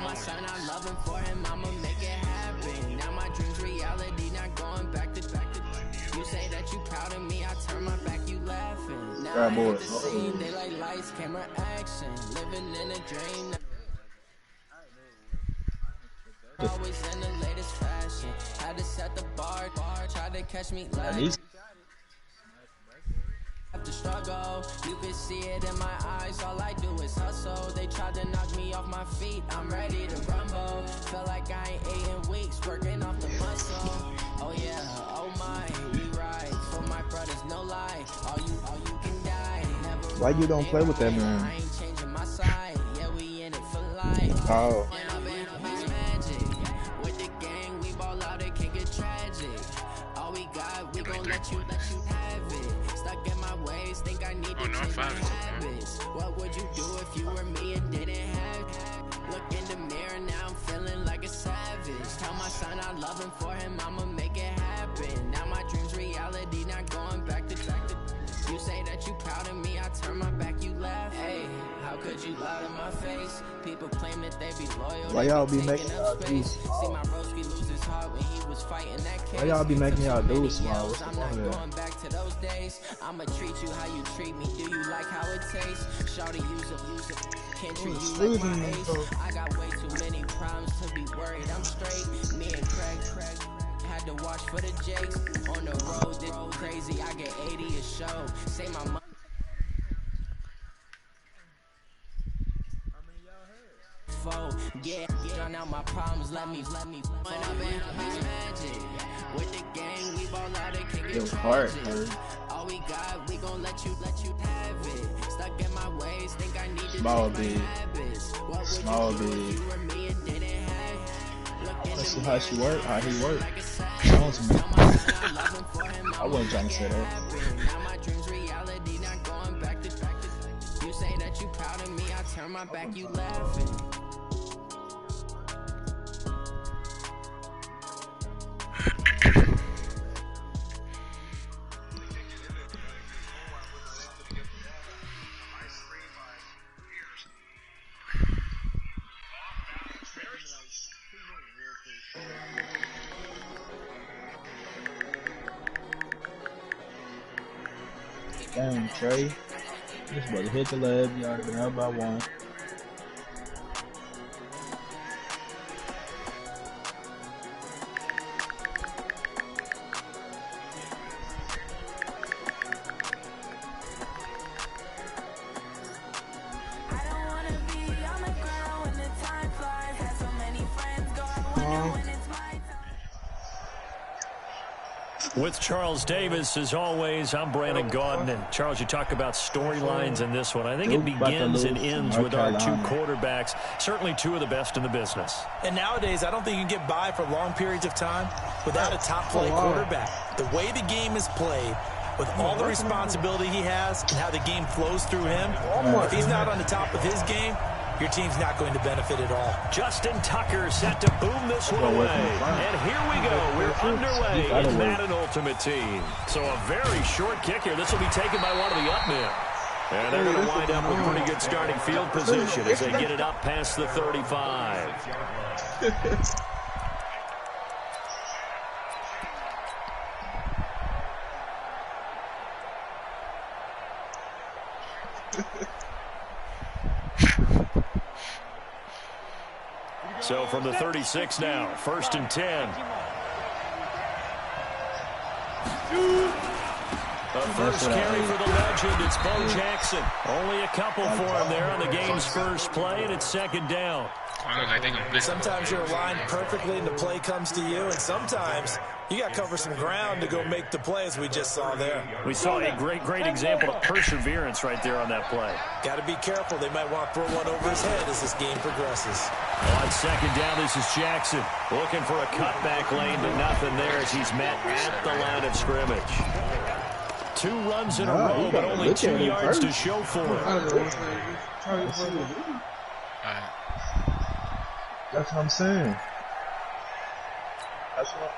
my son, I love him for him, I'ma make it happen. Now my dreams reality, not going back to. You say that you proud of me, I turn my back, you laughing. Now I hit the scene, they like lights, camera, action. Living in a dream. Always in the latest fashion. Had to set the bar, try to catch me like. Have to struggle, you can see it in my eyes. All I do is hustle. They tried to knock me off my feet. I'm ready to rumble. Feel like I ain't ate in weeks, working off the muscle. Oh yeah, oh my, we ride for my brothers, no lie. All you can die. Never. Why you don't play with that man? I ain't changing my side. Yeah, we in it for life. Oh. With the gang, we ball out. It can get tragic. All we got, we gon' let you have it. Stuck in my ways, think I need to change my habits. What would you do if you were me and didn't have it? Look in the mirror, now I'm feeling like a savage. Tell my son I love him for him, I'ma make it happen. Now my dreams reality, not going back to. You say that you proud of me, I turn my back, you laugh. Hey, how could you lie to my face? People claim that they be loyal. Why y'all be making y'all do See my broski lose his heart when he was fighting that case. Why y'all be making y'all do small? I'm not going back to those days. I'ma treat you how you treat me. Do you like how it tastes? Shawty use it. Can't treat you like my ace. I got way too many problems to be worried. I'm straight. Me and Craig had to watch for the Jakes. On the road, this crazy. I get 80 a show. Say my mom. Yeah, drown out my problems, let me when I'm in magic. With the gang, we ball out and kick it tragic. All we got, we gon' let you have it. Stuck in my ways, think I need to change my habits. Small big. Let's see how she work, how he work. I wasn't trying to say that. Now my dreams reality, not going back to. You say that you proud of me, I turn my back, you laughing. Dang, Trey. This brother hit the leg. You already been up by one. With Charles Davis, as always, I'm Brandon Gaudin. And Charles, you talk about storylines in this one. I think it begins and ends with our two quarterbacks, certainly two of the best in the business. And nowadays, I don't think you can get by for long periods of time without a top-flight quarterback. The way the game is played, with all the responsibility he has and how the game flows through him, if he's not on the top of his game, your team's not going to benefit at all. Justin Tucker set to boom this one away. And here we go. We're underway in Madden Ultimate Team. So a very short kick here. This will be taken by one of the up men. And they're going to wind up with pretty good starting field position as they get it up past the 35. So from the 36 now, 1st and 10. A first carry for the legend, it's Bo Jackson. Only a couple for him there on the game's first play, and it's 2nd down. Sometimes you're aligned perfectly and the play comes to you, and sometimes you got to cover some ground to go make the play, as we just saw there. We saw a great example of perseverance right there on that play. Got to be careful. They might want to throw one over his head as this game progresses. On 2nd down, this is Jackson looking for a cutback lane, but nothing there as he's met at the line of scrimmage. 2 runs in a row, but only 2 yards to show for it. That's what I'm saying. That's what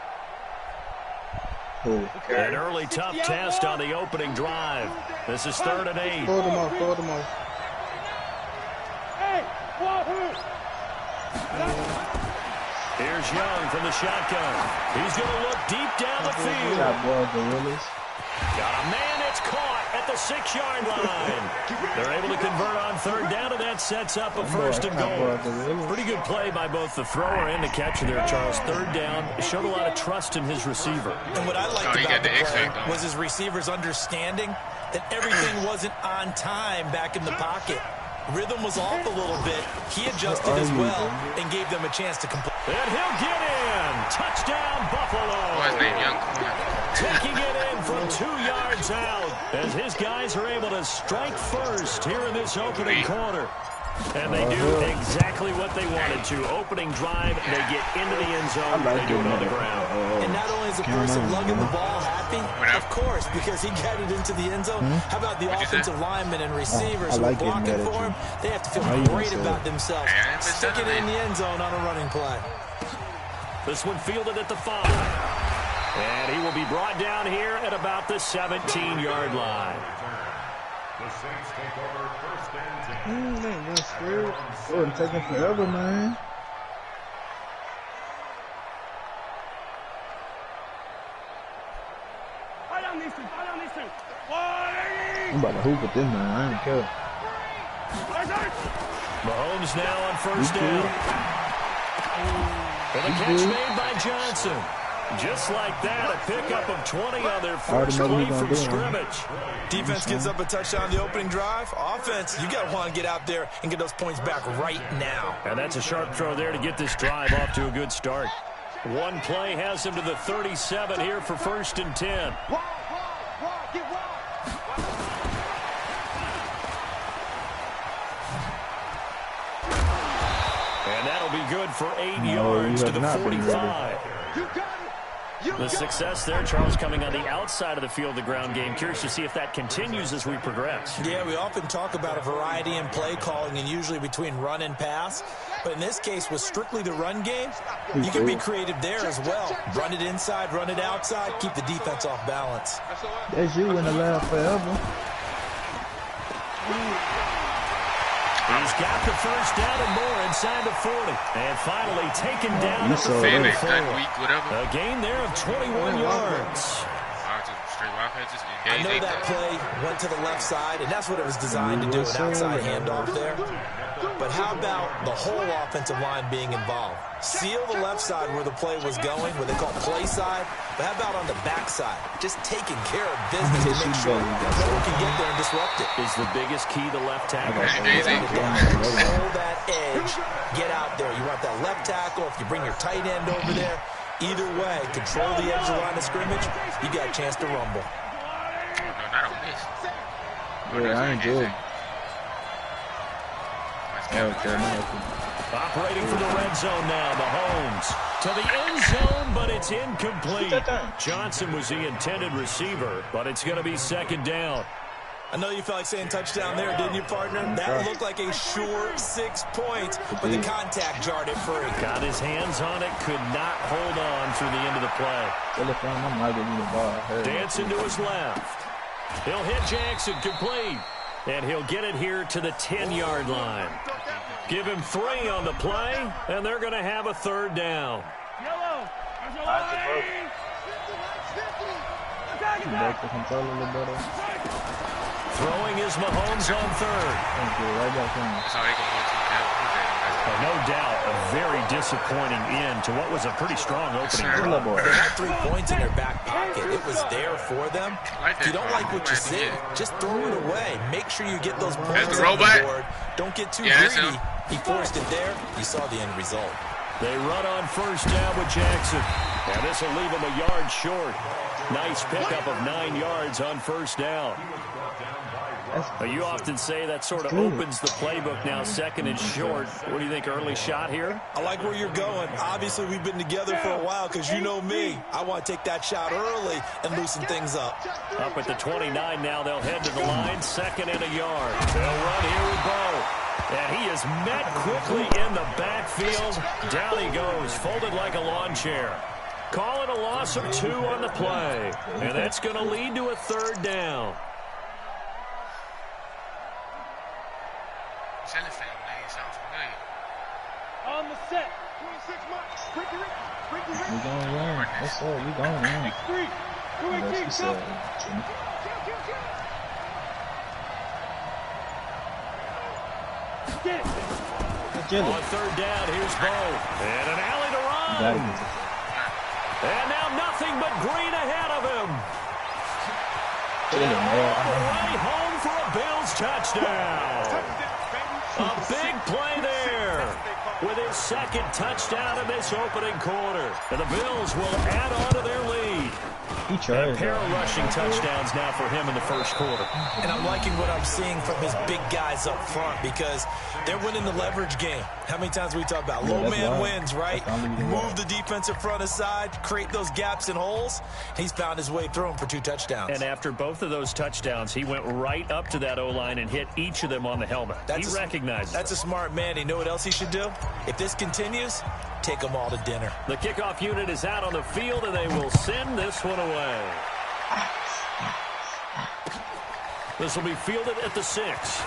An early tough test on the opening drive. This is 3rd and 8. Throw them off. Here's Young from the shotgun. He's going to look deep down the field. Got a man that's caught at the 6-yard line. They're able to convert on third down, and that sets up a first and goal. Pretty good play by both the thrower and the catcher there, Charles. Third down, showed a lot of trust in his receiver. And what I liked about the play was his receivers understanding that everything wasn't on time back in the pocket. Rhythm was off a little bit. He adjusted as well and gave them a chance to complete. And he'll get in. Touchdown, Buffalo. What's his name, Young? Taking it in from 2 yards out as his guys are able to strike first here in this opening quarter. And they do exactly what they wanted to. Opening drive, they get into the end zone, they do it on the ground. And not only is the person lugging the ball happy, of course, because he got it into the end zone. How about the offensive linemen and receivers who are blocking for him? They have to feel great about themselves. Stick it in the end zone on a running play. This one fielded at the 5. And he will be brought down here at about the 17-yard line. It wasn't taking forever, man. I'm about to hoop with this, man. I don't care. Mahomes now on first down. And the catch made by Johnson. Just like that, a pickup of 20 on their first play from scrimmage. Defense gives up a touchdown the opening drive. Offense, you got to want to get out there and get those points back right now. And that's a sharp throw there to get this drive off to a good start. One play has him to the 37 here for 1st and 10. And that'll be good for 8 yards to the 45. The success there, Charles, coming on the outside of the field, the ground game. Curious to see if that continues as we progress. Yeah, we often talk about a variety in play calling and usually between run and pass. But in this case, with strictly the run game, you can be creative there as well. Run it inside, run it outside, keep the defense off balance. That's you in the lab forever. He's got the first down and more inside the 40. And finally taken down at the 44. A gain there of 21 yards. I know that play went to the left side, and that's what it was designed to do, an outside handoff there. But how about the whole offensive line being involved? Seal the left side where the play was going, what they call play side. But how about on the back side? Just taking care of business to make sure no one can get there and disrupt it. Is the biggest key the left tackle. Hold that edge. Get out there. You want that left tackle. If you bring your tight end over there, either way, control the edge of the line of scrimmage, you got a chance to rumble. Yeah, I enjoy it. Operating from the red zone now, Mahomes to the end zone, but it's incomplete. Johnson was the intended receiver, but it's going to be 2nd down. I know you felt like saying touchdown there, didn't you, partner? That looked like a sure 6 points, but the contact jarred it free. Got his hands on it, could not hold on through the end of the play. Dancing to his left. He'll hit Jackson complete, and he'll get it here to the 10-yard line. Give him 3 on the play, and they're going to have a 3rd down. Throwing is Mahomes on 3rd. No doubt, a very disappointing end to what was a pretty strong opening drive. They had 3 points in their back pocket. It was there for them. If you don't like what you see, just throw it away. Make sure you get those points on the board. Don't get too greedy. He forced it there. You saw the end result. They run on 1st down with Jackson. And this will leave him a yard short. Nice pickup of 9 yards on 1st down. You often say that sort of opens the playbook now, 2nd and short. What do you think, early shot here? I like where you're going. Obviously, we've been together for a while because you know me. I want to take that shot early and loosen things up. Up at the 29 now, they'll head to the line, 2nd and a yard. They'll run here with Bo. And he is met quickly in the backfield. Down he goes, folded like a lawn chair. Call it a loss of 2 on the play. And that's going to lead to a 3rd down. On the set. We gonna win. That's all. We gonna win. That's what said. On third down, here's Bo. And an alley to run. And now nothing but green ahead of him. Right home for a Bills touchdown. A big play there with his second touchdown in this opening quarter. And the Bills will add on to their lead. He tried. A pair of rushing touchdowns now for him in the first quarter. And I'm liking what I'm seeing from his big guys up front because they're winning the leverage game. How many times we talk about low man wins, right? Move the defensive front aside, create those gaps and holes. He's found his way through them for 2 touchdowns. And after both of those touchdowns, he went right up to that O-line and hit each of them on the helmet. He recognized that's a smart man. You know what else he should do? If this continues, take them all to dinner. The kickoff unit is out on the field, and they will send this one away. This will be fielded at the 6.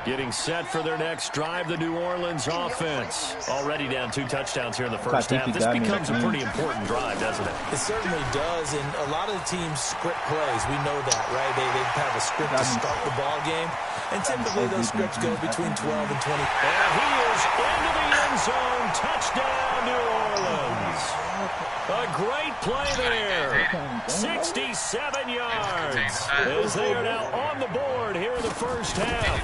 Getting set for their next drive, the New Orleans offense. Already down 2 touchdowns here in the first half. This becomes a pretty important drive, doesn't it? It certainly does, and a lot of the teams script plays. We know that, right? They have a script to start the ball game, and typically those scripts go between 12 and 20. And he is into the end zone. Touchdown, New Orleans. A great play there. 67 yards. As they are now on the board here in the first half.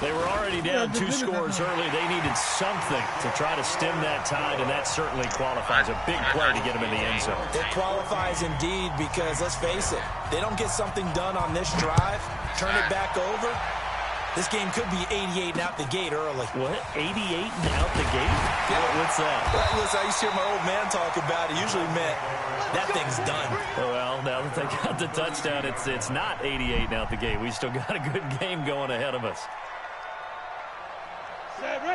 They were already down 2 scores early. They needed something to try to stem that tide, and that certainly qualifies. A big play to get them in the end zone. It qualifies indeed because, let's face it, they don't get something done on this drive, turn it back over, this game could be 88 and out the gate early. What? 88 and out the gate? Yeah. What's that? Well, listen, I used to hear my old man talk about it. Usually meant that thing's done. Well, now that they got the touchdown, it's not 88 and out the gate. We still got a good game going ahead of us.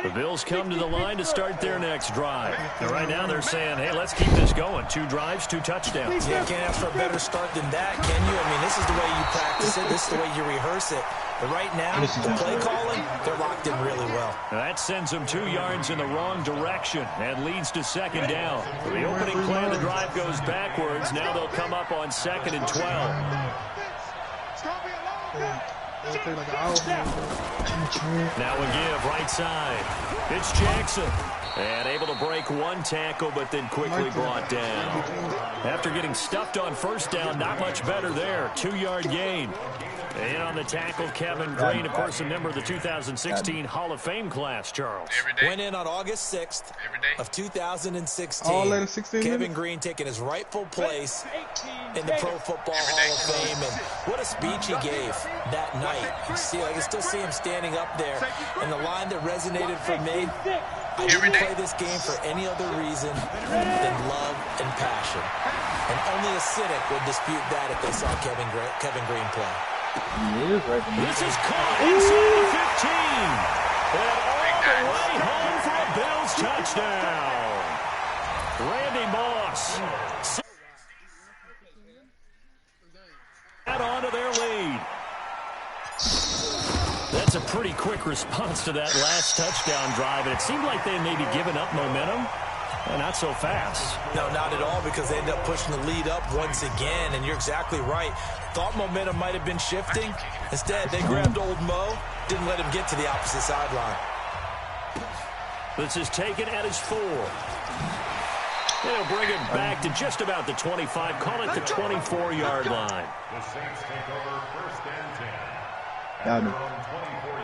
The Bills come to the line to start their next drive. And right now they're saying, hey, let's keep this going. 2 drives, 2 touchdowns. Yeah, can't ask for a better start than that, can you? I mean, this is the way you practice it. This is the way you rehearse it. But right now, the play calling, they're locked in really well. That sends them 2 yards in the wrong direction and leads to second down. The opening play of the drive goes backwards. Now they'll come up on 2nd and 12. Now a give right side. It's Jackson. And able to break 1 tackle, but then quickly brought down. After getting stuffed on first down, not much better there. 2-yard gain. In on the tackle, Kevin Green, of course, a member of the 2016 Hall of Fame class, Charles. Went in on August 6th of 2016. Kevin Green taking his rightful place in the Pro Football Hall of Fame. And what a speech he gave that night. See, I can still see him standing up there. And the line that resonated for me, I didn't play this game for any other reason than love and passion. And only a cynic would dispute that if they saw Kevin Green play. This is caught inside the 15. And all the way home for a Bills touchdown. Randy Moss. Add on to their lead. That's a pretty quick response to that last touchdown drive. And it seemed like they had maybe given up momentum. Not so fast. No, not at all, because they end up pushing the lead up once again, and you're exactly right. Thought momentum might have been shifting. Instead, they grabbed old Mo, didn't let him get to the opposite sideline. This is taken at his 4. They'll bring it back to just about the 25, call it the 24-yard line. The Saints take over 1st and 10. Got me. 24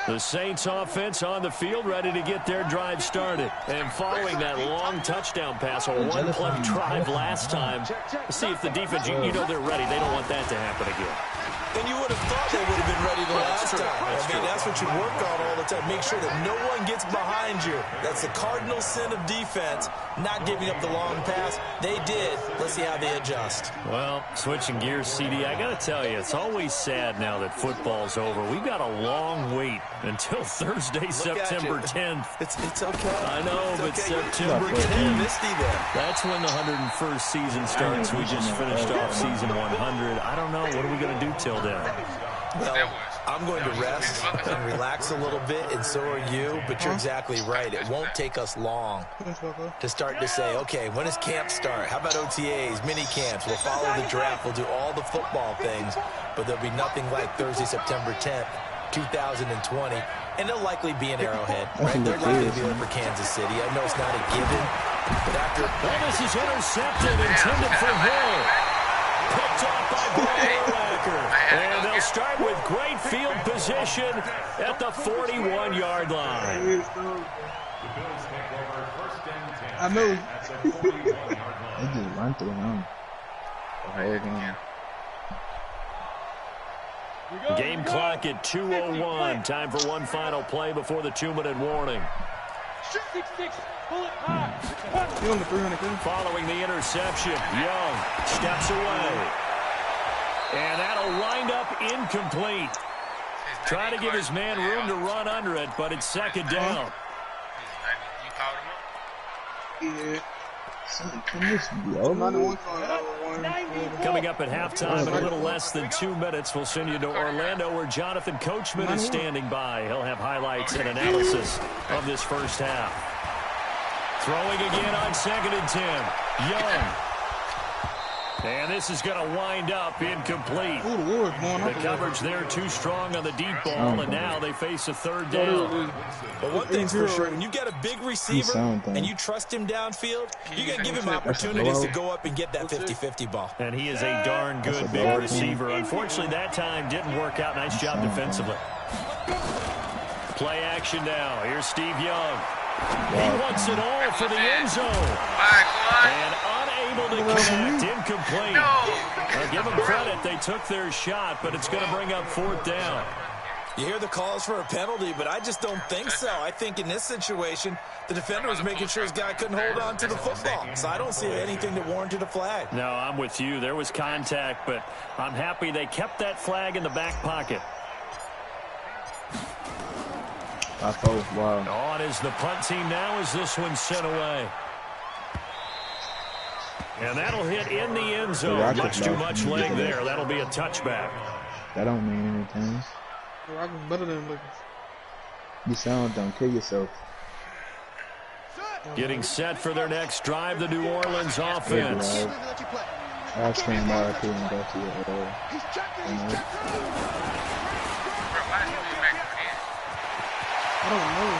The Saints offense on the field, ready to get their drive started. And following that long touchdown pass, a 1-play drive last time, see if the defense, you know they're ready. They don't want that to happen again. And you would have thought they would have been ready the last time. I mean, that's what you work on all the time. Make sure that no one gets behind you. That's the cardinal sin of defense, not giving up the long pass. They did. Let's see how they adjust. Well, switching gears, CD, I got to tell you, it's always sad now that football's over. We've got a long wait until Thursday, September 10th. It's okay. I know, it's but okay. September 10th, Misty there. that's when the 101st season starts. We just finished off season 100. I don't know. What are we going to do till then? Well, I'm going to rest and relax a little bit, and so are you, but you're exactly right. It won't take us long to start to say, okay, when does camp start? How about OTAs, mini camps? We'll follow the draft. We'll do all the football things, but there'll be nothing like Thursday, September 10th, 2020, and it'll likely be an Arrowhead, right? They're likely to be there for Kansas City. I know it's not a given, but after... Oh, this is intercepted, intended for Hill. Picked off by Brian Urlacher. And they'll start with great field position at the 41-yard line. I know. They just run through him. Game clock at 2:01. Time for one final play before the 2-minute warning. Following the interception, Young steps away. And that'll wind up incomplete. Trying to give his man room to run under it, but it's second down. Coming up at halftime in a little less than 2 minutes, we'll send you to Orlando where Jonathan Coachman is standing by. He'll have highlights and analysis of this first half. Throwing again on 2nd and 10. Young. And this is going to wind up incomplete. The coverage there too strong on the deep ball, and now they face a third down. But one thing's for sure, when you got a big receiver and you trust him downfield, you got to give him opportunities to go up and get that 50-50 ball. And he is a darn good big receiver. Unfortunately, that time didn't work out. Nice job defensively. Play action now. Here's Steve Young. He wants it all for the end zone. And unable to connect, incomplete. I'll give them credit. They took their shot, but it's going to bring up 4th down. You hear the calls for a penalty, but I just don't think so. I think in this situation, the defender was making sure his guy couldn't hold on to the football. So I don't see anything that warranted a flag. No, I'm with you. There was contact, but I'm happy they kept that flag in the back pocket. On is the punt team now as this one's sent away. And that'll hit in the end zone. Much too much leg there. That'll be a touchback. That don't mean anything. Better than Lucas. You sound dumb. Kill yourself. Getting set for their next drive, the New Orleans offense. I'll scream RIP and go to your I don't know.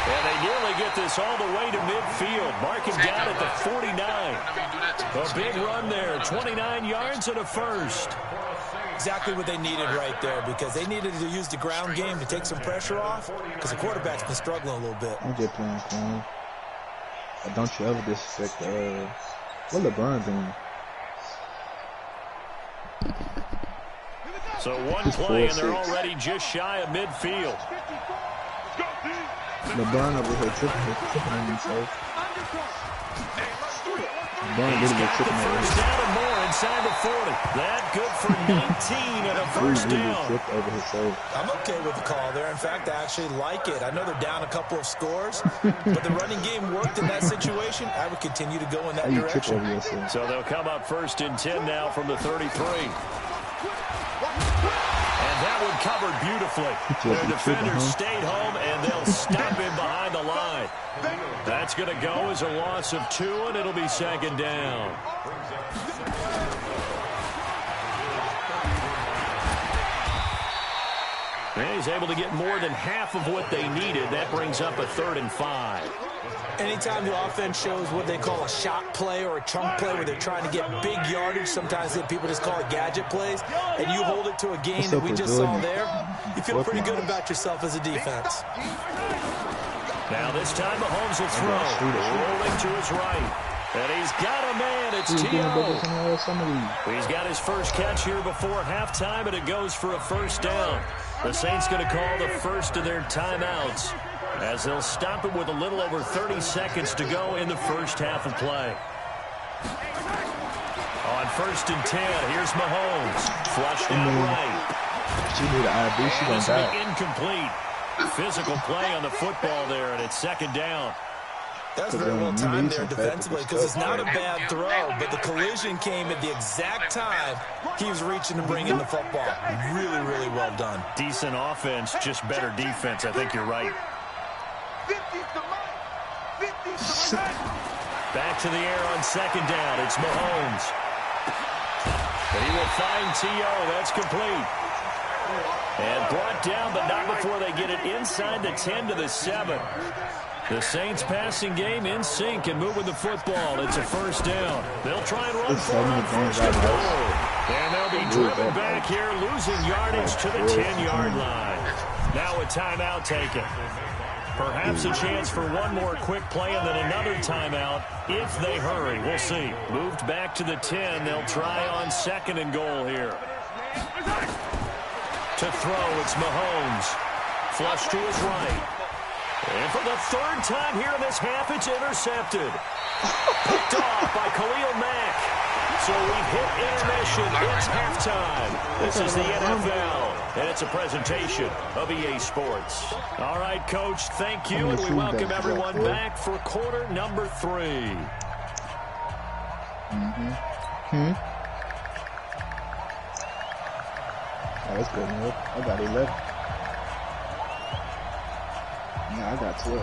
And they nearly get this all the way to midfield. Mark him down at the 49. A big run there. 29 yards and a first. Exactly what they needed right there, because they needed to use the ground game to take some pressure off, because the quarterback's been struggling a little bit. I'm just playing clown. Don't you ever disrespect what LeBron doing? So one play, and they're already just shy of midfield. LeBron over here tripping on himself. LeBron really tripping over first down and more inside the 40. That good for 19 and a first down. I'm okay with the call there. In fact, I actually like it. I know they're down a couple of scores, but the running game worked in that situation. I would continue to go in that direction. So they'll come up 1st and 10 now from the 33. And that one covered beautifully. Their defenders stayed home, and they'll stop him behind the line. That's going to go as a loss of 2, and it'll be 2nd down. And he's able to get more than half of what they needed. That brings up a 3rd and 5. Anytime the offense shows what they call a shot play or a chunk play where they're trying to get big yardage, sometimes people just call it gadget plays, and you hold it to a game that we just saw there, you feel pretty good about yourself as a defense. Now this time Mahomes will throw. Rolling to his right. And he's got a man. It's T.O. He's got his first catch here before halftime, and it goes for a first down. The Saints going to call the first of their timeouts as they'll stop it with a little over 30 seconds to go in the first half of play. On 1st and 10, here's Mahomes. Flushed out right. She need an IB. She gonna This will die. be incomplete. Physical play on the football there, and it's 2nd down. That's very well timed there defensively because it's not a bad throw, but the collision came at the exact time he was reaching to bring in the football. Really, really well done. Decent offense, just better defense. I think you're right. Back to the air on 2nd down. It's Mahomes. But he will find T.O. That's complete. And brought down, but not before they get it inside the 10 to the 7. The Saints passing game in sync and moving the football. It's a 1st down. They'll try and run for it on 1st and goal. And they'll be driven back here, losing yardage to the 10-yard line. Now a timeout taken. Perhaps a chance for one more quick play and then another timeout if they hurry. We'll see. Moved back to the 10. They'll try on 2nd and goal here. To throw, it's Mahomes. Flush to his right. And for the 3rd time here in this half, it's intercepted. Picked off by Khalil Mack. So we've hit intermission. It's halftime. This is the NFL, and it's a presentation of EA Sports. All right, Coach, thank you, and we welcome everyone back for quarter number 3. Oh, that's good, man. I got 11. Yeah, I got 12.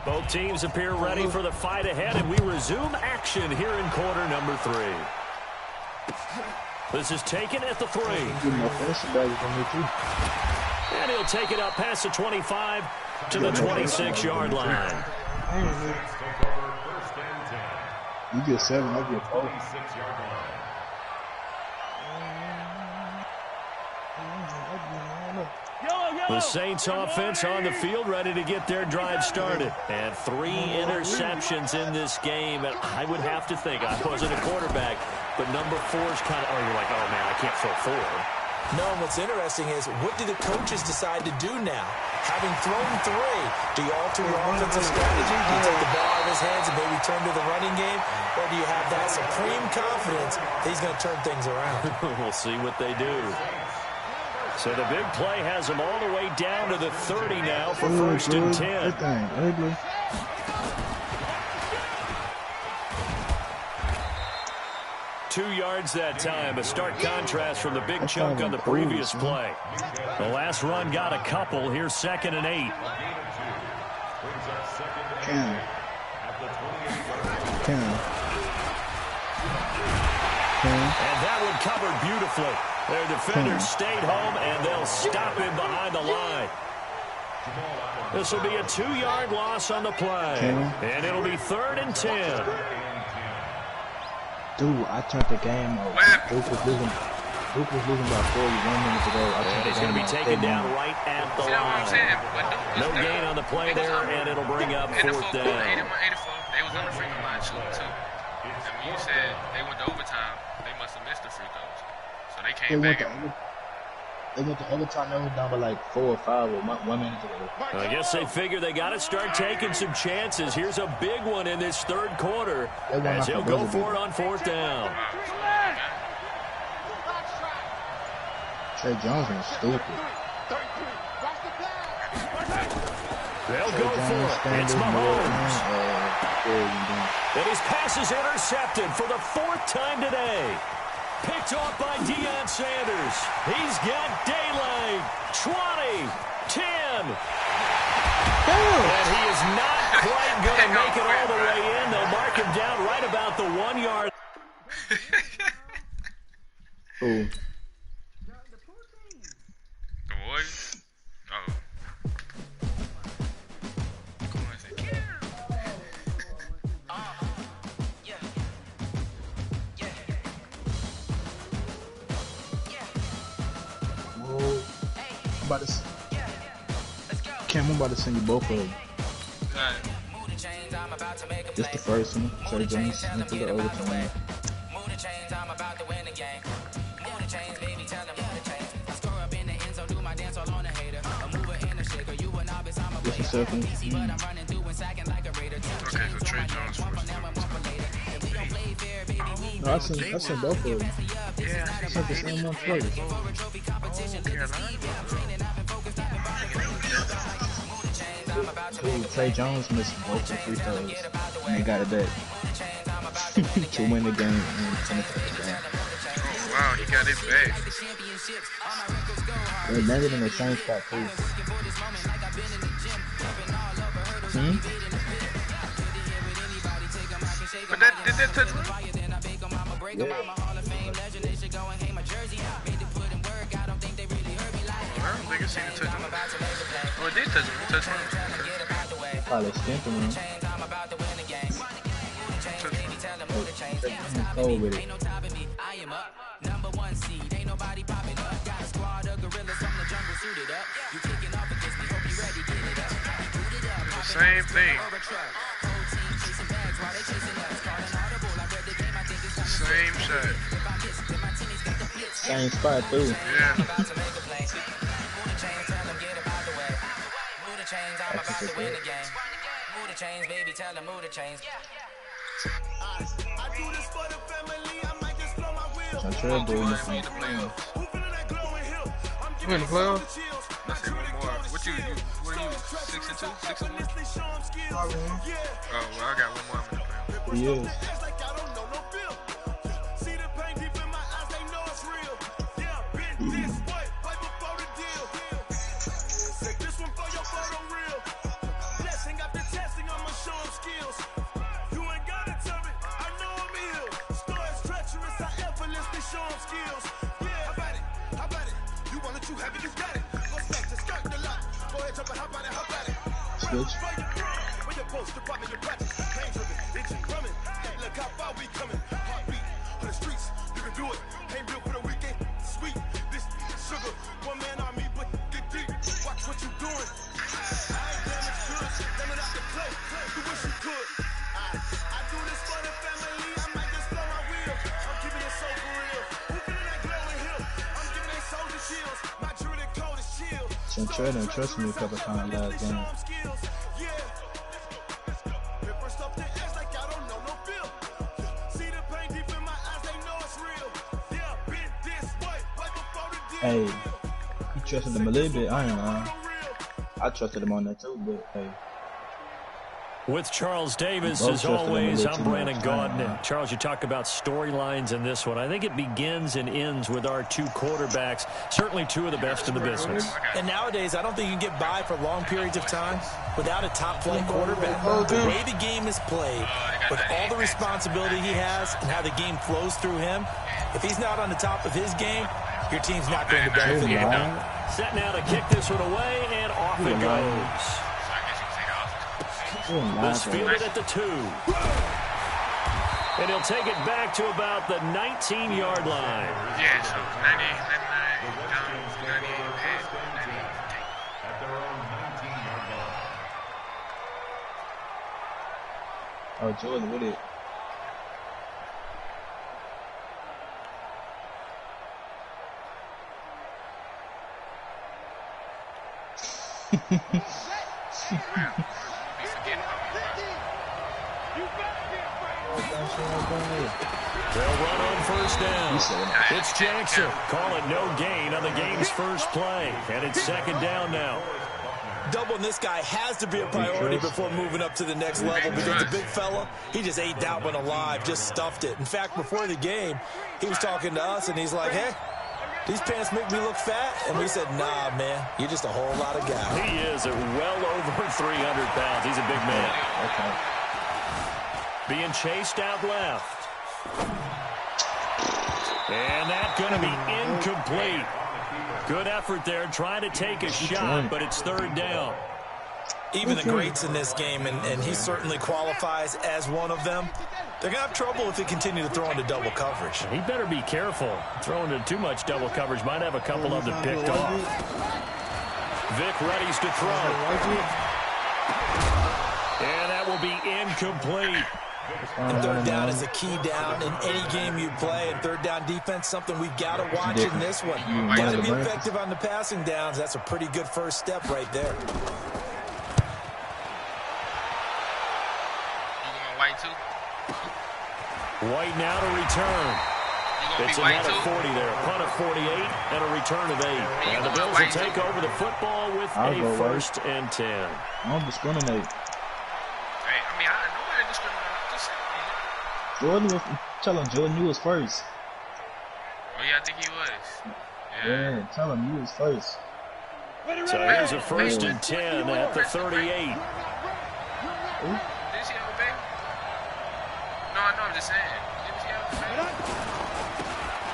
Both teams appear ready for the fight ahead, and we resume action here in quarter number 3. This is taken at the 3. And he'll take it up past the 25 to the 26-yard line. You get 7, I get 4. The Saints offense on the field, ready to get their drive started. And 3 interceptions in this game. And I would have to think, I wasn't a quarterback, but number 4's kind of, you're like, oh, man, I can't throw 4. No, and what's interesting is, what do the coaches decide to do now? Having thrown 3, do you alter your offensive strategy? Do you take the ball out of his hands and maybe turn to the running game? Or do you have that supreme confidence that he's going to turn things around? We'll see what they do. So the big play has them all the way down to the 30 now for 1st and 10. 2 yards that time. A stark contrast from the big chunk on the previous play. The last run got a couple. Here's 2nd and 8. And that one covered beautifully. Their defenders stayed home, and they'll stop him behind the line. This will be a 2-yard loss on the play. And it'll be 3rd and 10. Dude, I turned the game off. Duke was losing by 41 minutes ago. And he's going to be taken down right at the line. No gain on the play there, and it'll bring up 4th down. 84, they was on the free throw line shooting, too. And when you said they went to overtime, they must have missed the free throws. So they came back. They went to overtime. They were down by like 4 or 5 or 1 minute ago. I guess they figure they got to start taking some chances. Here's a big one in this 3rd quarter as he'll go for it on 4th down. Trey Jones is stupid. They'll go for it. It's Mahomes. And his pass is intercepted for the 4th time today. Picked off by Deion Sanders. He's got daylight. 20, 10. And he is not quite going to make it all the way in. They'll mark him down right about the 1 yard. Ooh. The Warriors? Oh. Cam, I'm about to send you both of them. Just the first one, Trey Jones, and to the overtime. seconds. Okay, so Trey Jones first. No, I seen both of them. Yeah, I sent the same one first. Dude, Trey Jones missed both the free throws, and they got it back to win the game and finish the game. Oh wow, he got it back. They landed in the same spot too. But did that touch him? Yeah. I don't think I seen it touch him. Oh, it did touch him. It touched him. Probably skinned him. Cold with it. Same thing. Same shot. Same spot too. Yeah. I'm sure they're doing the We in same. the playoffs. We in the playoffs? Let's say one more. What are you 6-2? 6-1? Oh, well, I got one more. I'm in the playoffs. He is. Switch. Trey done trust me a couple times last game. Hey, you trusted him a little bit, I ain't lying. I trusted him on that too, but hey. With Charles Davis, as always, I'm Brandon Gaudin. Charles, you talk about storylines in this one. I think it begins and ends with our two quarterbacks, certainly two of the best in the business. And nowadays, I don't think you can get by for long periods of time without a top-flight quarterback. The way the game is played, with all the responsibility he has and how the game flows through him, if he's not on the top of his game, your team's not going to benefit. Set now to kick this one away, and off it goes. This fielded at the 2. And he'll take it back to about the 19-yard line. Yeah, so 90, 98. Oh, Jordan with it. They'll run on first down. It's Jackson. Call it no gain on the game's first play. And it's second down now. Doubling this guy has to be a priority before moving up to the next level, because the big fella, he just ate that one alive, just stuffed it. In fact, before the game, he was talking to us, and he's like, hey, these pants make me look fat. And we said, nah, man, you're just a whole lot of guy. He is well over 300 pounds. He's a big man. Okay. Being chased out left. And that's going to be incomplete. Good effort there, trying to take a shot, but it's third down. Even the greats in this game, and he certainly qualifies as one of them, they're going to have trouble if they continue to throw into double coverage. He better be careful. Throwing into too much double coverage might have a couple of them picked off. Vic readies to throw. And that will be incomplete. And third down is a key down in any game you play. And third down defense, something we've got to watch in this one. Got to be effective on the passing downs. That's a pretty good first step right there. White now to return. It's a net of 40 there. Punt of 48 and a return of 8. And the Bills will take over the football with a 1st and 10. I don't discriminate. Hey, I mean, nobody discriminates. I'm just saying. Jordan was telling Jordan you was first. Oh, yeah, I think he was. Yeah, tell him you was first. So here's a 1st and 10 at the 38. Did you see how big? No, I'm just saying. Did you see how big?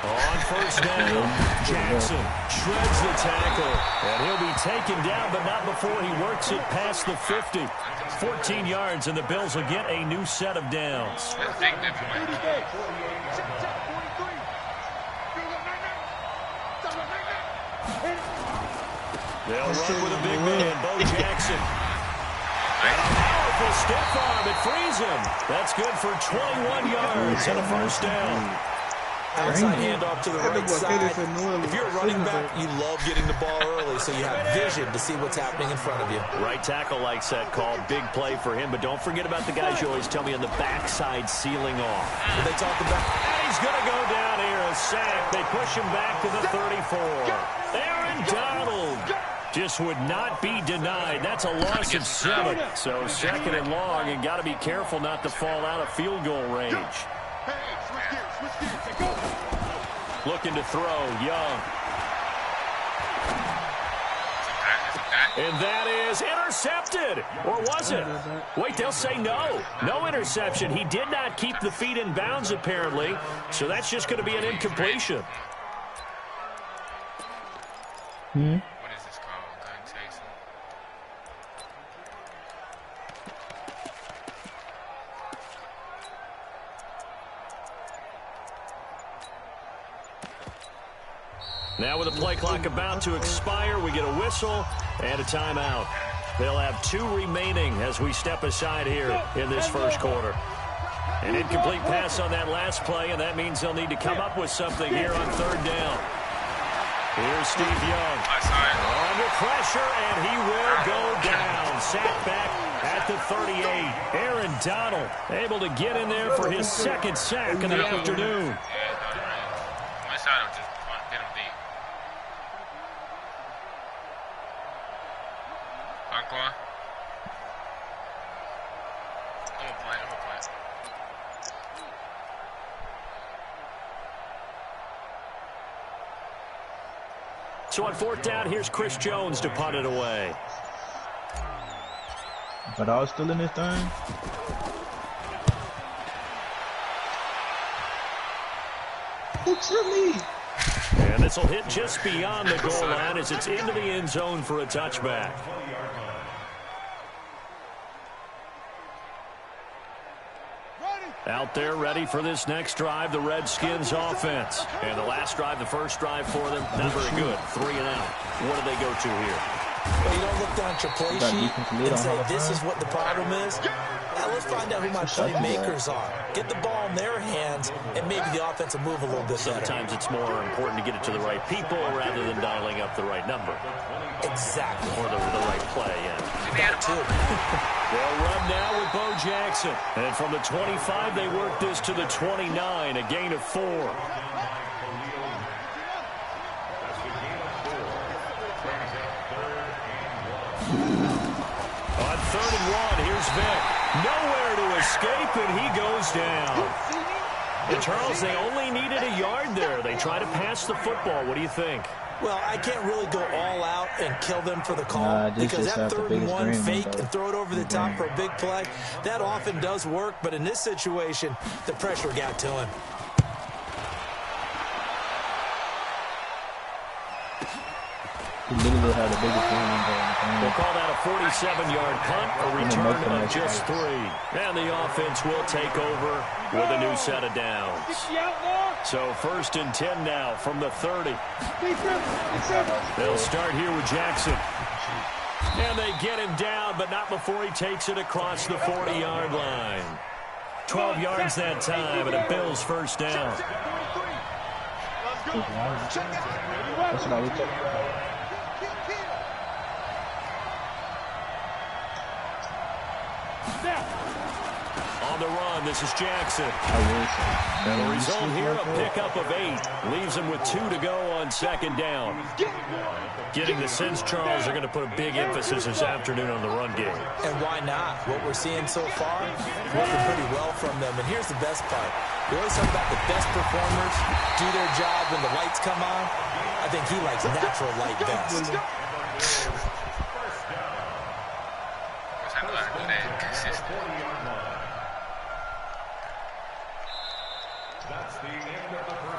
On 1st down, Jackson shreds the tackle, and he'll be taken down, but not before he works it past the 50. 14 yards, and the Bills will get a new set of downs. That's big difference. They'll run with a big man, Bo Jackson. And a powerful stiff arm, it frees him. That's good for 21 yards and a 1st down. Outside handoff to the right side. If you're a running back, you love getting the ball early so you have vision to see what's happening in front of you. Right tackle likes that call. Big play for him, but don't forget about the guys you always tell me on the backside sealing off. What they talk about. And he's going to go down here, a sack. They push him back to the 34. Aaron Donald just would not be denied. That's a loss of 7. So 2nd and long, and got to be careful not to fall out of field goal range. Looking to throw, Young. And that is intercepted. Or was it? Wait, they'll say no. No interception. He did not keep the feet in bounds, apparently. So that's just going to be an incompletion. What is this called? Gun chasing. Now with the play clock about to expire, we get a whistle and a timeout. They'll have 2 remaining as we step aside here in this 1st quarter. An incomplete pass on that last play, and that means they'll need to come up with something here on 3rd down. Here's Steve Young. Under pressure, and he will go down. Sacked back at the 38. Aaron Donald able to get in there for his 2nd sack in the afternoon. My side will just hit him deep. Conquan. I'm gonna play. So on 4th down, here's Chris Jones to punt it away. But I was still in this thing. And this will hit just beyond the goal line as it's into the end zone for a touchback. Out there ready for this next drive, the Redskins offense. And the last drive, the first drive for them, not very good. 3 and out. What do they go to here? Well, you don't look down at your play sheet and say, this is what the problem is. Now let's find out who my playmakers are. Get the ball in their hands, and maybe the offense will move a little bit better. Sometimes it's more important to get it to the right people rather than dialing up the right number. Exactly. Or the right play, yeah. That too. They'll run now with Bo Jackson. And from the 25, they work this to the 29, a gain of 4. On 3rd and 1, here's Vick. Nowhere to escape, and he goes down. And Charles, they only needed a yard there. They try to pass the football. What do you think? Well, I can't really go all out and kill them for the call because that 3rd and 1 fake and throw it over the top for a big play, that often does work. But in this situation, the pressure got to him. He literally had the biggest game. We'll call that a 47-yard punt, a return of just 3. And the offense will take over with a new set of downs. So 1st and 10 now from the 30. They'll start here with Jackson. And they get him down, but not before he takes it across the 40-yard line. 12 yards that time, and a Bills 1st down. That's what I was talking about. On the run, this is Jackson. And the result here, a pickup of 8. Leaves him with 2 to go on second down. Getting the sense, Charles, are going to put a big emphasis this afternoon on the run game. And why not? What we're seeing so far, working pretty well from them. And here's the best part. We always talk about the best performers do their job when the lights come on. I think he likes natural light best.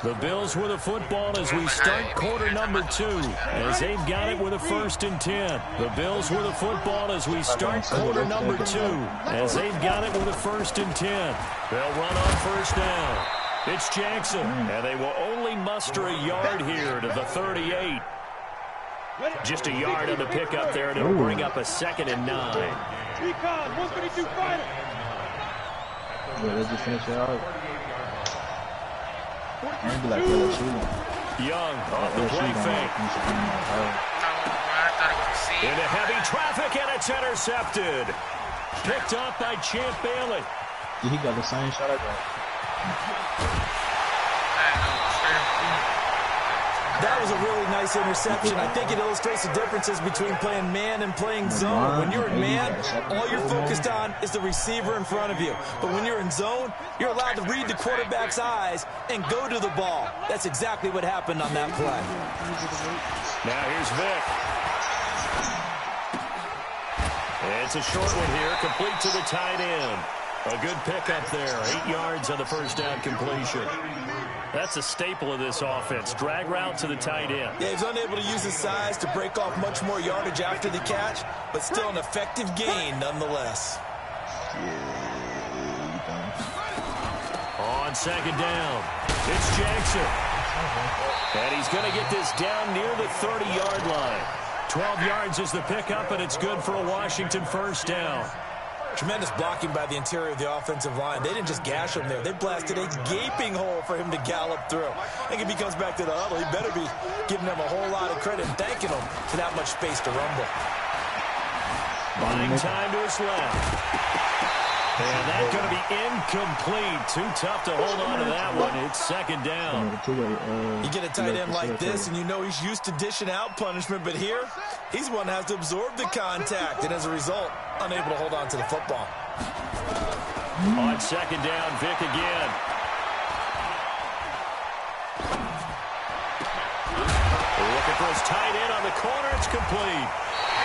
The Bills with the football as we start quarter number 2, as they've got it with a 1st and 10. The Bills with the football as we start quarter number 2, as they've got it with a 1st and 10. They'll run on first down. It's Jackson, and they will only muster a yard here to the 38. Just a yard on the pickup there, and it'll bring up a 2nd and 9. Recon, 132 fighter. Yeah, let's just finish it out. Maybe like Young off the play fake. Into heavy traffic, and it's intercepted. Picked up by Champ Bailey. Yeah, he got the same shot I got. That was a really nice interception. I think it illustrates the differences between playing man and playing zone. When you're in man, all you're focused on is the receiver in front of you. But when you're in zone, you're allowed to read the quarterback's eyes and go to the ball. That's exactly what happened on that play. Now here's Vic. It's a short one here, complete to the tight end. A good pickup there, 8 yards on the first down completion. That's a staple of this offense. Drag route to the tight end. Yeah, he's unable to use his size to break off much more yardage after the catch, but still an effective gain nonetheless. On second down, it's Jackson. And he's going to get this down near the 30-yard line. 12 yards is the pickup, and it's good for a Washington first down. Tremendous blocking by the interior of the offensive line. They didn't just gash him there. They blasted a gaping hole for him to gallop through. I think if he comes back to the huddle, he better be giving them a whole lot of credit and thanking them for that much space to rumble. Buying time to his left. And that's going to be incomplete. Too tough to hold on to that one. It's second down. You get a tight end like this, and you know he's used to dishing out punishment, but here, he's one that has to absorb the contact, and as a result, unable to hold on to the football. On second down, Vic again. Looking for his tight end on the corner. It's complete.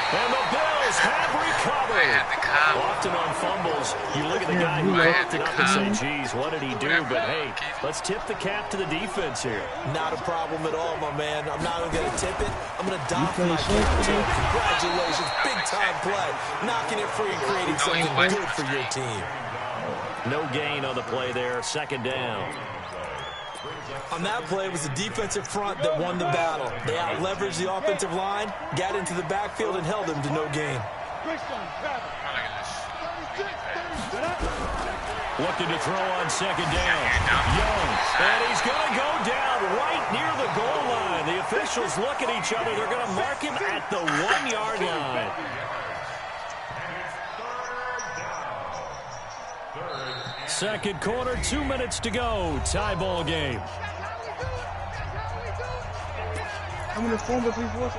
And the Bills have recovered. Often on fumbles, you look at the guy who locked it up and say, geez, what did he do? But, hey, let's tip the cap to the defense here. Not a problem at all, my man. I'm not even going to tip it. I'm going to dock my cap too. Congratulations. Big-time play. Knocking it free and creating something good for your team. No gain on the play there. Second down. On that play, it was the defensive front that won the battle. They out-leveraged the offensive line, got into the backfield, and held them to no gain. Looking to throw on second down. Young, and he's going to go down right near the goal line. The officials look at each other. They're going to mark him at the 1-yard line. Second quarter, 2 minutes to go. Tie ball game. How many fumbles he was?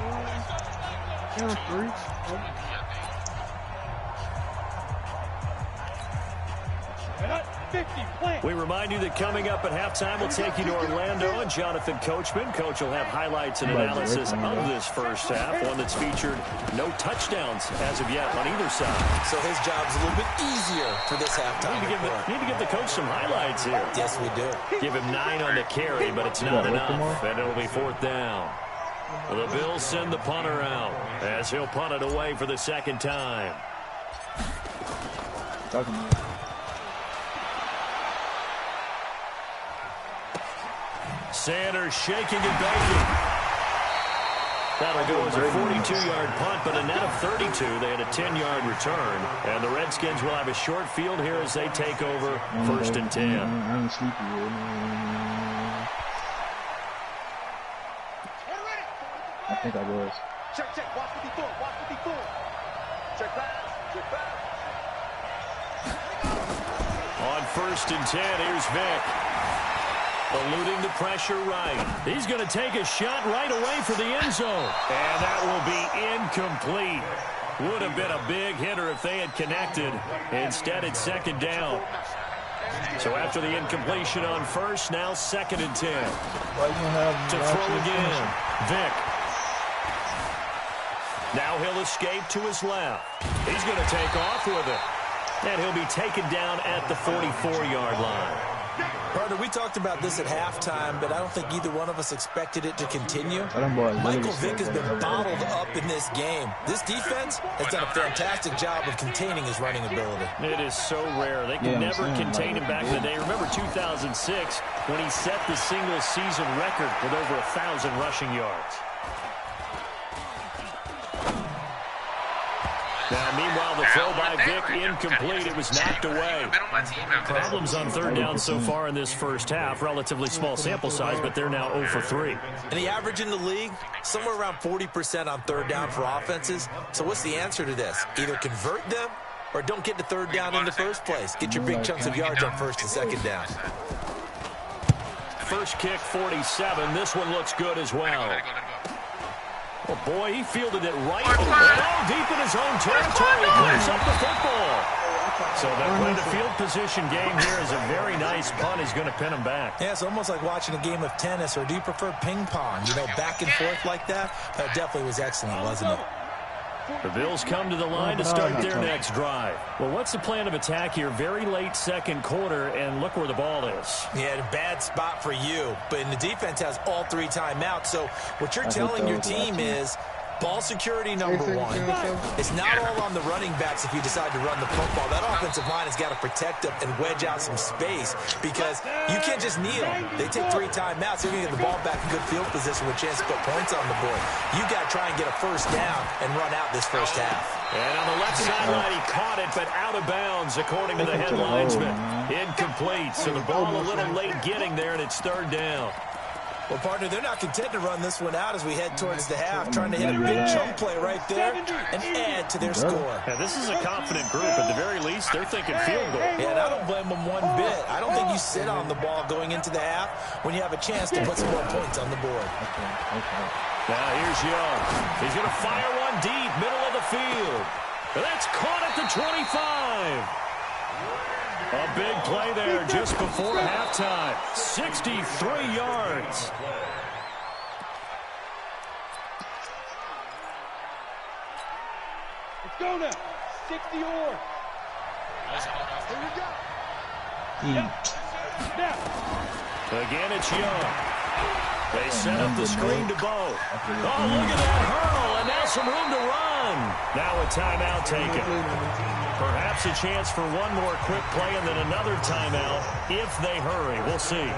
Count 3. We remind you that coming up at halftime, we'll take you to Orlando and Jonathan Coachman. Coach will have highlights and analysis of this first half, one that's featured no touchdowns as of yet on either side. So his job's a little bit easier for this halftime. Need to give the coach some highlights here. Yes, we do. Give him 9 on the carry, but it's not enough, and it'll be fourth down. The Bills send the punter out as he'll punt it away for the second time. Sanders shaking and baking. That'll go as a 42-yard punt, but a net of 32. They had a 10-yard return. And the Redskins will have a short field here as they take over first and 10. I'm sleepy. I think I was. Check, watch 54, watch 54. Check back, check back. On 1st and 10, here's Vick. Eluding the pressure right. He's going to take a shot right away for the end zone. And that will be incomplete. Would have been a big hitter if they had connected. Instead, it's 2nd down. So after the incompletion on 1st, now 2nd and 10. To throw again. Vick. Now he'll escape to his left. He's going to take off with it. And he'll be taken down at the 44-yard line. Partner, we talked about this at halftime, but I don't think either one of us expected it to continue. Michael Vick has been bottled up in this game. This defense has done a fantastic job of containing his running ability. It is so rare. They could never contain him back in the day. Remember 2006 when he set the single-season record with over 1,000 rushing yards. Now, meanwhile, the throw by Vick incomplete. It was knocked away. Problems on 3rd down so far in this first half. Relatively small sample size, but they're now 0 for 3. And the average in the league, somewhere around 40% on 3rd down for offenses. So what's the answer to this? Either convert them or don't get to 3rd down in the first place. Get your big chunks of yards on 1st and 2nd down. First kick, 47. This one looks good as well. Oh, boy, he fielded it right deep in his own territory. He clears up the football. So that way the field position game here is a very nice punt. He's going to pin him back. Yeah, it's almost like watching a game of tennis, or do you prefer ping pong? You know, back and forth like that? That definitely was excellent, wasn't it? The Bills come to the line to start their next drive. Well, what's the plan of attack here? Very late 2nd quarter, and look where the ball is. Yeah, a bad spot for you. But the defense has all 3 timeouts. So what you're telling your team is ball security number 1. It's not all on the running backs if you decide to run the football. That offensive line has got to protect them and wedge out some space because you can't just kneel. They take 3 timeouts. They're going to get the ball back in good field position with a chance to put points on the board. You got to try and get a 1st down and run out this first half. And on the left sideline, he caught it, but out of bounds, according to the head linesman. Incomplete, so the ball a little late getting there, and it's 3rd down. Well, partner, they're not content to run this one out as we head towards the half, trying to hit a big chunk play right there and add to their score. Yeah, this is a confident group. At the very least, they're thinking field goal. Yeah, and I don't blame them one bit. I don't think you sit on the ball going into the half when you have a chance to put some more points on the board. Now here's Young. He's going to fire one deep, middle of the field. That's caught at the 25. A big play there just before halftime. 63 yards. Let's go now. 60 or. Again, it's Young. They set up the screen to Bo. Oh, look at that hurdle, and now some room to run. Now a timeout taken. Perhaps a chance for one more quick play and then another timeout if they hurry. We'll see.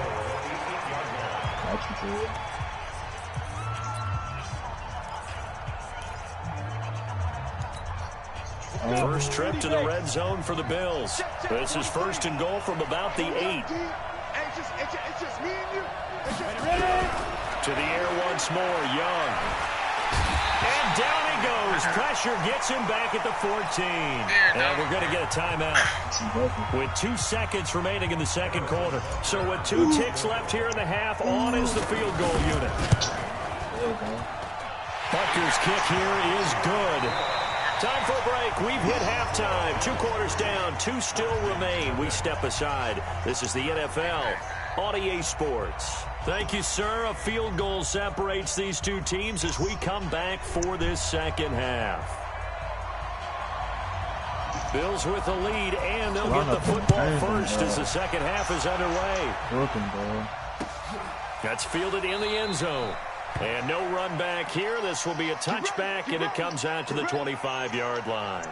First trip to the red zone for the Bills. This is 1st and goal from about the 8. To the air once more, Young. And down he goes. Pressure gets him back at the 14. And we're going to get a timeout with 2 seconds remaining in the 2nd quarter. So with 2 ticks left here in the half, on is the field goal unit. Butker's kick here is good. Time for a break. We've hit halftime. 2 quarters down. 2 still remain. We step aside. This is the NFL on EA Sports. Thank you, sir. A field goal separates these 2 teams as we come back for this 2nd half. Bills with the lead, and they'll get the football first as the 2nd half is underway. That's fielded in the end zone. And no run back here. This will be a touchback, and it comes out to the 25-yard line.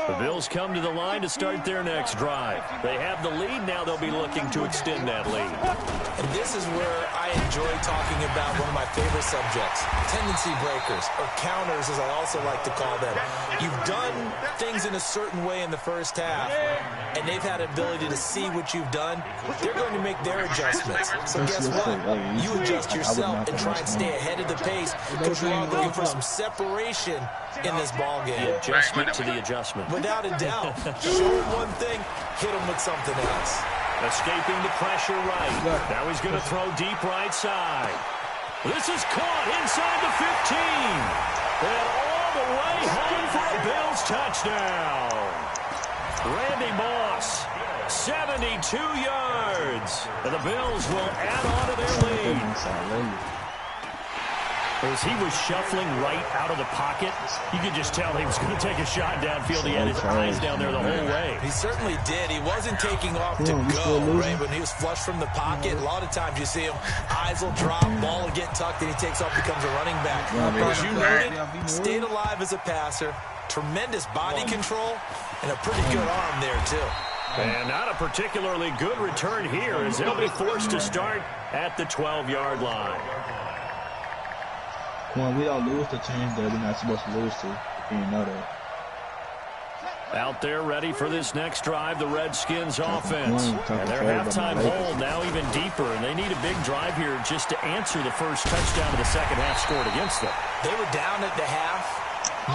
The Bills come to the line to start their next drive. They have the lead. Now they'll be looking to extend that lead. And this is where I enjoy talking about one of my favorite subjects, tendency breakers, or counters, as I also like to call them. You've done things in a certain way in the first half, and they've had an ability to see what you've done. They're going to make their adjustments. So guess what? You adjust yourself and try and stay ahead of the pace because we are looking for some separation in this ball game. The adjustment to the adjustment. Without a doubt. Show him one thing, hit him with something else. Escaping the pressure right. Now he's going to throw deep right side. This is caught inside the 15. And all the way home for a Bills touchdown. Randy Moss, 72 yards. And the Bills will add on to their lead. As he was shuffling right out of the pocket, you could just tell he was going to take a shot downfield. He had his eyes down there the whole way. He certainly did. He wasn't taking off to go, right? When he was flush from the pocket, a lot of times you see him, eyes will drop, ball will get tucked, and he takes off, becomes a running back. But as you noted, stayed alive as a passer, tremendous body control, and a pretty good arm there, too. And not a particularly good return here as they'll be forced to start at the 12-yard line. When we don't lose the teams that we're not supposed to lose to, if you know that. Out there ready for this next drive, the Redskins offense. And their halftime hold now even deeper, and they need a big drive here just to answer the first touchdown of the second half scored against them. They were down at the half.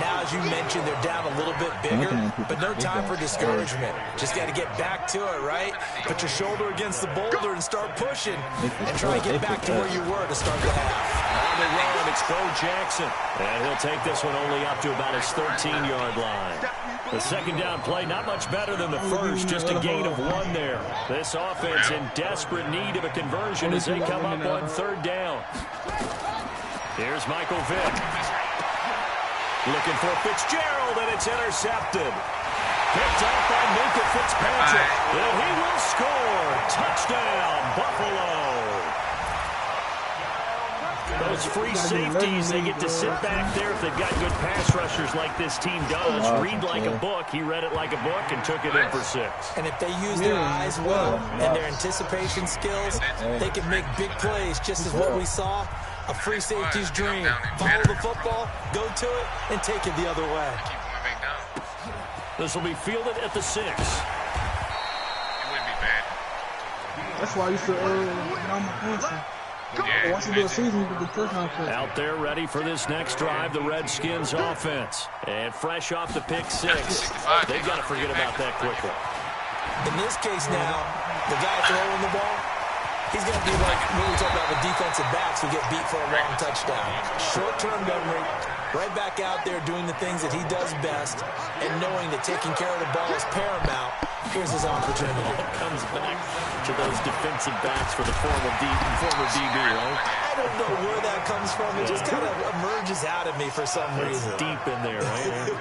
Now, as you mentioned, they're down a little bit bigger, but no time for discouragement. Just got to get back to it, right? Put your shoulder against the boulder and start pushing and try to get back to where you were to start the half. On the run, it's Bo Jackson. And he'll take this one only up to about his 13-yard line. The second down play, not much better than the first, just a gain of 1 there. This offense in desperate need of a conversion as they come up on third down. Here's Michael Vick. Looking for Fitzgerald, and it's intercepted. Picked up by Minkah Fitzpatrick. And he will score. Touchdown, Buffalo. Those free safeties, they get to sit back there if they've got good pass rushers like this team does. Read like a book. He read it like a book and took it in for 6. And if they use their eyes well and their anticipation skills, they can make big plays, just as what we saw. A free safety's dream. Follow the football, go to it, and take it the other way. This will be fielded at the 6. It wouldn't be bad. That's why I used to get on my answer. Once you do a season, you can do touchdown plays. Out there ready for this next drive, the Redskins offense. And fresh off the pick 6. They've got to forget about that quickly. In this case now, the guy throwing the ball, he's going to be like when we talk about the defensive backs who get beat for a long touchdown. Short-term memory, right back out there doing the things that he does best, and knowing that taking care of the ball is paramount. Here's his opportunity. It comes back to those defensive backs for the former DB, right? I don't know where that comes from. It just kind of emerges out of me for some reason. It's deep in there, right?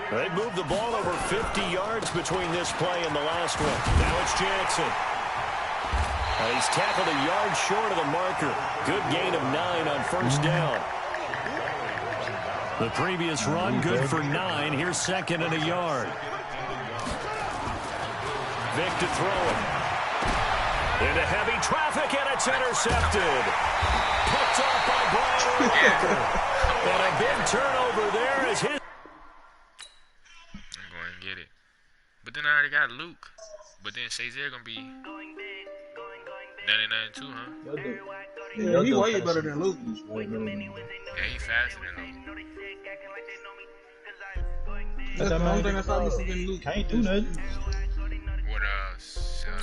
They moved the ball over 50 yards between this play and the last one. Now it's Jackson. He's tackled a yard short of the marker. Good gain of 9 on first down. The previous run, good for 9. Here's second and a yard. Vick to throw it. Into heavy traffic, and it's intercepted. Picked off by Brian Urlacher. And a big turnover there as his... I'm going to get it. But then I already got Luke. But then Shazier going to be 99 too, huh? Yeah, he way better than Luke. Yeah, he faster than Luke. That's the only thing that's obviously than Luke. Can't do nothing. What, Urlacher?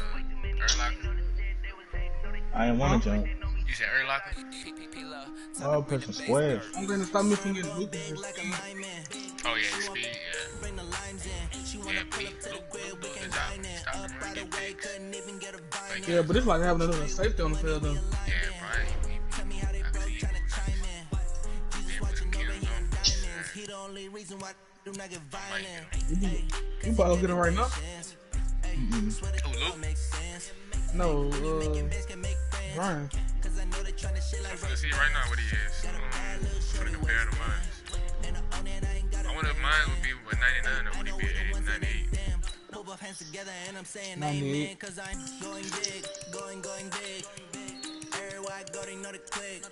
I didn't want to jump. You said Urlacher? Oh, pushing squares. I'm going to stop missing his Luke. Oh, yeah, speed, yeah. Yeah, Luke is out. Stop him, get pigs. Like, Yeah, but it's like having another safety on the field, though. yeah, Brian, You probably get it right now. Who, Luke? No, Brian. I'm gonna see right now what he is. I'm gonna compare to mine. I wonder if mine would be with 99 or would he be at 98? 98. they know the click.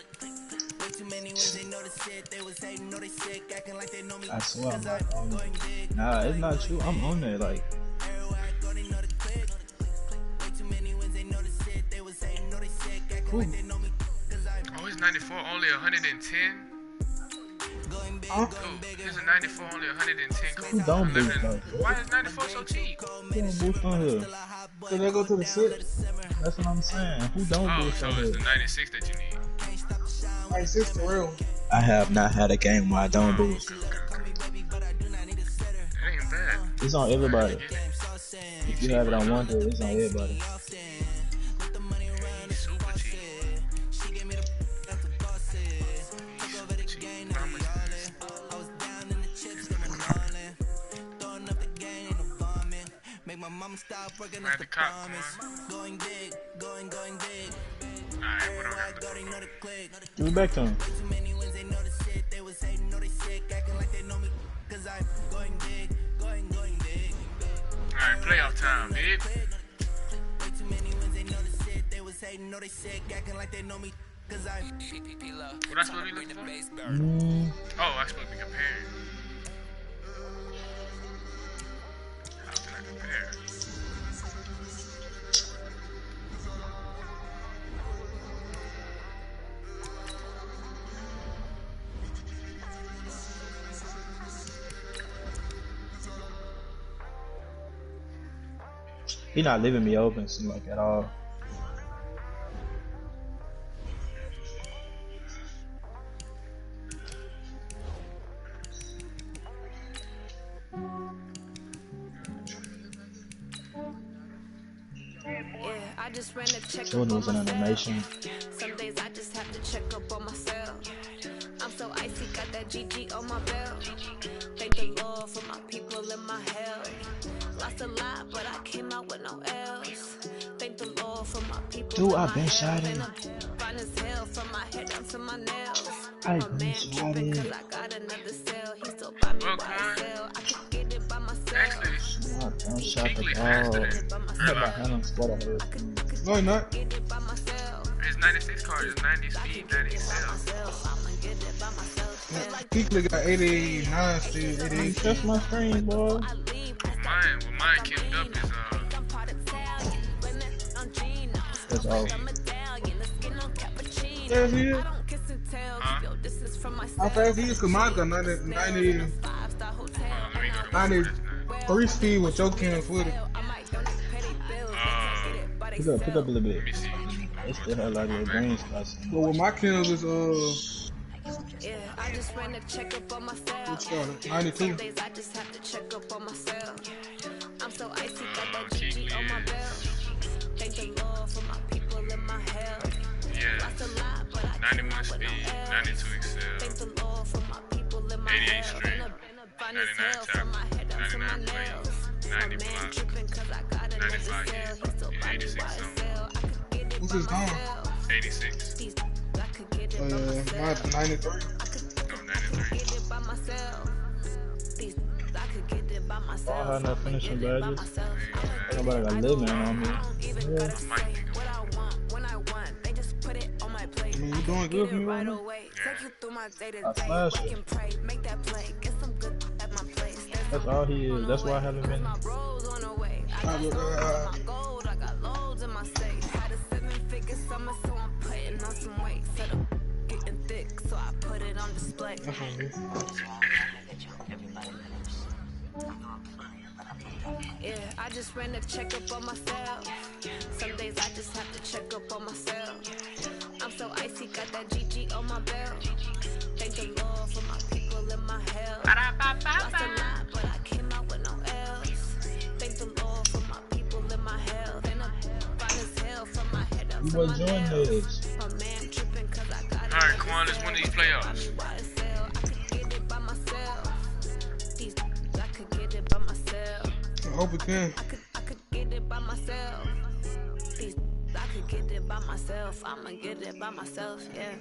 Way too many wins, they know the shit. They was hating, know they sick, acting like they know me. I swear I'm not on it. Nah, it's not true. I'm on there, like. Everywhere I go, they know the click. Way too many wins, they know the shit. They was hating, know they sick, acting like they know me. Oh, he's 94, only 110. Oh, he's a 94, only 110. Who don't boost though? Why is 94 so cheap? Who don't boost on here? So they go to the 6. That's what I'm saying. Who don't boost so on it's here? the 96 that you need. 96 for real. I have not had a game where I don't boost. Okay. That ain't bad. It's on everybody. If you have it on one day, it's on everybody. He's super cheap. How much is this? At the cop, Going big, going big. Alright, what do I got? Give me back to him. Too many wins, they know the shit. They was hating, know they sick, acting like they know me. Cause I'm going big, going big. Alright, playoff time, bitch. Way too many wins, they know the shit. They was hating, know they sick, acting like they know me. Cause I'm What I supposed to be looking for? Oh, I supposed to be comparing. How can I compare? He not leaving me open, seem like at all. I just ran a check Jordan was an animation. Some days I just have to check up on myself. I'm so icy, got that GG on my belt. Thank the Lord for my people and my health. Lost a lot, but I came out with no else. Thank the Lord for my people. Dude, and I my been health. shot And in. I'm fine as hell from my head down to my nails. I My been man shot tripping in. cause I got another cell. He still buy me Well, by Quan, himself. I could get it by myself. actually, Don't shot Kuechly the faster ball. than My Erlang. hand on squad of her. No, you're not. Get it by myself. His 96 card is 90 speed, 90 cell. I'ma get it by myself. Kuechly got 89 still, 88. Touch my screen, boy. What mine kept up is That's all. Yeah, he is. huh? How fast he is? Cause mine got 90, 90, Let me go to 93 speed with your Ken footage. Pick up a little bit. let me see. They still have a lot of your green spots. But with my Ken was Yeah, I just ran a check up on myself. 92. Some days I just have to check up on myself. I'm so icy, got that GG on my belt. Thank the Lord for my people and my health. Yeah, Lost a lot, but I 91 came out with speed, no else. 92 Thank excel, the Lord for my people and my 88 health. straight, Been a fine as 99 hell from my head down to my 99 plate, nails. 90 My man block, tripping 'cause I got another 95 cell. hit, He still buy me 86 by something. himself. I could get it What's by his name? myself. 86, These I could get it by Mine's myself. 93. I could no 93. get it by myself. These I could get it by myself. I had no finishing Get it by badges. myself. Nobody got lit man on me. I don't even Yeah. gotta say what I want when I want. They just put it on my plate. I mean, you I doing can good get for it me right right now? away. Take you through my day to I day. smash Work it. and pray, make that play. Get some good at my place. That's all he is. That's why I haven't been. My bros on the way. I got stones on my gold. I got loads in my safe. Had a 7-figure summer, so I'm putting on some weight. Set up getting thick, so I put it on display. That's on me. Yeah, I just ran a check up on myself. Some days I just have to check up on myself. I'm so icy, got that GG on my belt. Thank the Lord for my people and my health. Lost a lot, but I came out with no else. Thank the Lord for my people and my health. And I'm fine as hell from my head down You to was my doing nails. this. My man tripping 'cause I got it. Alright, Quan, let's win these playoffs. I could get it by myself. These I could get it by myself. I hope it can. I could get it by myself. These I could get it by myself. I'ma get it by myself, yeah.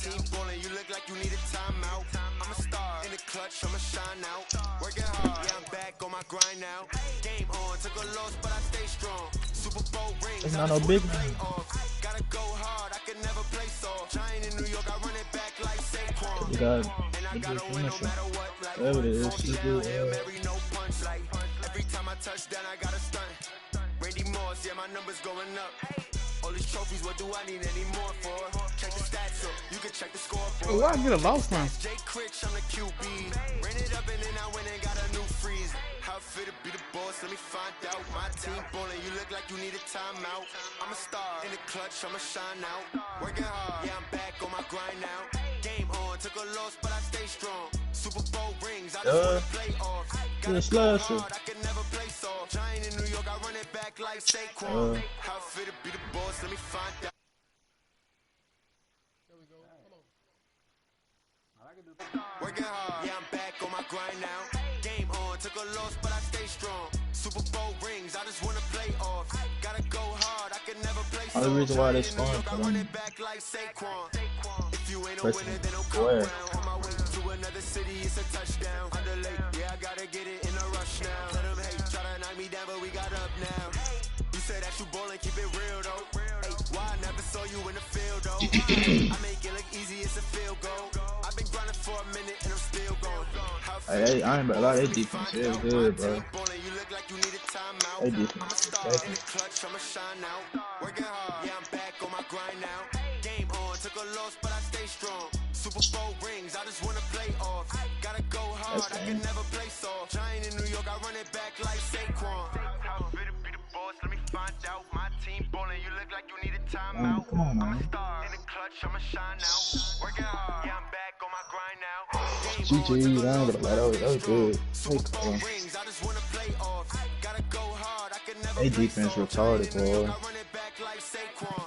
team ballin', you look like you need a timeout. I'm a star in the clutch, I'ma shine out. Working hard, yeah, I'm back on my grind now. Game on, took a loss, but I stay strong. Super Bowl rings, it's not no big playoffs. Gotta go hard, I can never play soft. Giant in New York, I run it back like Saquon. You got And I gotta win no matter what. Like, whatever it is, she's good. no punch. Like, every time I touch down, I gotta stunt. Randy Moss, yeah, my numbers going up. All these trophies, what do I need any more for? Check the stats up, you can check the score for. Where I get a loss from? Jay Critch, I'm the QB. Ran it up and then I went and got a new freeze. How fit to be the boss, let me find out. My team ballin', you look like you need a timeout. I'm a star in the clutch, I'ma shine out. Working hard, yeah, I'm back on my grind now. Game on, took a loss, but I stay strong. Super Bowl rings, I just wanna play off. Gotta go hard, I can never play soft. Giant in New York, I run it back like Saquon. How fit to be the boss, let me find out. Working hard, yeah, I'm back on my grind now. Game on, took a loss, but I stay strong. Super Bowl rings, I just wanna play off. Gotta go hard, I can never play soft. The reason why this fun for them. If you ain't a winner, then don't come around. On my way to another city, it's a touchdown. Underlay, yeah, I gotta get it in a rush now. Let them hate, try to knock me down, but we got up now. You said that you ballin', keep it real though. Hey, why I never saw you in the field though? I make it look easy, it's a field goal. I've been grinding for a minute and I'm still going. Hey, I ain't about a lot of their defense. It's good, bro. They defense. In the clutch, I'ma shine out. Working hard, yeah, I'm back on my grind now. Game on, took a loss, but I stay strong. Super Bowl rings, I just wanna play off. Gotta go hard, I can never play soft. Giant in New York, I run it back like Saquon. How fit to be the boss, let me find out. My team ballin', you look like you need a timeout. Come on, I'm man. a star in the clutch, I'ma shine out. Working hard, yeah, I'm back on my grind now. GG, I ain't gonna lie, that was good. Rings, I just wanna play off. Gotta go hard, I can never They defense retarded, boy. I run it back like Saquon.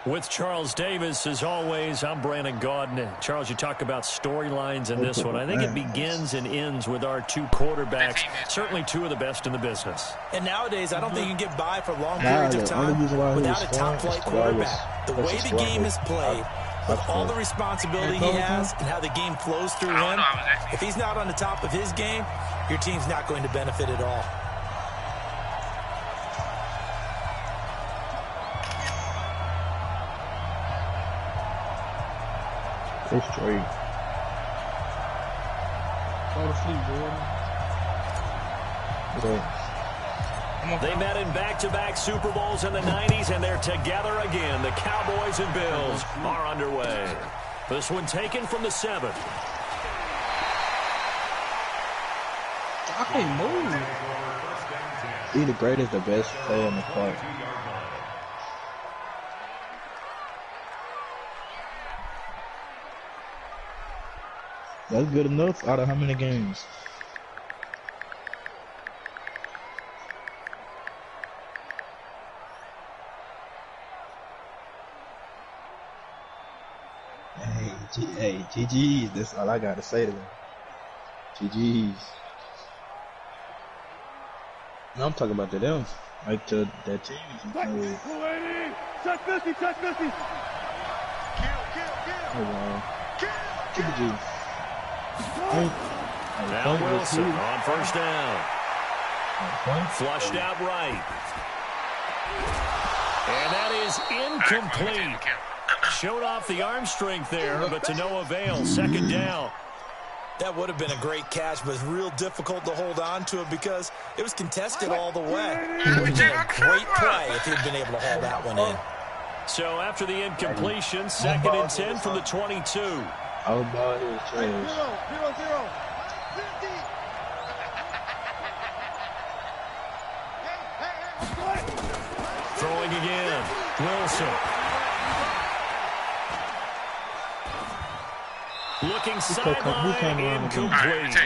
With Charles Davis, as always, I'm Brandon Gaudin. Charles, you talk about storylines in this one. I think it begins and ends with our two quarterbacks, certainly two of the best in the business. And nowadays, I don't think you can get by for long periods of time without a top-flight quarterback. The way the game is played, with all the responsibility he has and how the game flows through him, if he's not on the top of his game, your team's not going to benefit at all. It's straight. Go to sleep, Jordan. They met in back-to-back Super Bowls in the 90s, and they're together again. The Cowboys and Bills are underway. This one taken from the 7. I can't move. He the greatest, the best player in the park. That's good enough out of how many games? Hey, GG's. That's all I got to say to them. GG's. No, I'm talking about to them. Like to that team. Touch Missy, touch Missy. Oh, wow. GG. Now Wilson on first down. Flushed out right. And that is incomplete. Showed off the arm strength there, but to no avail. Second down. That would have been a great catch, but it's real difficult to hold on to it because it was contested all the way. It would have been a great play if he'd been able to haul that one in. So after the incompletion, 2nd and 10 from the 22. How about his trash? 0-0. Throwing again. Wilson. Looking sideline, incomplete.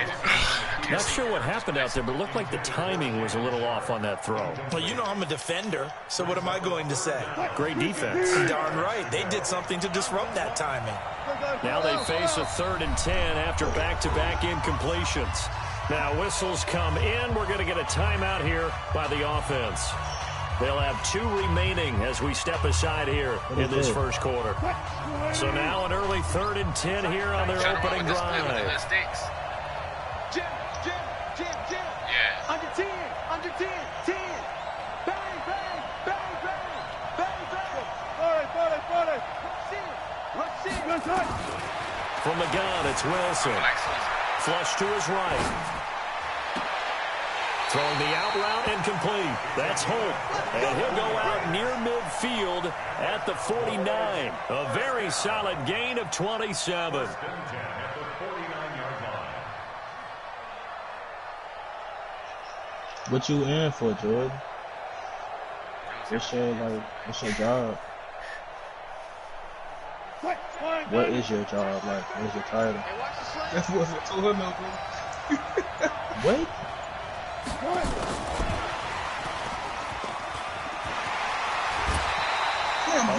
Not sure what happened out there, but it looked like the timing was a little off on that throw. Well, you know I'm a defender, so what am I going to say? Great defense. Darn right. They did something to disrupt that timing. Now they face a 3rd and 10 after back-to-back incompletions. Now whistles come in. We're going to get a timeout here by the offense. They'll have 2 remaining as we step aside here in this first quarter. So now an early 3rd and 10 here on their opening drive. Jim. Yeah. Under 10. 10. Bang, bang. Rush in. From the gun, it's Wilson. Flush to his right. Throwing the out route and complete. That's Holt. And he'll go out near midfield at the 49. A very solid gain of 27. What you in for, Jordan? What's your job? What is your job? Like, what's your title? That's what I told him, bro. What?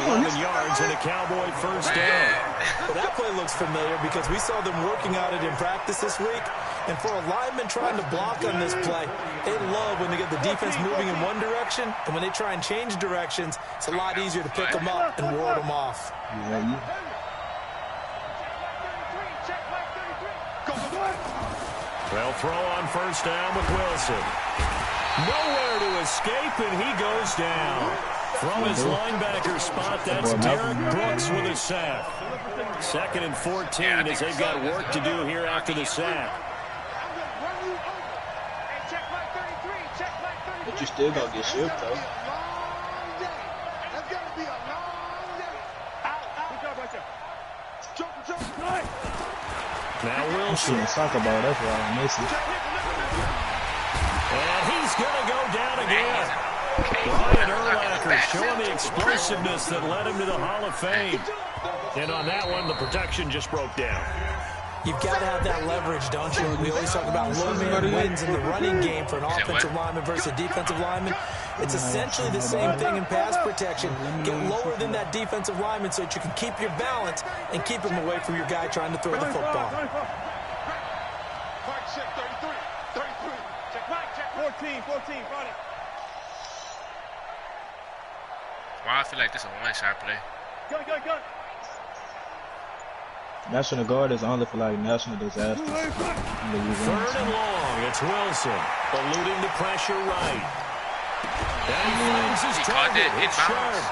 11 yards and a Cowboy first down. Well, that play looks familiar because we saw them working on it in practice this week. And for a lineman trying to block on this play, they love when they get the defense moving in one direction. And when they try and change directions, it's a lot easier to pick them up and ward them off. They'll throw on first down with Wilson. Nowhere to escape, and he goes down. From his linebacker spot, that's Derek Brooks with a sack. 2nd and 14 as they've got work to do here after the sack. But you still gonna get shipped, though. Now I'm Wilson. shooting soccer ball, that's why I miss it. And he's going to go down again. Brian Urlacher showing the explosiveness that led him to the Hall of Fame. And on that one, the protection just broke down. You've got to have that leverage, don't you? We always talk about low man wins in the running game for an offensive lineman versus a defensive lineman. It's essentially the same thing in pass protection. Get lower than that defensive lineman so that you can keep your balance and keep him away from your guy trying to throw the football. 14, 14, got it. Why I feel like this is a one-shot play. Gun. National Guard is only for like national disasters. 3rd and long, it's Wilson. Eluding the pressure right. And he finds his target. It's sharp.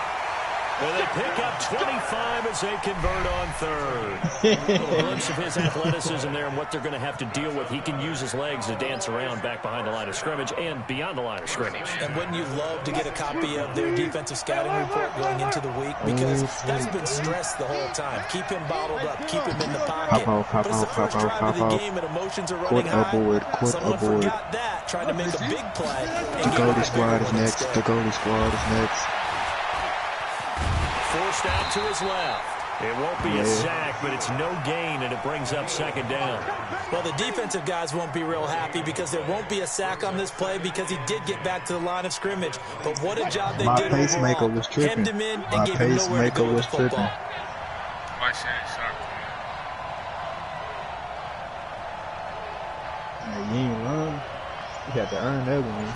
And they pick up 25 as they convert on 3rd. A little glimpse of his athleticism there and what they're going to have to deal with. He can use his legs to dance around back behind the line of scrimmage and beyond the line of scrimmage. And wouldn't you love to get a copy of their defensive scouting report going into the week? Because that's been stressed the whole time. Keep him bottled up. Keep him in the pocket. But it's the first drive of the game and emotions are running high. Someone forgot that, trying to make a big play. The Golden Squad is next. The Golden Squad is next. Forced out to his left. It won't be a sack, but it's no gain, and it brings up 2nd down. Well, the defensive guys won't be real happy because there won't be a sack on this play because he did get back to the line of scrimmage. But what a job they did overall. Was tripping. Hemmed him in and gave him nowhere to go with the football. Why Shannon Sharp? You ain't lying. You had to earn that one.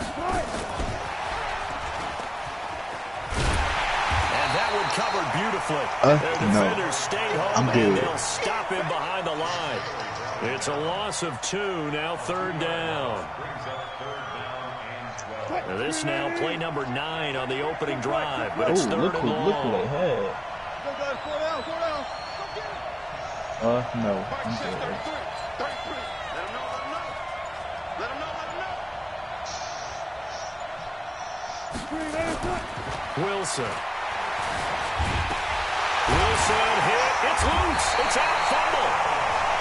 That one covered beautifully. Their defenders stayed home, and they'll stop him behind the line. It's a loss of 2, now 3rd down. Now this now play number 9 on the opening drive, but it's 3rd and long. Look what they had. No, I'm good. Wilson hit. It's loose. It's out. Fumble.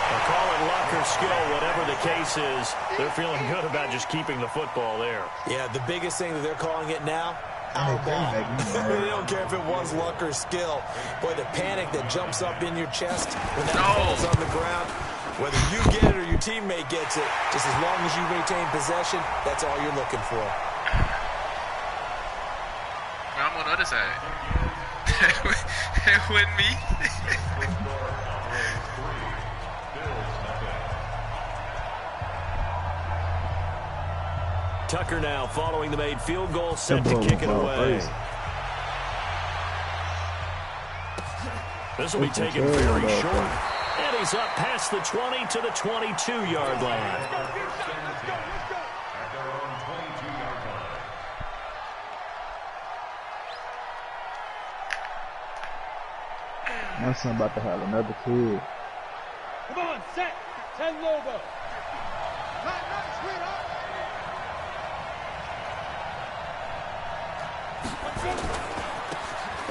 They'll call it luck or skill, whatever the case is. They're feeling good about just keeping the football there. Yeah, the biggest thing that they're calling it now, our ball. They don't care if it was luck or skill. Boy, the panic that jumps up in your chest when that ball's on the ground. Whether you get it or your teammate gets it, just as long as you retain possession, that's all you're looking for. I'm on the other side. It wasn't me. Tucker now following the made field goal, set to kick it away. This will be taken very short. And he's up past the 20 to the 22-yard line. My son about to have another kid. Come on, set. 10 Lobo.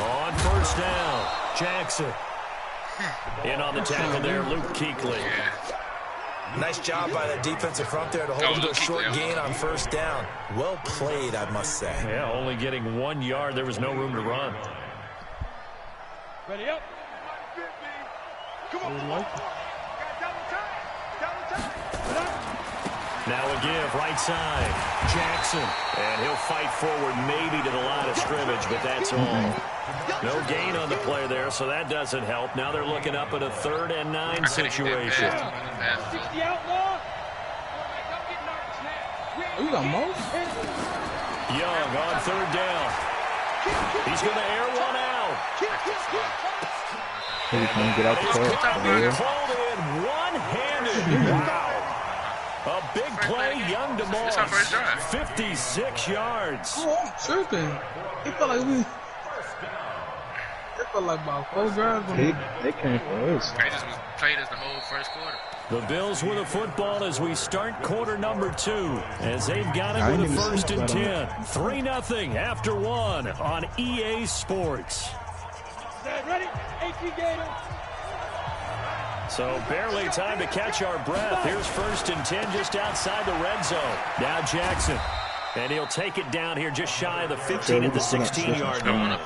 On first down, Jackson. In on the tackle there, Luke Kuechly. Nice job by that defensive front there to hold to a short gain on first down. Well played, I must say. Yeah, only getting 1 yard. There was no room to run. Ready up. Come on. Now a give, right side, Jackson. And he'll fight forward maybe to the line of scrimmage, but that's all. No gain on the play there, so that doesn't help. Now they're looking up at a 3rd and 9 situation. You got most? Young on 3rd down. He's going to air one out. He can't get out the Pulled in one-handed. Wow. A big play, Young to Moss. 56 yards. Oh, I'm tripping. It felt like we... It felt like about 4 drives. They came for us. They just played us the whole first quarter. The Bills with a football as we start quarter number 2. As they've got it with a 1st and 10. 3-0 after 1 on EA Sports. Ready? 18 Gator. So barely time to catch our breath. Here's 1st and 10 just outside the red zone. Now Jackson. And he'll take it down here just shy of the 15 at the 16-yard line.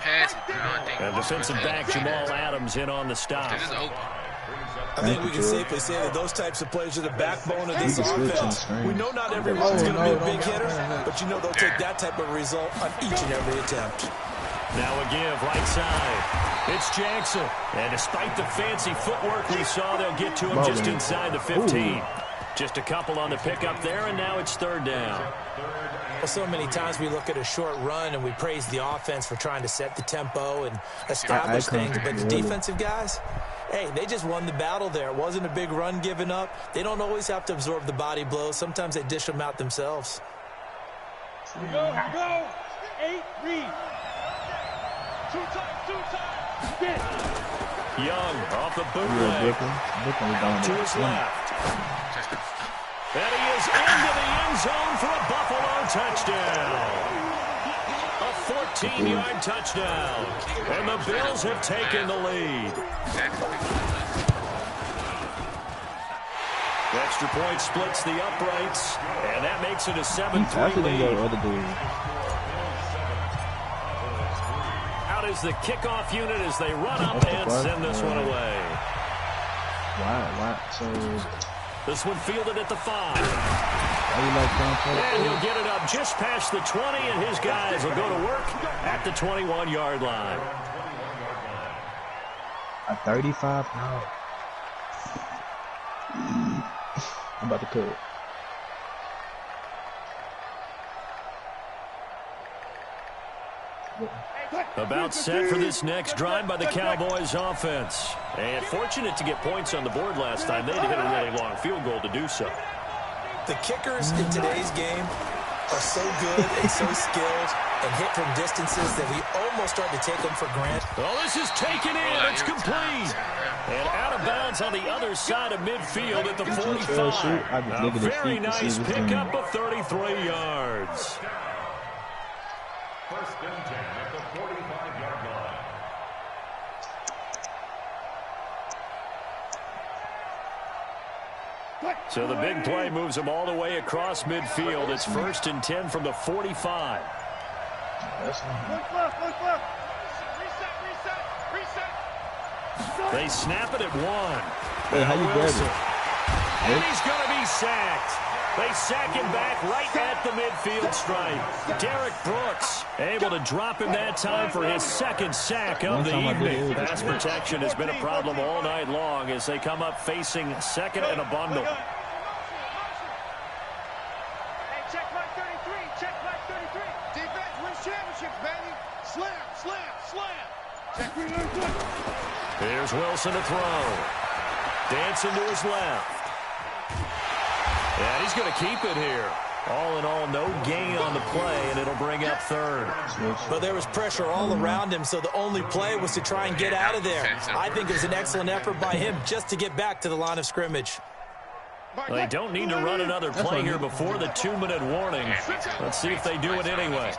And defensive back Jamal Adams in on the stop. I think we can safely say that those types of plays are the backbone of this offense. We know not everyone's going to be a big hitter, but you know they'll take that type of result on each and every attempt. Now a give, right side. It's Jackson. And despite the fancy footwork we saw, they'll get to him just inside the 15. Just a couple on the pickup there, and now it's 3rd down. Well, so many times we look at a short run and we praise the offense for trying to set the tempo and establish things, but the defensive guys, hey, they just won the battle there. It wasn't a big run given up. They don't always have to absorb the body blows. Sometimes they dish them out themselves. Here we go. 8 read. 2 times. Spin. Young off the bootleg. To his left. And he is into the end zone for a Buffalo touchdown. A 14-yard touchdown. And the Bills have taken the lead. The extra point splits the uprights, and that makes it a 7-3 lead. Out is the kickoff unit as they run up and send this one away. Wow. So this one fielded at the 5. And he'll get it up just past the 20, and his guys will go to work at the 21-yard line. A 35 now. I'm about to cut it. About set for this next drive by the Cowboys offense. And fortunate to get points on the board last time. They hit a really long field goal to do so. The kickers in today's game are so good and so skilled and hit from distances that we almost start to take them for granted. Well, this is taken in. It's complete. And out of bounds on the other side of midfield at the 45. A very nice pickup of 33 yards. 1st and 10 at the 45-yard line. So the big play moves them all the way across midfield. It's 1st and 10 from the 45. Reset. They snap it at 1. Hey, how you grab it? And he's going to be sacked. They sack him back right at the midfield stripe. Derek Brooks able to drop him that time for his second sack of the evening. Pass protection has been a problem all night long as they come up facing second and a bundle. Hey, check mark 33. Check mark 33. Defense wins championships, baby. Slam, slam, slam. Check. Here's Wilson to throw. Dancing to his left. And he's going to keep it here. All in all, no gain on the play, and it'll bring up third. But there was pressure all around him, so the only play was to try and get out of there. I think it was an excellent effort by him just to get back to the line of scrimmage. Well, they don't need to run another play here before the 2-minute warning. Let's see if they do it anyway.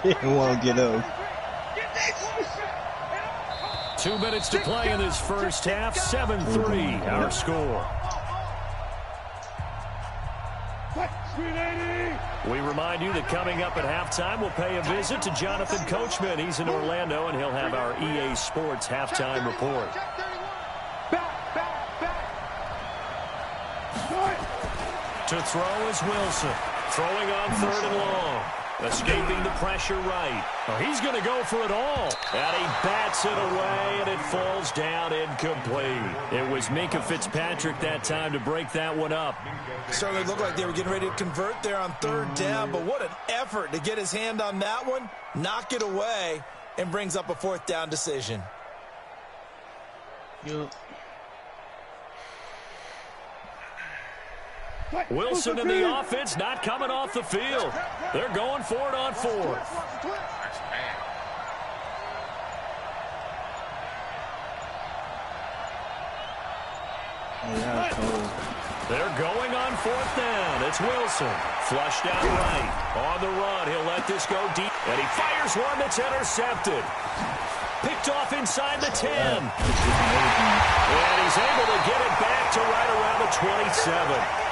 He won't get up. 2 minutes to play in this first half. 7-3, our score. We remind you that coming up at halftime, we'll pay a visit to Jonathan Coachman. He's in Orlando, and he'll have our EA Sports halftime report. To throw is Wilson. Throwing on third and long. Escaping the pressure right. Oh, he's going to go for it all. And he bats it away, and it falls down incomplete. It was Minkah Fitzpatrick that time to break that one up. Certainly looked like they were getting ready to convert there on third down, but what an effort to get his hand on that one, knock it away, and brings up a fourth down decision. Wilson in the offense not coming off the field. They're going for it on fourth. They're going on fourth down. It's Wilson. Flushed out right. On the run. He'll let this go deep. And he fires one that's intercepted. Picked off inside the 10. And he's able to get it back to right around the 27.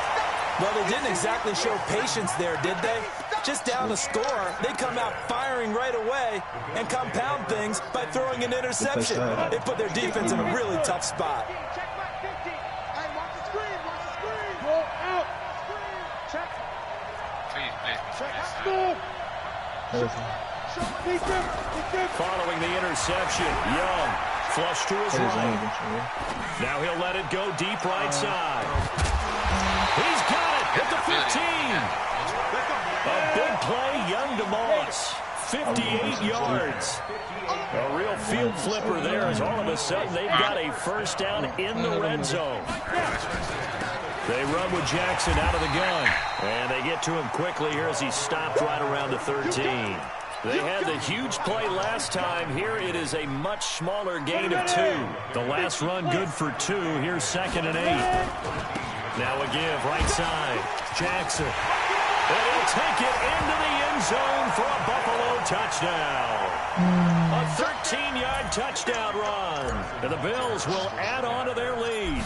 Well, they didn't exactly show patience there, did they? Just down a score, they come out firing right away and compound things by throwing an interception. They put their defense in a really tough spot. Following the interception, Young flush to his right. Now he'll let it go deep right side. He's got it at the 15. A big play, Young to Moss. 58 yards. A real field flipper there as all of a sudden they've got a first down in the red zone. They run with Jackson out of the gun. And they get to him quickly here as he stopped right around the 13. They had the huge play last time. Here it is a much smaller gain of 2. The last run good for 2. Here's 2nd and 8. Now a give right side. Jackson. And he'll take it into the end zone for a Buffalo touchdown. A 13-yard touchdown run. And the Bills will add on to their lead.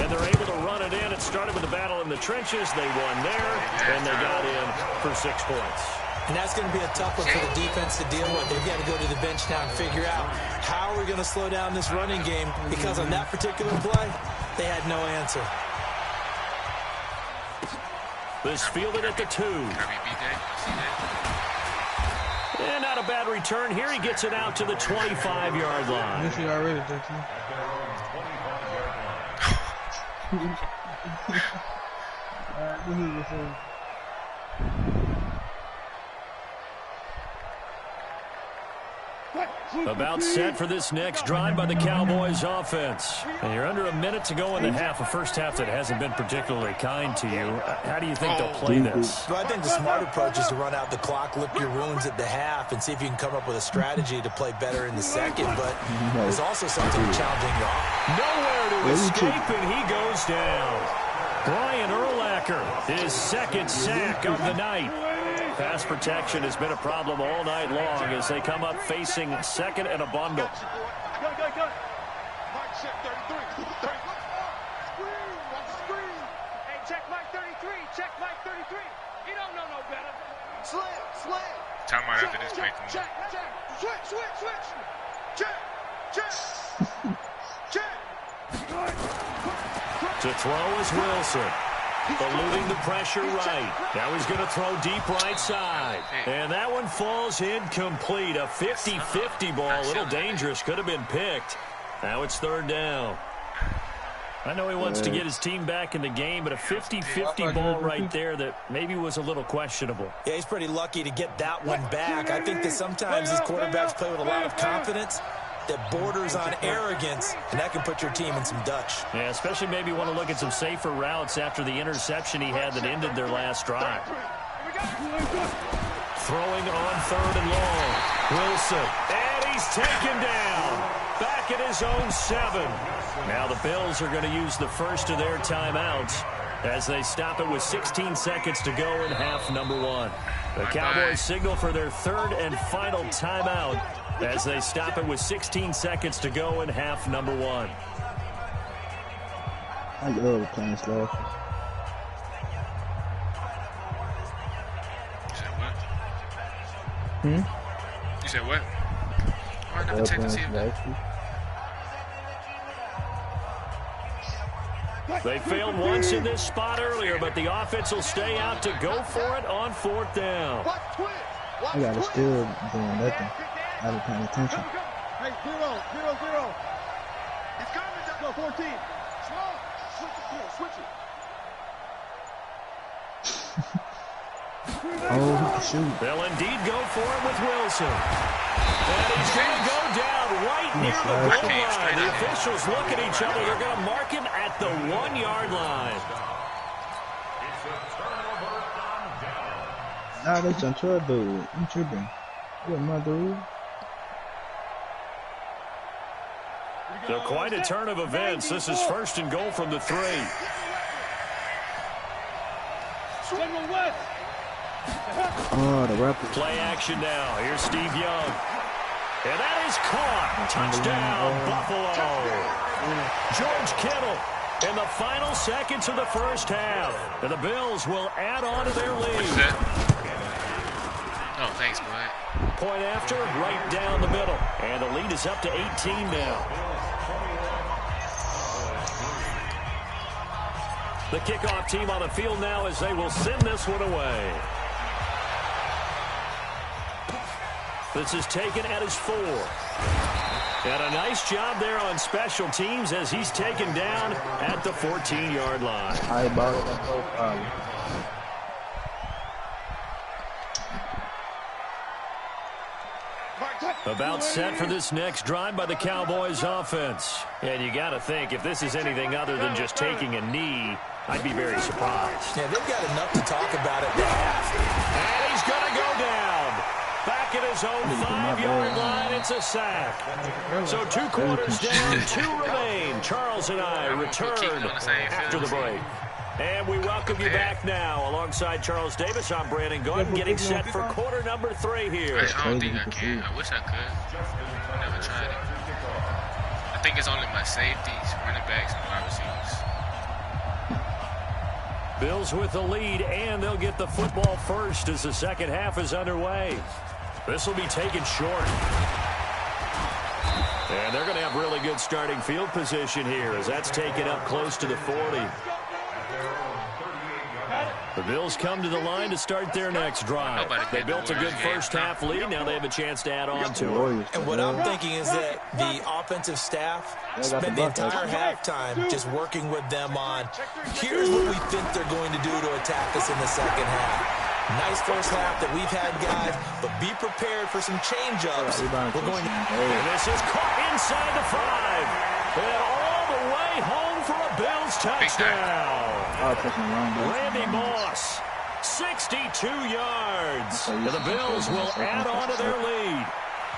And they're able to run it in. It started with the battle in the trenches. They won there, and they got in for 6 points. And that's going to be a tough one for the defense to deal with. They've got to go to the bench now and figure out how are we going to slow down this running game, because on that particular play, they had no answer. This fielded at the 2. And not a bad return here. He gets it out to the 25-yard line. This is already About set for this next drive by the Cowboys offense. And you're under a minute to go in the half, a first half that hasn't been particularly kind to you. How do you think they'll play this? Well, I think the smart approach is to run out the clock, lick your wounds at the half, and see if you can come up with a strategy to play better in the second. But there's also something challenging you off. Nowhere to escape, and he goes down. Brian Urlacher, his 2nd sack of the night. Pass protection has been a problem all night long as they come up facing 2nd and a bundle. Hey, check Mike 33. Check Mike 33. He don't know no better. Slam, slam. Time out after this play. Check, check. Switch, switch, switch. Check, check. Check. To throw is Wilson. Eluding the pressure right. Now he's going to throw deep right side. And that one falls incomplete. A 50-50 ball. A little dangerous. Could have been picked. Now it's third down. I know he wants to get his team back in the game, but a 50-50 ball right there that maybe was a little questionable. Yeah, he's pretty lucky to get that one back. I think that sometimes these quarterbacks play with a lot of confidence that borders on arrogance, and that can put your team in some Dutch. Yeah, especially maybe want to look at some safer routes after the interception he had that ended their last drive. Throwing on third and long. Wilson. And he's taken down. Back at his own 7. Now the Bills are going to use the first of their timeouts as they stop it with 16 seconds to go in half number 1. The Cowboys signal for their third and final timeout as they stop it with 16 seconds to go in half number 1. I love playing slow. You said what? I never take the team back. They failed once in this spot earlier, but the offense will stay out to go for it on fourth down. I gotta still doing nothing. I was paying attention. Hey, 0-0-0. It's coming. Go 14. Small. Switch it. Oh, he can shoot. They'll indeed go for it with Wilson. And he's going to go down right near the goal line. The officials look at each other. They're going to mark him at the 1-yard line. Nah, they jumped to a dude. I'm tripping. What, my dude? So quite a turn of events. This is first and goal from the 3. Oh, the Raptors. Play action now. Here's Steve Young. And that is caught. Touchdown, Buffalo. George Kittle in the final seconds of the first half. And the Bills will add on to their lead. What's that? Oh, thanks, bud. Point after, right down the middle. And the lead is up to 18 now. The kickoff team on the field now as they will send this one away. This is taken at his 4. And a nice job there on special teams as he's taken down at the 14-yard line. I bought it on both sides. About set for this next drive by the Cowboys offense. And you got to think, if this is anything other than just taking a knee, I'd be very surprised. Yeah, they've got enough to talk about at the half. And he's going to go down. Back at his own 5-yard line, it's a sack. So 2 quarters down, 2 remain. Charles and I return after the break. And we welcome you back now. Alongside Charles Davis, I'm Brandon Gordon, getting set for quarter number 3 here. I don't think I can. I wish I could. I never tried it. I think it's only my safeties, running backs, and wide receivers. Bills with the lead, and they'll get the football first as the second half is underway. This will be taken short. And they're going to have really good starting field position here as that's taken up close to the 40. The Bills come to the line to start their next drive. They built a good first half lead. Now they have a chance to add on to it. And what I'm thinking is that the offensive staff spent the entire halftime just working with them on, here's what we think they're going to do to attack us in the second half. Nice first half that we've had, guys, but be prepared for some change-ups. We're going to... And this is caught inside the 5. And all the way home for a Bills touchdown. Randy Moss, 62 yards. And the Bills will add on to their lead.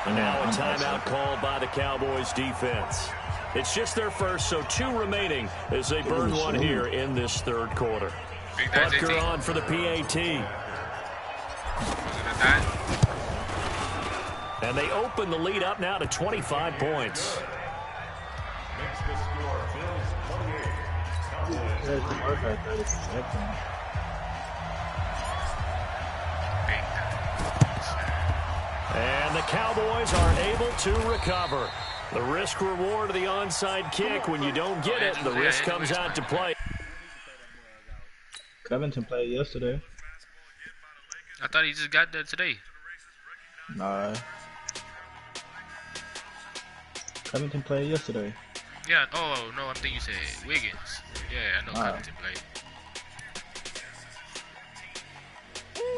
And now a timeout called by the Cowboys defense. It's just their first, so 2 remaining as they burn one here in this third quarter. Butker on for the PAT. And they open the lead up now to 25 points. And the Cowboys are able to recover. The risk reward of the onside kick. When you don't get it, the risk comes out to play. Covington played yesterday. I thought he just got there today. Nah. Covington played yesterday. Yeah, oh no, I think you said Wiggins. Yeah, I know Covington played.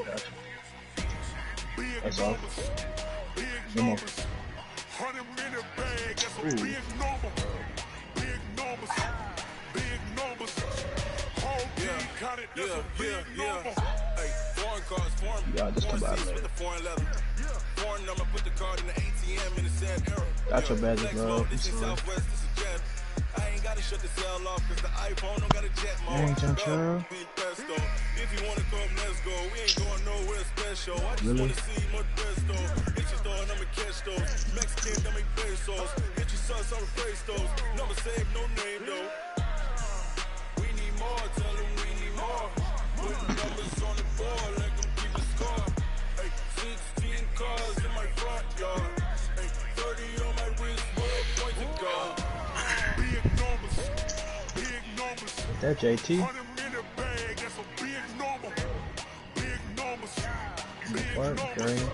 Gotcha. That's all. No more. Yeah, just come by later. Got your badges, bro. Dang, John Charles. Really? Is that JT? What? Green.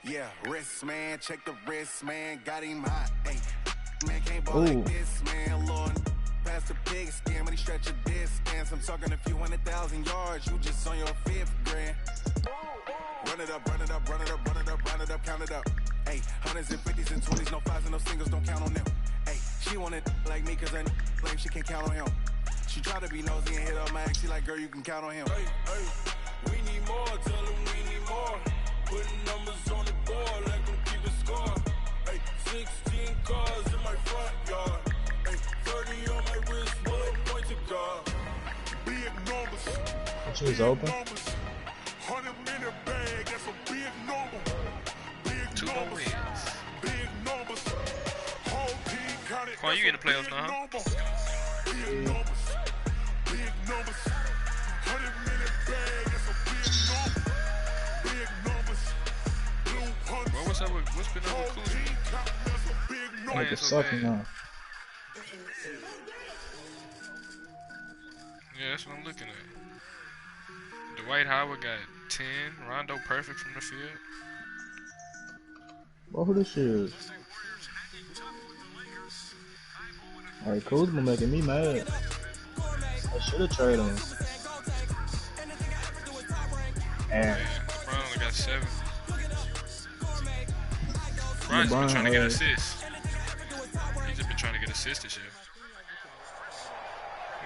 Yeah, wrist man, check the wrist man, got him hot. Hey, man can't ball like this, man. Lord, past the pig skin when he stretch a distance. I'm talking a few 100,000 yards, you just on your 5th grand. Run it up, run it up, run it up, run it up, run it up, count it up. Hey, hundreds and 50s and 20s, no 5s and no singles, don't count on them. Hey, she want it like me, cause I claim she can't count on him. She try to be nosy and hit up my ex, she like, girl, you can count on him. Hey, hey, we need more, tell them we need more. Putting numbers on the board, like them keep a score. Hey, 16 cars in my front yard. Hey, 30 on my wrist, bullet point to God. Big numbers. She was open. 100-minute bag, that's a big number. Big 2 more wins. Big numbers. Whole team counted. Quan, you in the playoffs now, huh? Big numbers. Big numbers. 100-minute bag, that's a big number. Big numbers. Blue hunters. Well, what's been up with Kuzma? Like it's sucking now. Yeah, that's what I'm looking at. Dwight Howard got 10. Rondo perfect from the field. Well, who this is? Alright, Kuzma making me mad. I should have traded him. And LeBron only got 7. LeBron's been trying to get assists. He's just been trying to get assists this year.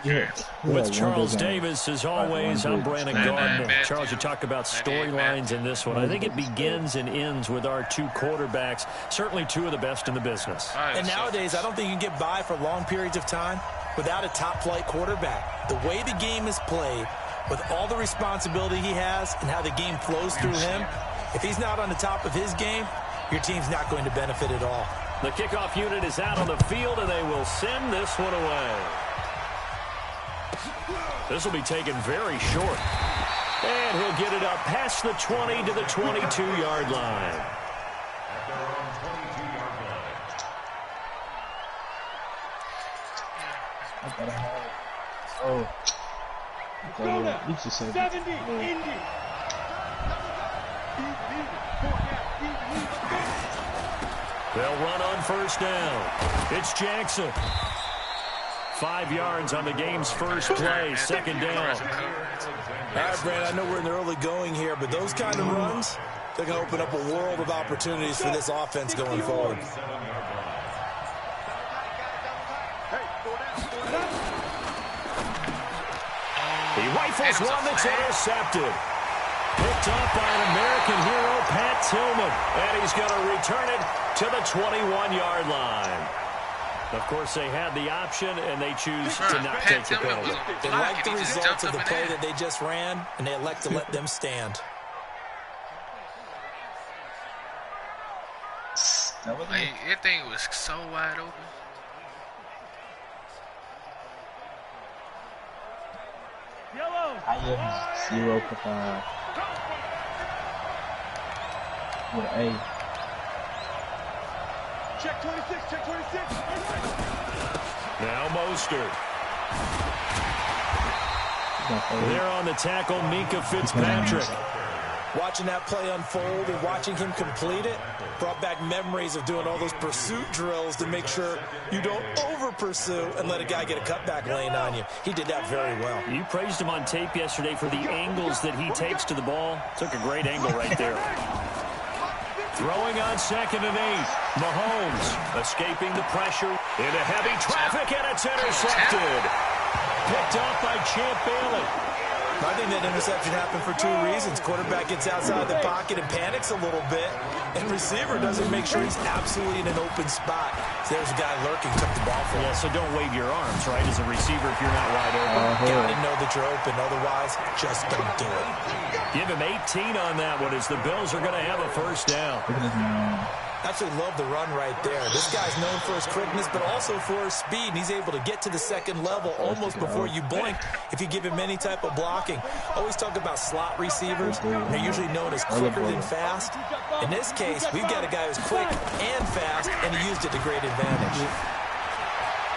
yeah. With Charles Davis, as always, I'm Brandon Gardner. Charles, you talk about storylines in this one. I think it begins and ends with our 2 quarterbacks, certainly 2 of the best in the business. And nowadays, I don't think you can get by for long periods of time without a top-flight quarterback. The way the game is played, with all the responsibility he has and how the game flows through him, if he's not on the top of his game, your team's not going to benefit at all. The kickoff unit is out on the field, and they will send this one away. This will be taken very short. And he'll get it up past the 20 to the 22-yard line. Oh. You just said 70, Indy. They'll run on first down. It's Jackson. 5 yards on the game's first play, second down. All right, Brad, I know we're in the early going here, but those kind of runs, they're going to open up a world of opportunities for this offense going forward. He rifles one that's intercepted. Picked up by an American hero, Pat Tillman. And he's going to return it to the 21-yard line. Of course, they had the option, and they choose to not take the penalty. They like the results of the play that they just ran, and they elect to let them stand. Like, everything was so wide open. I am 0 for 5. With A. Check 26, check 26. Now Mostert. There on the tackle, Minkah Fitzpatrick. Watching that play unfold and watching him complete it brought back memories of doing all those pursuit drills to make sure you don't over-pursue and let a guy get a cutback lane on you. He did that very well. You praised him on tape yesterday for the angles that he takes to the ball. Took a great angle right there. Throwing on 2nd and 8. Mahomes escaping the pressure into heavy traffic, and it's intercepted. Picked off by Champ Bailey. I think that interception happened for 2 reasons. Quarterback gets outside the pocket and panics a little bit, and receiver doesn't make sure he's absolutely in an open spot. So there's a guy lurking, took the ball for him. Yeah, so don't wave your arms, right, as a receiver if you're not wide open. Gotta know that you're open, otherwise, just don't do it. Give him 18 on that one as the Bills are going to have a first down. Absolutely love the run right there. This guy's known for his quickness, but also for his speed. And he's able to get to the second level almost before you blink if you give him any type of blocking. Always talk about slot receivers. They're usually known as quicker than fast. In this case, we've got a guy who's quick and fast, and he used it to great advantage.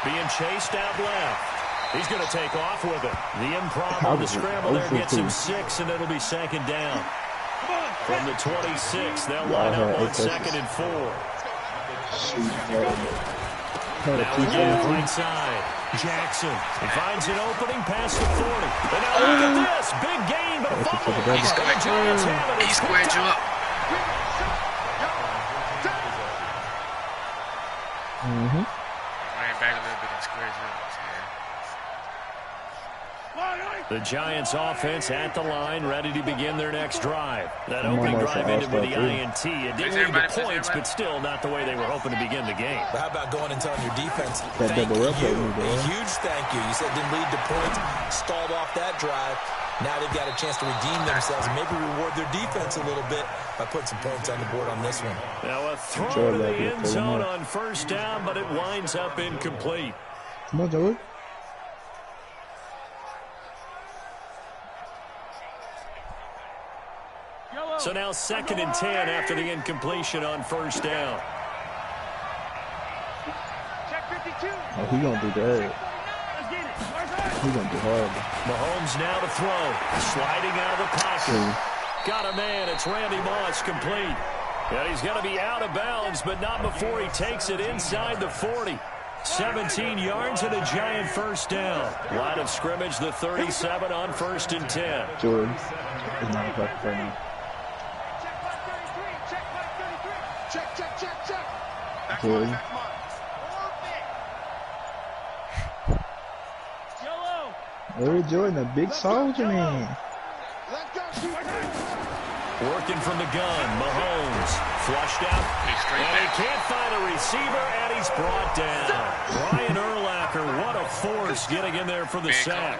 Being chased out left. He's going to take off with it. The improv on the scramble there gets him 6, and it'll be 2nd down. From the 26, they'll line up on 2nd and 4. Now again, right side. Jackson. He finds an opening past the 40. And now look at this. Big gain, but a fumble. He squared you up. Ran back a little bit and squared you up. The Giants offense at the line, ready to begin their next drive. That opening drive ended with the INT. It didn't lead to points, but still not the way they were hoping to begin the game. But how about going and telling your defense, thank you, a huge thank you. You said it didn't lead to points, stalled off that drive. Now they've got a chance to redeem themselves and maybe reward their defense a little bit by putting some points on the board on this one. Now a throw to the end zone on first down, but it winds up incomplete. Come on, Joey. So now 2nd and 10 after the incompletion on first down. Oh, he gonna do that. He gonna do hard. Mahomes now to throw. Sliding out of the pocket. Got a man. It's Randy Moss complete. And he's going to be out of bounds, but not before he takes it inside the 40. 17 yards and a Giant first down. Line of scrimmage, the 37 on 1st and 10. Jordan is not a practice right now. Jordan. Hey, Jordan, a big soldier, man. Working from the gun, Mahomes flushed out, and he can't find a receiver, and he's brought down. Brian Urlacher, what a force getting in there for the sack.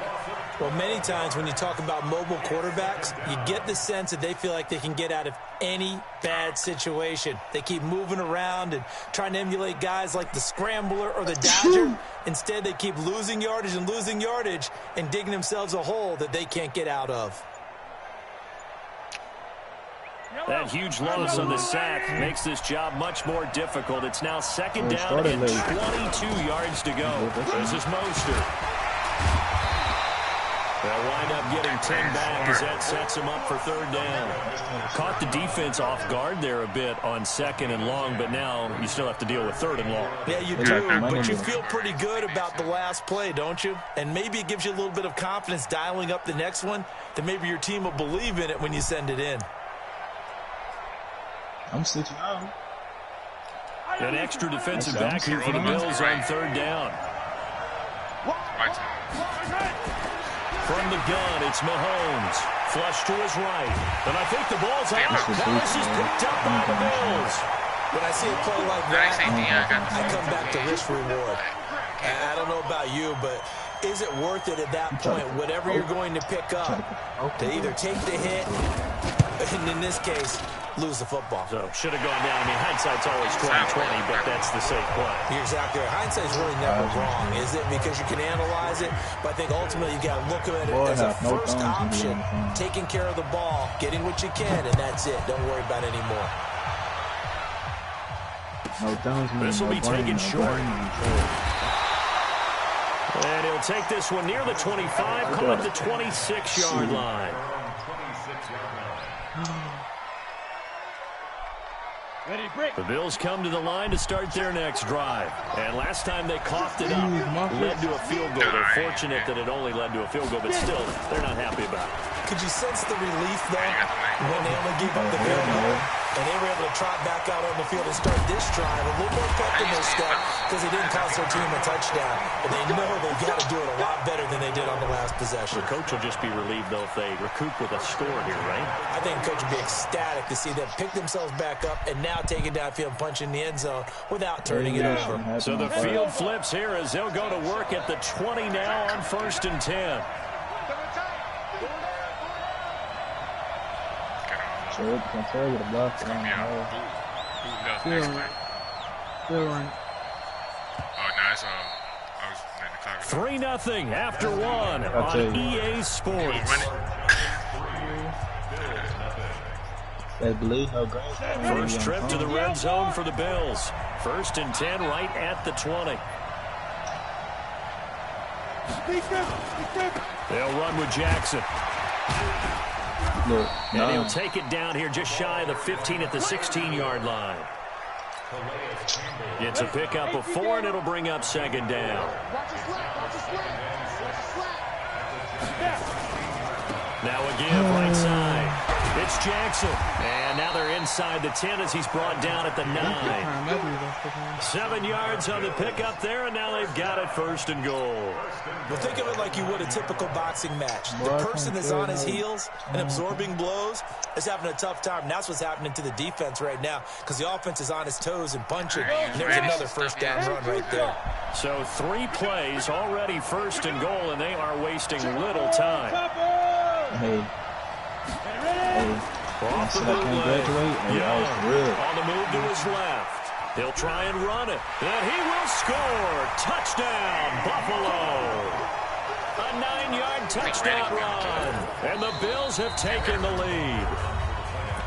Well, many times when you talk about mobile quarterbacks, you get the sense that they feel like they can get out of any bad situation. They keep moving around and trying to emulate guys like the Scrambler or the Dodger. Instead, they keep losing yardage and digging themselves a hole that they can't get out of. That huge loss on the sack makes this job much more difficult. It's now 2nd down and 22 yards to go. This is Mostert. They'll wind up getting 10 back as that sets him up for 3rd down. Caught the defense off guard there a bit on 2nd and long, but now you still have to deal with 3rd and long. Yeah, you do, but you feel pretty good about the last play, don't you? And maybe it gives you a little bit of confidence dialing up the next one, that maybe your team will believe in it when you send it in. I'm switching out. An extra defensive back here for the Bills on 3rd down. From the gun, it's Mahomes. Flush to his right. And I think the ball's out. Dallas is picked up by the Bills. When I see a play like that, I come back to risk reward. I don't know about you, but is it worth it at that point, whatever you're going to pick up, to either take the hit, and in this case, lose the football? So, should have gone down. I mean, hindsight's always 20/20, but that's the safe play. You're exactly right. Hindsight's really never wrong, is it? Because you can analyze it, but I think ultimately you got to look at it as a first option, taking care of the ball, getting what you can, and that's it. Don't worry about any more. No Jones. This will be taken short. And he'll take this one near the 25, call it the 26-yard line. The Bills come to the line to start their next drive. And last time they coughed it up, led to a field goal. They're fortunate that it only led to a field goal, but still, they're not happy about it. Could you sense the relief, though, when they only gave up the field goal? And they were able to trot back out on the field and start this drive a little more pep in their step because they didn't cost their team a touchdown. But they know they've got to do it a lot better than they did on the last possession. The coach will just be relieved, though, if they recoup with a score here, right? I think the coach will be ecstatic to see them pick themselves back up and now take it downfield and punch in the end zone without turning it over. So the field flips here as they'll go to work at the 20 now on 1st and 10. Still right. Oh, nice. I was in the clock. 3-0 after one on EA Sports. First trip to the red zone for the Bills. 1st and 10 right at the 20. They'll run with Jackson. And he'll take it down here just shy of the 15 at the 16-yard line. It's a pickup of 4, and it'll bring up 2nd down. Now again, right side. It's Jackson. And now they're inside the 10 as he's brought down at the 9. 7 yards on the pickup there, and now they've got it 1st and goal. Well, think of it like you would a typical boxing match. The person that's on his heels and absorbing blows is having a tough time. And that's what's happening to the defense right now because the offense is on his toes and punching. And there's another 1st down run right there. So 3 plays already 1st and goal, and they are wasting little time. Off the bootleg. On the move to his left. He'll try and run it. And he will score. Touchdown, Buffalo. A 9-yard touchdown run. And the Bills have taken the lead.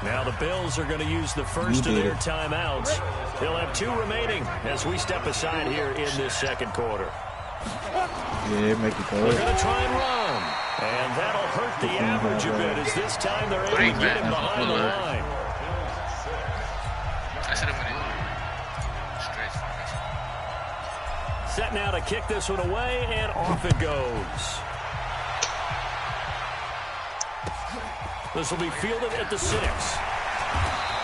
Now the Bills are going to use the first of their timeouts. They'll have 2 remaining as we step aside here in this 2nd quarter. Yeah, make it go. They're going to try and run. And that'll hurt the average a bit as this time they're able to get him behind the line. Set now to kick this one away, and off it goes. This will be fielded at the 6.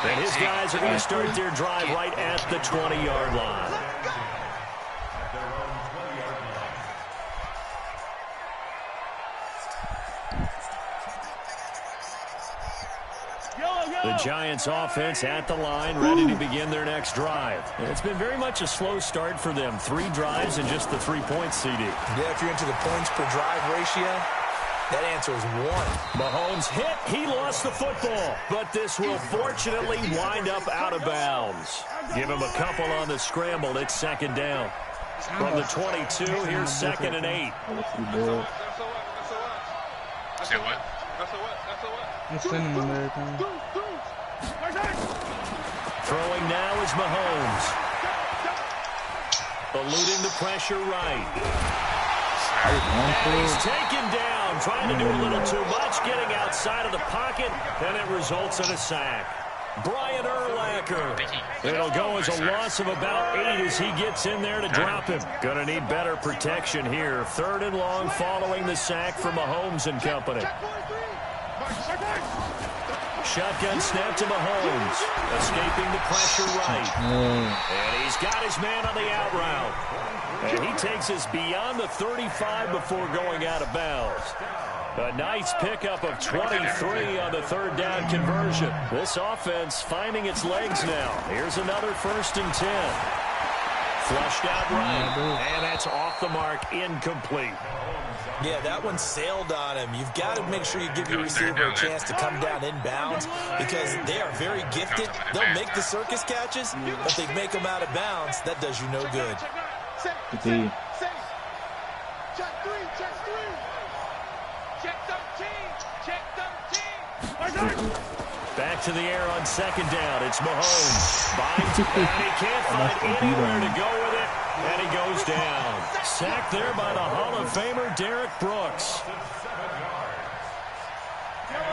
And his guys are going to start their drive right at the 20-yard line. The Giants offense at the line, ready to begin their next drive. It's been very much a slow start for them. 3 drives and just the 3 points, CD. Yeah, if you're into the points per drive ratio, that answer is 1. Mahomes hit. He lost the football. But this will fortunately wind up out of bounds. Give him a couple on the scramble. It's 2nd down. From the 22, here's 2nd and 8. Say what? It's sending them everything. Throwing now is Mahomes. Eluding the pressure right. And he's taken down, trying to do a little too much, getting outside of the pocket, and it results in a sack. Brian Urlacher. It'll go as a loss of about 8 as he gets in there to drop him. Gonna need better protection here. 3rd and long following the sack for Mahomes and company. Shotgun snap to Mahomes. Escaping the pressure right. And he's got his man on the out route. And he takes us beyond the 35 before going out of bounds. A nice pickup of 23 on the 3rd down conversion. This offense finding its legs now. Here's another 1st and 10. Flushed out right. And that's off the mark, incomplete. Yeah, that one sailed on him. You've got to make sure you give your receiver a chance to come down inbounds because they are very gifted. They'll make the circus catches, but if they make them out of bounds, that does you no good. Check 3, check 13, check 13. Back back to the air on second down. It's Mahomes. Binds, and he can't find anywhere to go with it, and he goes down. Sacked there by the Hall of Famer, Derek Brooks.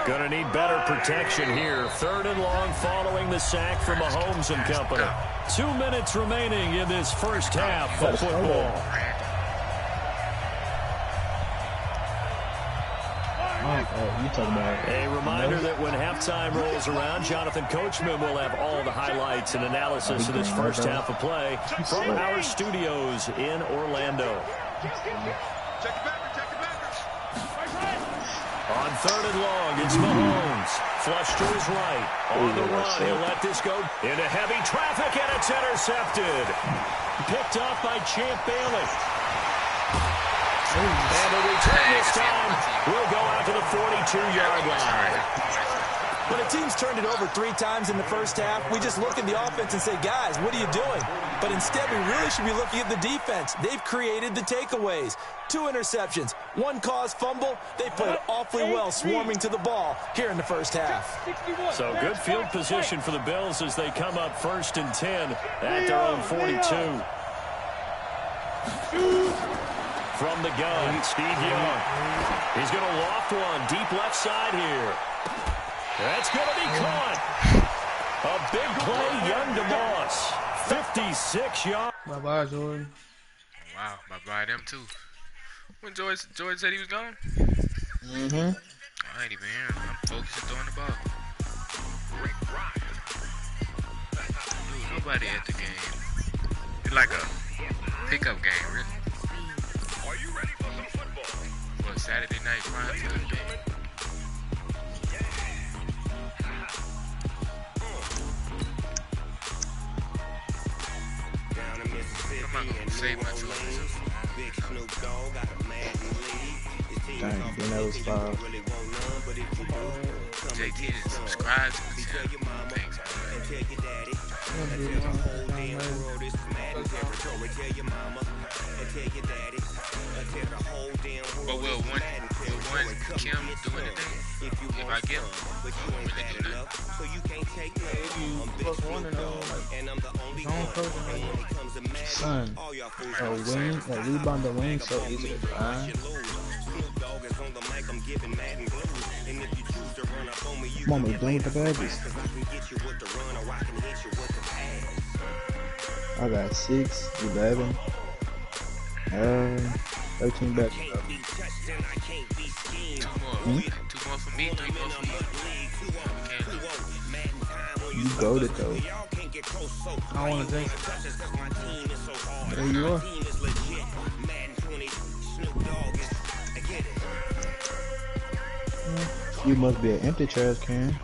Going to need better protection here. 3rd and long following the sack from Mahomes and company. 2 minutes remaining in this first half of football. A reminder that when halftime rolls around, Jonathan Coachman will have all the highlights and analysis of this first half of play from our studios in Orlando. On 3rd and long, it's Mahomes. Flush to his right. On the run, he'll let this go into heavy traffic, and it's intercepted. Picked up by Champ Bailey. And the return this time will go out to the 42-yard line. When a team's turned it over 3 times in the first half, we just look at the offense and say, guys, what are you doing? But instead, we really should be looking at the defense. They've created the takeaways. 2 interceptions, 1 caused fumble. They played awfully well swarming to the ball here in the first half. So good field position for the Bills as they come up 1st and 10 at their own 42. From the gun, Steve Young. He's going to loft one deep left side here. That's going to be caught. A big play, Young DeMoss. 56 yards. Bye-bye, Jordan. Wow, bye-bye them too. When George said he was gone? Mm-hmm. I ain't even here. I'm focused on throwing the ball. Dude, nobody at the game. It's like a pickup game, really. Are you ready for some football? For a Saturday night prime time game. I'm not gonna save my choices. Dang, then that was 5. JT didn't subscribe to the channel. Thanks, but will one Kim do anything? If I get him, I won't really do nothing. Son, a wing, a rebound the wing so easy to find. Mama, you done with the badges? I got 6, 11, 13 badges. 2 more for me, 3 more for you. You go to though. I want to drink. There you are. You must be an empty trash can.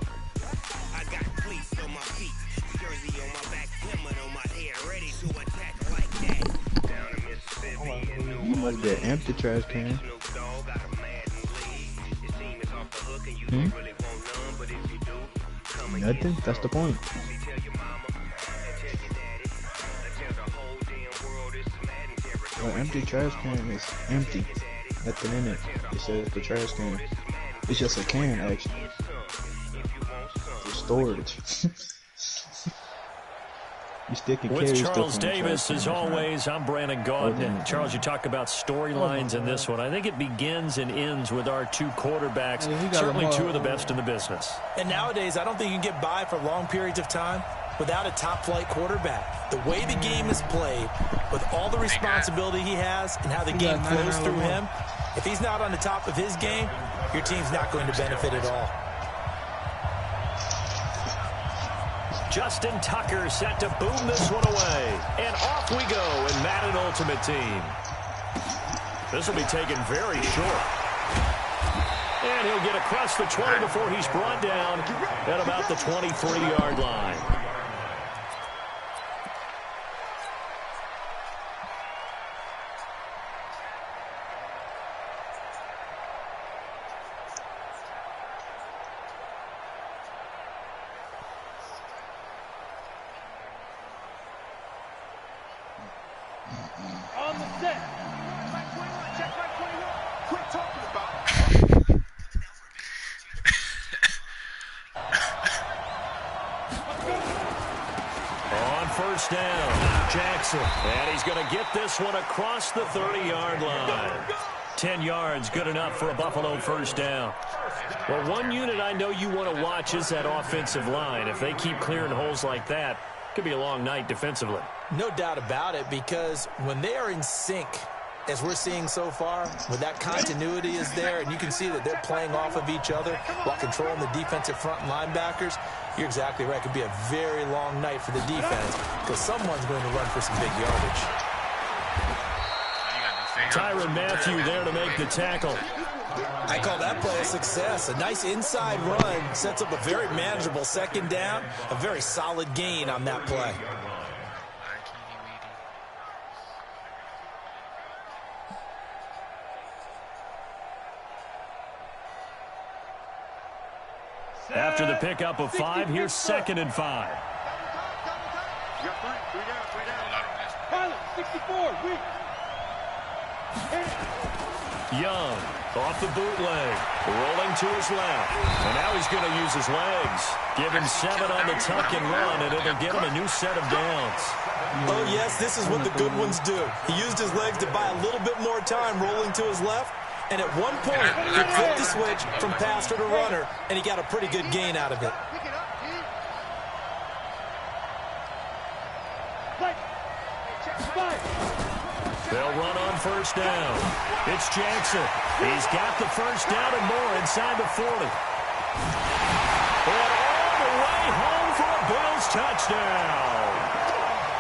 You must be an empty trash can. Nothing? That's the point. An empty trash can is empty. Nothing in it. It says the trash can. It's just a can, actually. For storage. You still can carry with stuff Charles on the Davis, trash as can. always, I'm Brandon Gaudin. Charles, you talk about storylines in this one. I think it begins and ends with our 2 quarterbacks. Certainly 2 of the best in the business. And nowadays, I don't think you can get by for long periods of time without a top-flight quarterback. The way the game is played, with all the responsibility he has and how the game flows through him, if he's not on the top of his game, your team's not going to benefit at all. Justin Tucker set to boom this one away. And off we go in Madden Ultimate Team. This will be taken very short. And he'll get across the 20 before he's brought down at about the 23-yard line. On the set. Check back 21. Quit talking about it. first down. Jackson. And he's going to get this one across the 30-yard line. 10 yards, good enough for a Buffalo first down. Well, one unit I know you want to watch is that offensive line. If they keep clearing holes like that, it could be a long night defensively. No doubt about it, because when they are in sync, as we're seeing so far, when that continuity is there, and you can see that they're playing off of each other while controlling the defensive front linebackers, you're exactly right. It could be a very long night for the defense because someone's going to run for some big yardage. Tyrann Mathieu there to make the tackle. I call that play a success. A nice inside run sets up a very manageable second down, a very solid gain on that play. After the pickup of 5, here's 2nd and 5. Young off the bootleg, rolling to his left. And now he's going to use his legs. Give him 7 on the tuck and run, and it'll get him a new set of downs. Oh, yes, this is what the good ones do. He used his legs to buy a little bit more time rolling to his left. And at one point, he flipped the switch from passer to runner, and he got a pretty good gain out of it. They'll run on first down. It's Jackson. He's got the first down and more inside the 40. And all the way home for a Bills touchdown.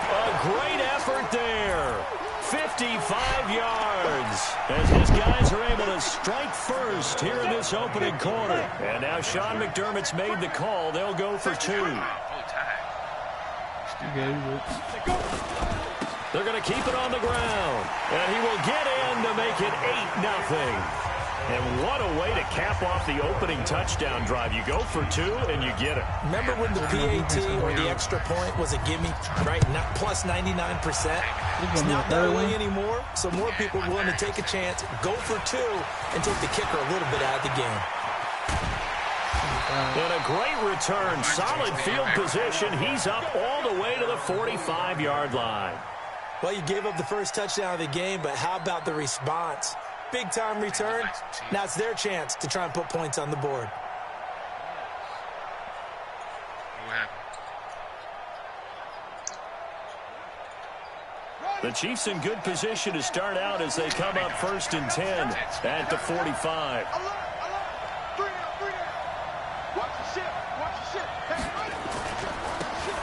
A great effort there. 55 yards as his guys are able to strike first here in this opening quarter. And now Sean McDermott's made the call. They'll go for 2. They're going to keep it on the ground. And he will get in to make it 8-0. And what a way to cap off the opening touchdown drive. You go for 2 and you get it. Remember when the PAT or the extra point was a gimme, right? Not plus 99%. It's not that way anymore, so more people are willing to take a chance, go for 2, and take the kicker a little bit out of the game. And a great return. Solid field position. He's up all the way to the 45-yard line. Well, you gave up the first touchdown of the game, but how about the response? Big-time return. Now it's their chance to try and put points on the board. The Chiefs in good position to start out as they come up 1st and 10 at the 45.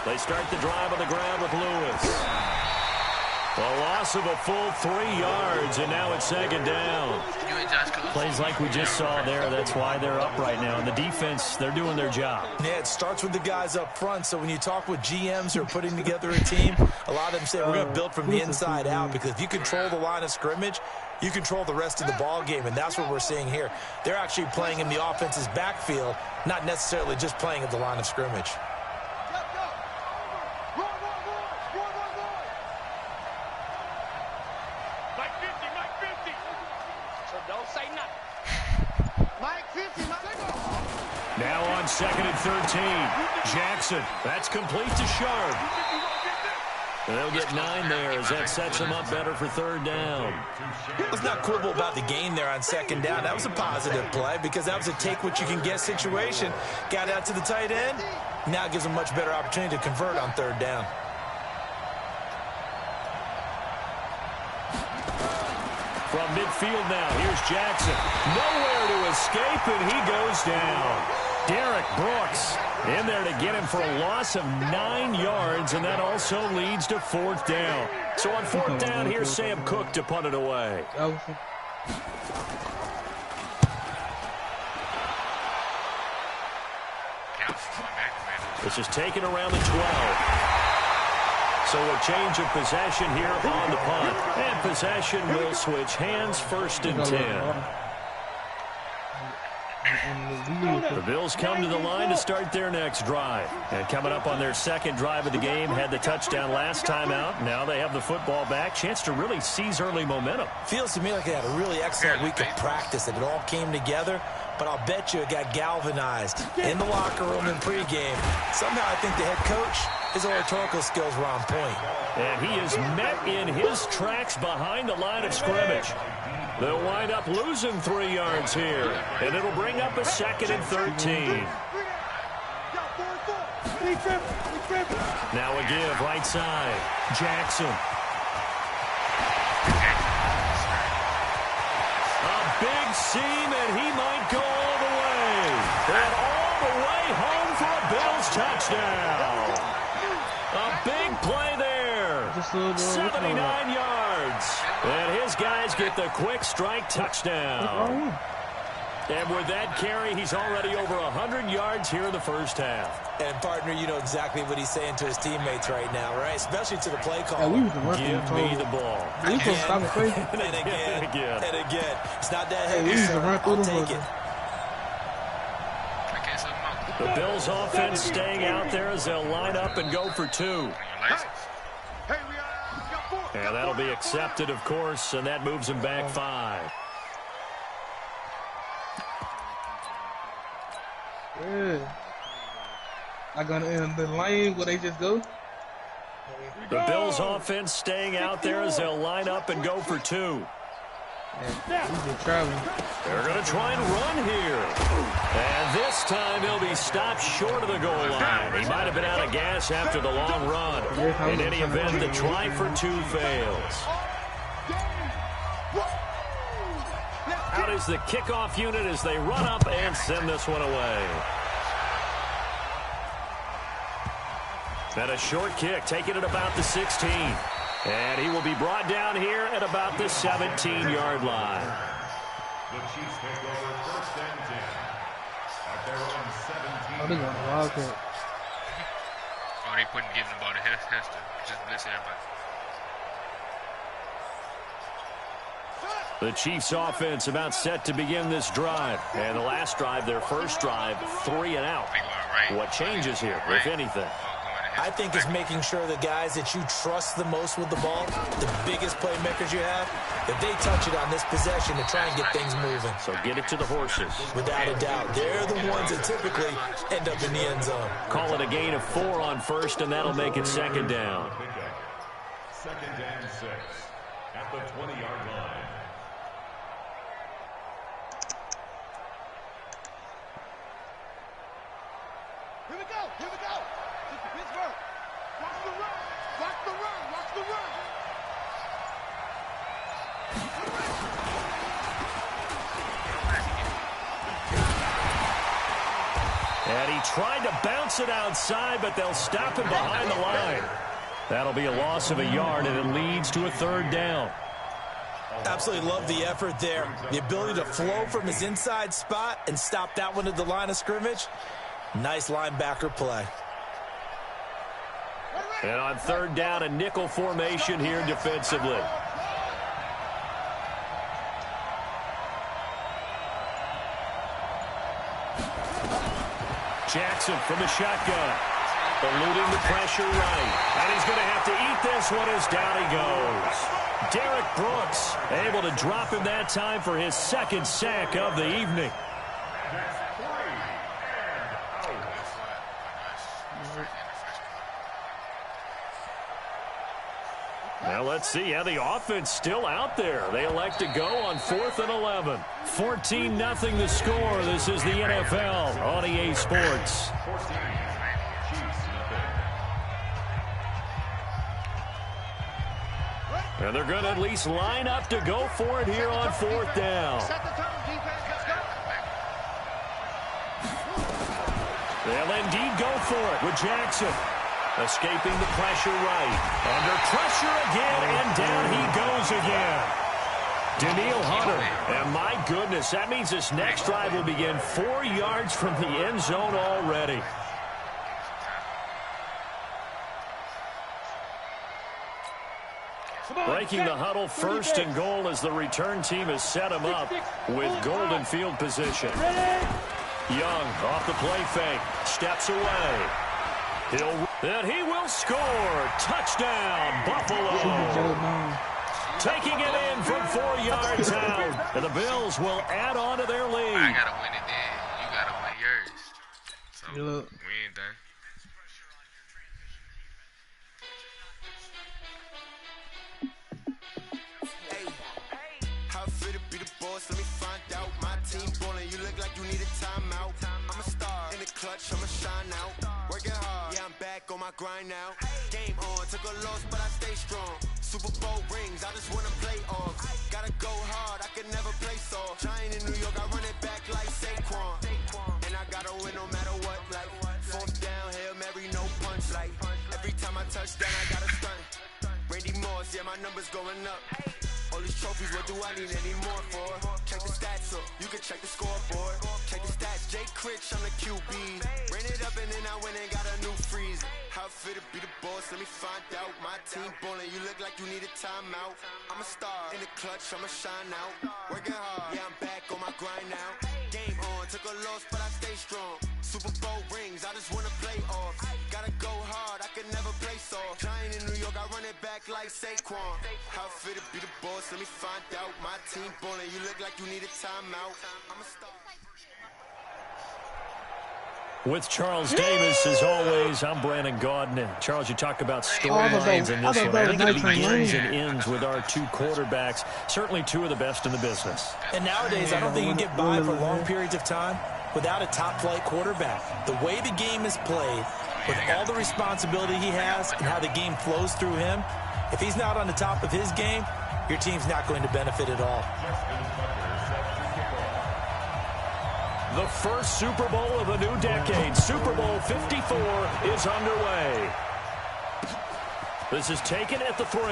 They start the drive on the ground with Lewis. A loss of a full 3 yards, and now it's 2nd down. Plays like we just saw there. That's why they're up right now. And the defense, they're doing their job. Yeah, it starts with the guys up front. So when you talk with GMs who are putting together a team, a lot of them say we're going to build from the inside out, because if you control the line of scrimmage, you control the rest of the ball game, and that's what we're seeing here. They're actually playing in the offense's backfield, not necessarily just playing at the line of scrimmage. Now on 2nd and 13. Jackson. That's complete to Sharp. They'll get 9 there as that sets them up better for 3rd down. Let's not quibble about the gain there on 2nd down. That was a positive play because that was a take-what-you-can-get situation. Got out to the tight end. Now it gives them a much better opportunity to convert on 3rd down. From midfield now, here's Jackson. Nowhere to escape, and he goes down. Derek Brooks in there to get him for a loss of 9 yards, and that also leads to 4th down. So on 4th down, here's Sam Cook to punt it away. This is taken around the 12. So a change of possession here on the punt. And possession will switch hands, 1st and 10. The Bills come to the line to start their next drive. And coming up on their 2nd drive of the game, had the touchdown last time out. Now they have the football back. Chance to really seize early momentum. Feels to me like they had a really excellent week of practice, that it all came together. But I'll bet you it got galvanized in the locker room in pregame. Somehow I think the head coach His oratorical skills were on point. And he is met in his tracks behind the line of scrimmage. They'll wind up losing 3 yards here, and it'll bring up a 2nd and 13. Now a give right side. Jackson. A big seam, and he might go all the way. And all the way home for a Bills touchdown. A big play there. 79 yards. And his guys get the quick strike touchdown. And with that carry, he's already over 100 yards here in the first half. And, partner, you know exactly what he's saying to his teammates right now, right? Especially to the play call. Give me the ball. And again. It's not that heavy, sir. I'll take it. The Bills offense staying out there as they'll line up and go for 2. And that'll be accepted, of course, and that moves him back 5. Yeah. I got in the lane where they just go. The Bills offense staying out there as they'll line up and go for 2. They're going to try and run here. And this time he'll be stopped short of the goal line. He might have been out of gas after the long run. In any event, the try for 2 fails. Out is the kickoff unit as they run up and send this one away. And a short kick, taking it about the 16. And he will be brought down here at about the 17-yard line. The Chiefs take over 1st and 10 at their own 17. Oh, they want a wildcat. Oh, they putting giving the ball to Hester. Just blitz everybody. The Chiefs offense about set to begin this drive. And the last drive, their first drive, 3 and out. What changes here, if anything? I think it's making sure the guys that you trust the most with the ball, the biggest playmakers you have, that they touch it on this possession to try and get things moving. So get it to the horses. Without a doubt. They're the ones that typically end up in the end zone. Call it a gain of 4 on first, and that'll make it 2nd down. 2nd and 6 at the 20-yard line. Here we go. Pittsburgh. Watch the run. And he tried to bounce it outside, but they'll stop him behind the line. That'll be a loss of a yard, and it leads to a 3rd down. Absolutely love the effort there. The ability to flow from his inside spot and stop that one at the line of scrimmage. Nice linebacker play. And on 3rd down, a nickel formation here defensively. Jackson from the shotgun. Eluding the pressure right. And he's going to have to eat this one as down he goes. Derek Brooks able to drop him that time for his 2nd sack of the evening. Now let's see how the offense still out there. They elect to go on 4th and 11. 14-0 the score. This is the NFL on EA Sports. And they're going to at least line up to go for it here on 4th down. They'll indeed go for it with Jackson. Escaping the pressure right. Under pressure again, and down he goes again. Danielle Hunter. And my goodness, that means this next drive will begin 4 yards from the end zone already. Breaking the huddle, 1st and goal as the return team has set him up with golden field position. Young off the play fake. Steps away. Then he will score. Touchdown, Buffalo. Taking it in from 4 yards out. And the Bills will add on to their lead. I got to win it then. You got to win yours. So we ain't done. boss, let me find out. My team ballin', you look like you need a timeout. I'm a star in the clutch, I'ma shine out. Working hard, yeah, I'm back on my grind now. Game on, took a loss, but I stay strong. Super Bowl rings, I just wanna play off. Gotta go hard, I can never play soft. Giant in New York, I run it back like Saquon. And I gotta win no matter what, like fourth down, Hail Mary, no punch. Like every time I touch down, I gotta stunt. Randy Moss, yeah, my numbers going up. All these trophies, what do I need any more for? Check the stats up, you can check the scoreboard. Check the stats, Jay Critch, I'm the QB. Ran it up and then I went and got a new freeze. How fit to be the boss, let me find out. My team ballin', you look like you need a timeout. I'm a star in the clutch, I'ma shine out. Working hard, yeah, I'm back on my grind now. Game on, took a loss, but I stay strong. Super Bowl rings, I just wanna play off. Gotta go hard, I can never play soft. Giant in New York, I run it back like Saquon. How fit to be the boss, let me find out. My team ballin', you look like you need a timeout. I'm a star. With Charles Davis, as always, I'm Brandon Gaudin. Charles, you talk about storylines in this one. I think it begins and ends with our two quarterbacks, certainly two of the best in the business. And nowadays, I don't think you can get by for long periods of time without a top-flight quarterback. The way the game is played, with all the responsibility he has and how the game flows through him, if he's not on the top of his game, your team's not going to benefit at all. The first Super Bowl of the new decade, Super Bowl 54, is underway. This is taken at the 3.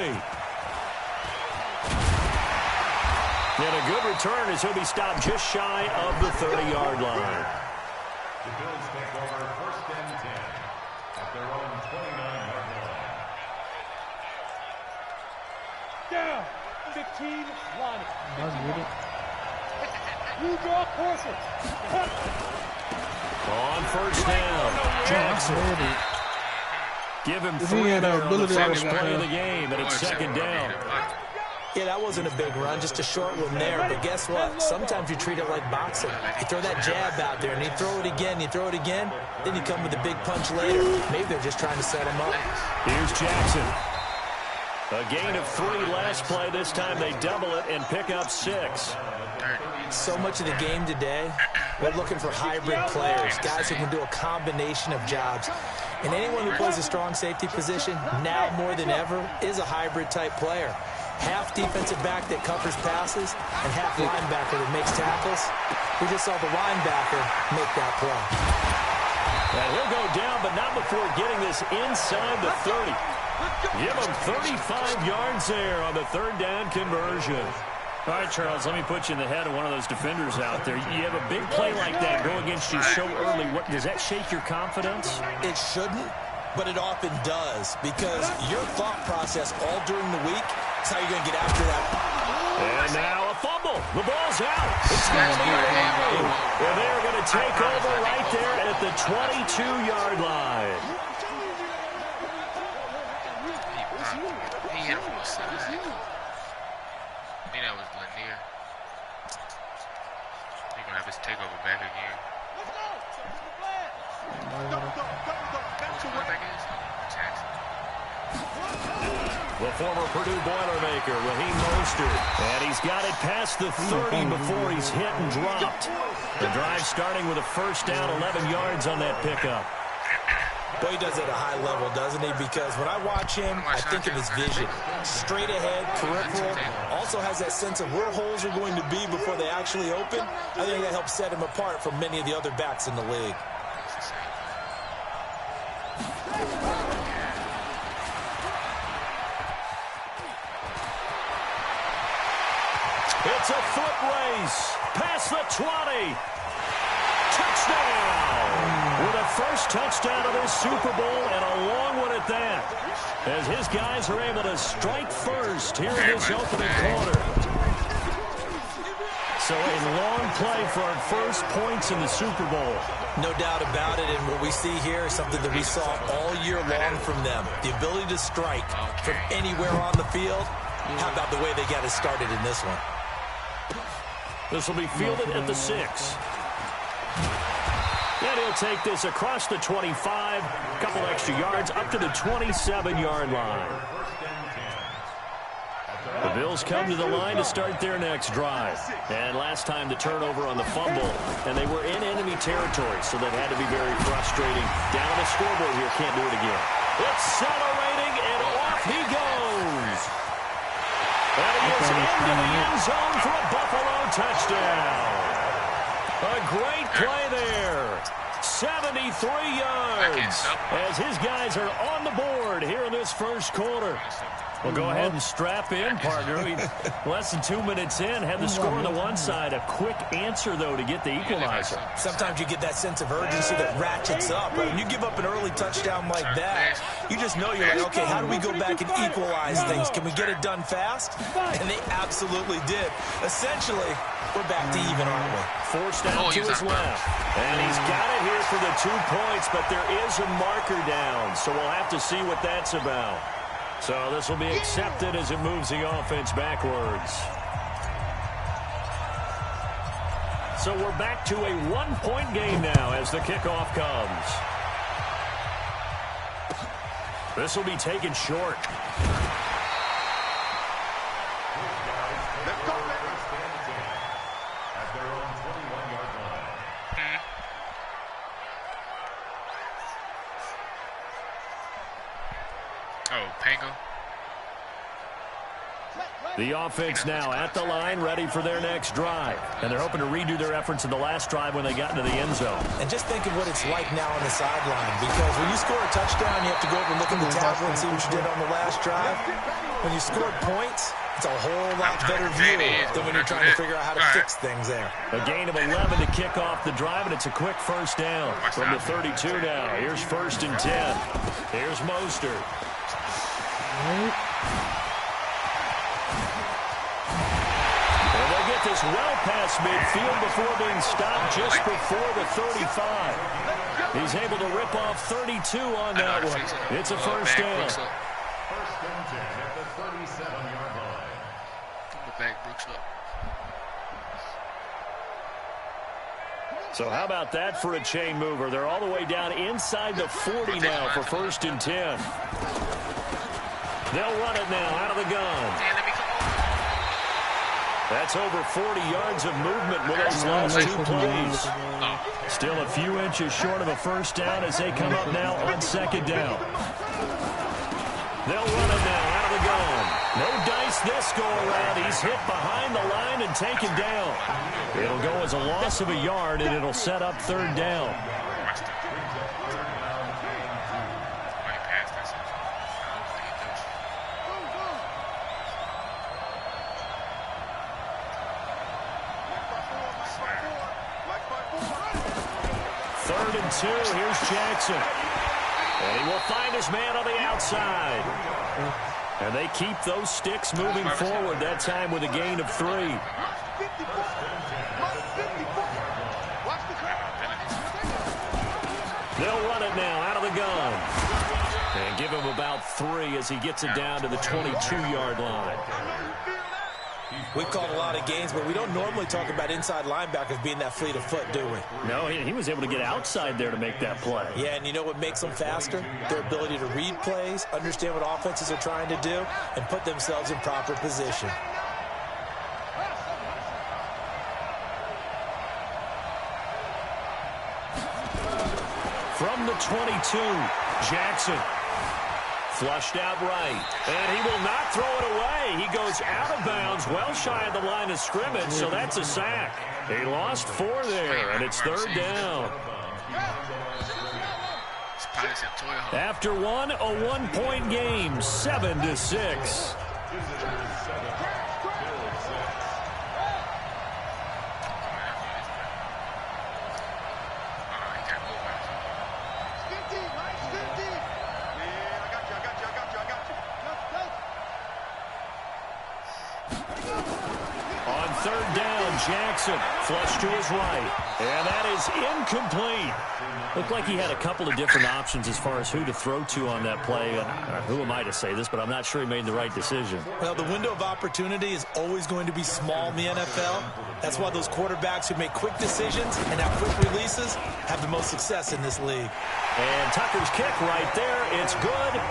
And a good return as he'll be stopped just shy of the 30-yard line. The Bills take over 1st and 10 at their own 29-yard line. Down, 15, line. You draw Corson. On 1st down, Jackson. Give him 3 there on the first play of the game, and it's 2nd down. Yeah, that wasn't a big run, just a short one there. But guess what? Sometimes you treat it like boxing. You throw that jab out there, and you throw it again, then you come with a big punch later. Maybe they're just trying to set him up. Here's Jackson. A gain of 3 last play. This time they double it and pick up 6. So much of the game today, we're looking for hybrid players, guys who can do a combination of jobs. And anyone who plays a strong safety position, now more than ever, is a hybrid-type player. Half defensive back that covers passes and half linebacker that makes tackles. We just saw the linebacker make that play. And he'll go down, but not before getting this inside the 30. Give him 35 yards there on the 3rd down conversion. All right, Charles, let me put you in the head of one of those defenders out there. You have a big play like that go against you so early. Does that shake your confidence? It shouldn't, but it often does, because your thought process all during the week is how you're going to get after that. And now a fumble. The ball's out. It's going to be away. And they're going to take over right there at the 22-yard line. He hit him from the side. I think that was Lanier. He's going to have his takeover back again. The former Purdue Boilermaker, Raheem Mostert. And he's got it past the 30 before he's hit and dropped. The drive starting with a 1st down, 11 yards on that pickup. Boy, he does it at a high level, doesn't he? Because when I watch him, I think of his vision. Straight ahead, peripheral. Also has that sense of where holes are going to be before they actually open. I think that helps set him apart from many of the other backs in the league. It's a foot race. Past the 20. Touchdown! With a first touchdown of this Super Bowl, and a long one at that. As his guys are able to strike first here in this opening quarter. So a long play for our first points in the Super Bowl. No doubt about it, and what we see here is something that we saw all year long from them. The ability to strike from anywhere on the field. How about the way they got it started in this one? This will be fielded at the 6. And he'll take this across the 25, a couple extra yards, up to the 27-yard line. The Bills come to the line to start their next drive. And last time the turnover on the fumble, and they were in enemy territory, so that had to be very frustrating. Down on the scoreboard here, can't do it again. Accelerating, and off he goes. And he is into the end zone for a Buffalo touchdown. A great play there. 73 yards as his guys are on the board here in this first quarter. Well, go ahead and strap in, partner. Less than 2 minutes in, had the score on the one side. A quick answer, though, to get the equalizer. Sometimes you get that sense of urgency that ratchets up. Right? When you give up an early touchdown like that, you just know you're like, okay, how do we go back and equalize things? Can we get it done fast? And they absolutely did. Essentially, we're back to even, aren't we? Forced out to his left. And he's got it here for the 2 points, but there is a marker down, so we'll have to see what that's about. So this will be accepted as it moves the offense backwards. So we're back to a 1-point game now as the kickoff comes. This will be taken short. The offense now at the line, ready for their next drive. And they're hoping to redo their efforts in the last drive when they got into the end zone. And just think of what it's like now on the sideline. Because when you score a touchdown, you have to go over and look at the tablet and see what you did on the last drive. When you scored points, it's a whole lot better view than when you're trying to figure out how to fix things there. A gain of 11 to kick off the drive, and it's a quick first down from the 32 now. Here's 1st and 10. Here's Mostert. This well past midfield before being stopped just before the 35. He's able to rip off 32 on that one. It's a first down. First and 10 at the 37-yard line. Back Brooks up. So how about that for a chain mover? They're all the way down inside the 40 now for 1st and 10. They'll run it now out of the gun. That's over 40 yards of movement with those last 2 plays. Still a few inches short of a first down as they come up now on 2nd down. They'll run it now out of the gun. No dice this go around. He's hit behind the line and taken down. It'll go as a loss of a yard, and it'll set up 3rd down. Here's Jackson. And he will find his man on the outside. And they keep those sticks moving forward, that time with a gain of 3. They'll run it now out of the gun. And give him about 3 as he gets it down to the 22-yard line. We've called a lot of games, but we don't normally talk about inside linebackers being that fleet of foot, do we? No, he was able to get outside there to make that play. Yeah, and you know what makes them faster? Their ability to read plays, understand what offenses are trying to do, and put themselves in proper position. From the 22, Jackson. Flushed out right, and he will not throw it away. He goes out of bounds, well shy of the line of scrimmage, so that's a sack. He lost 4 there, and it's 3rd down. After one, a 1-point game, 7-6. Jackson flush to his right, and that is incomplete. Looked like he had a couple of different options as far as who to throw to on that play. Who am I to say this, but I'm not sure he made the right decision. Well, the window of opportunity is always going to be small in the NFL. That's why those quarterbacks who make quick decisions and have quick releases have the most success in this league. And Tucker's kick right there. It's good.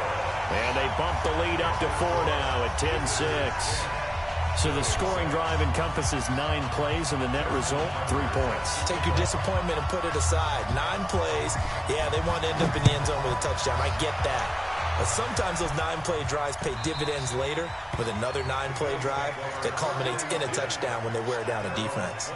And they bump the lead up to 4 now at 10-6. So the scoring drive encompasses 9 plays, and the net result, 3 points. Take your disappointment and put it aside. 9 plays. Yeah, they want to end up in the end zone with a touchdown. I get that. But sometimes those 9-play drives pay dividends later with another 9-play drive that culminates in a touchdown when they wear down a defense.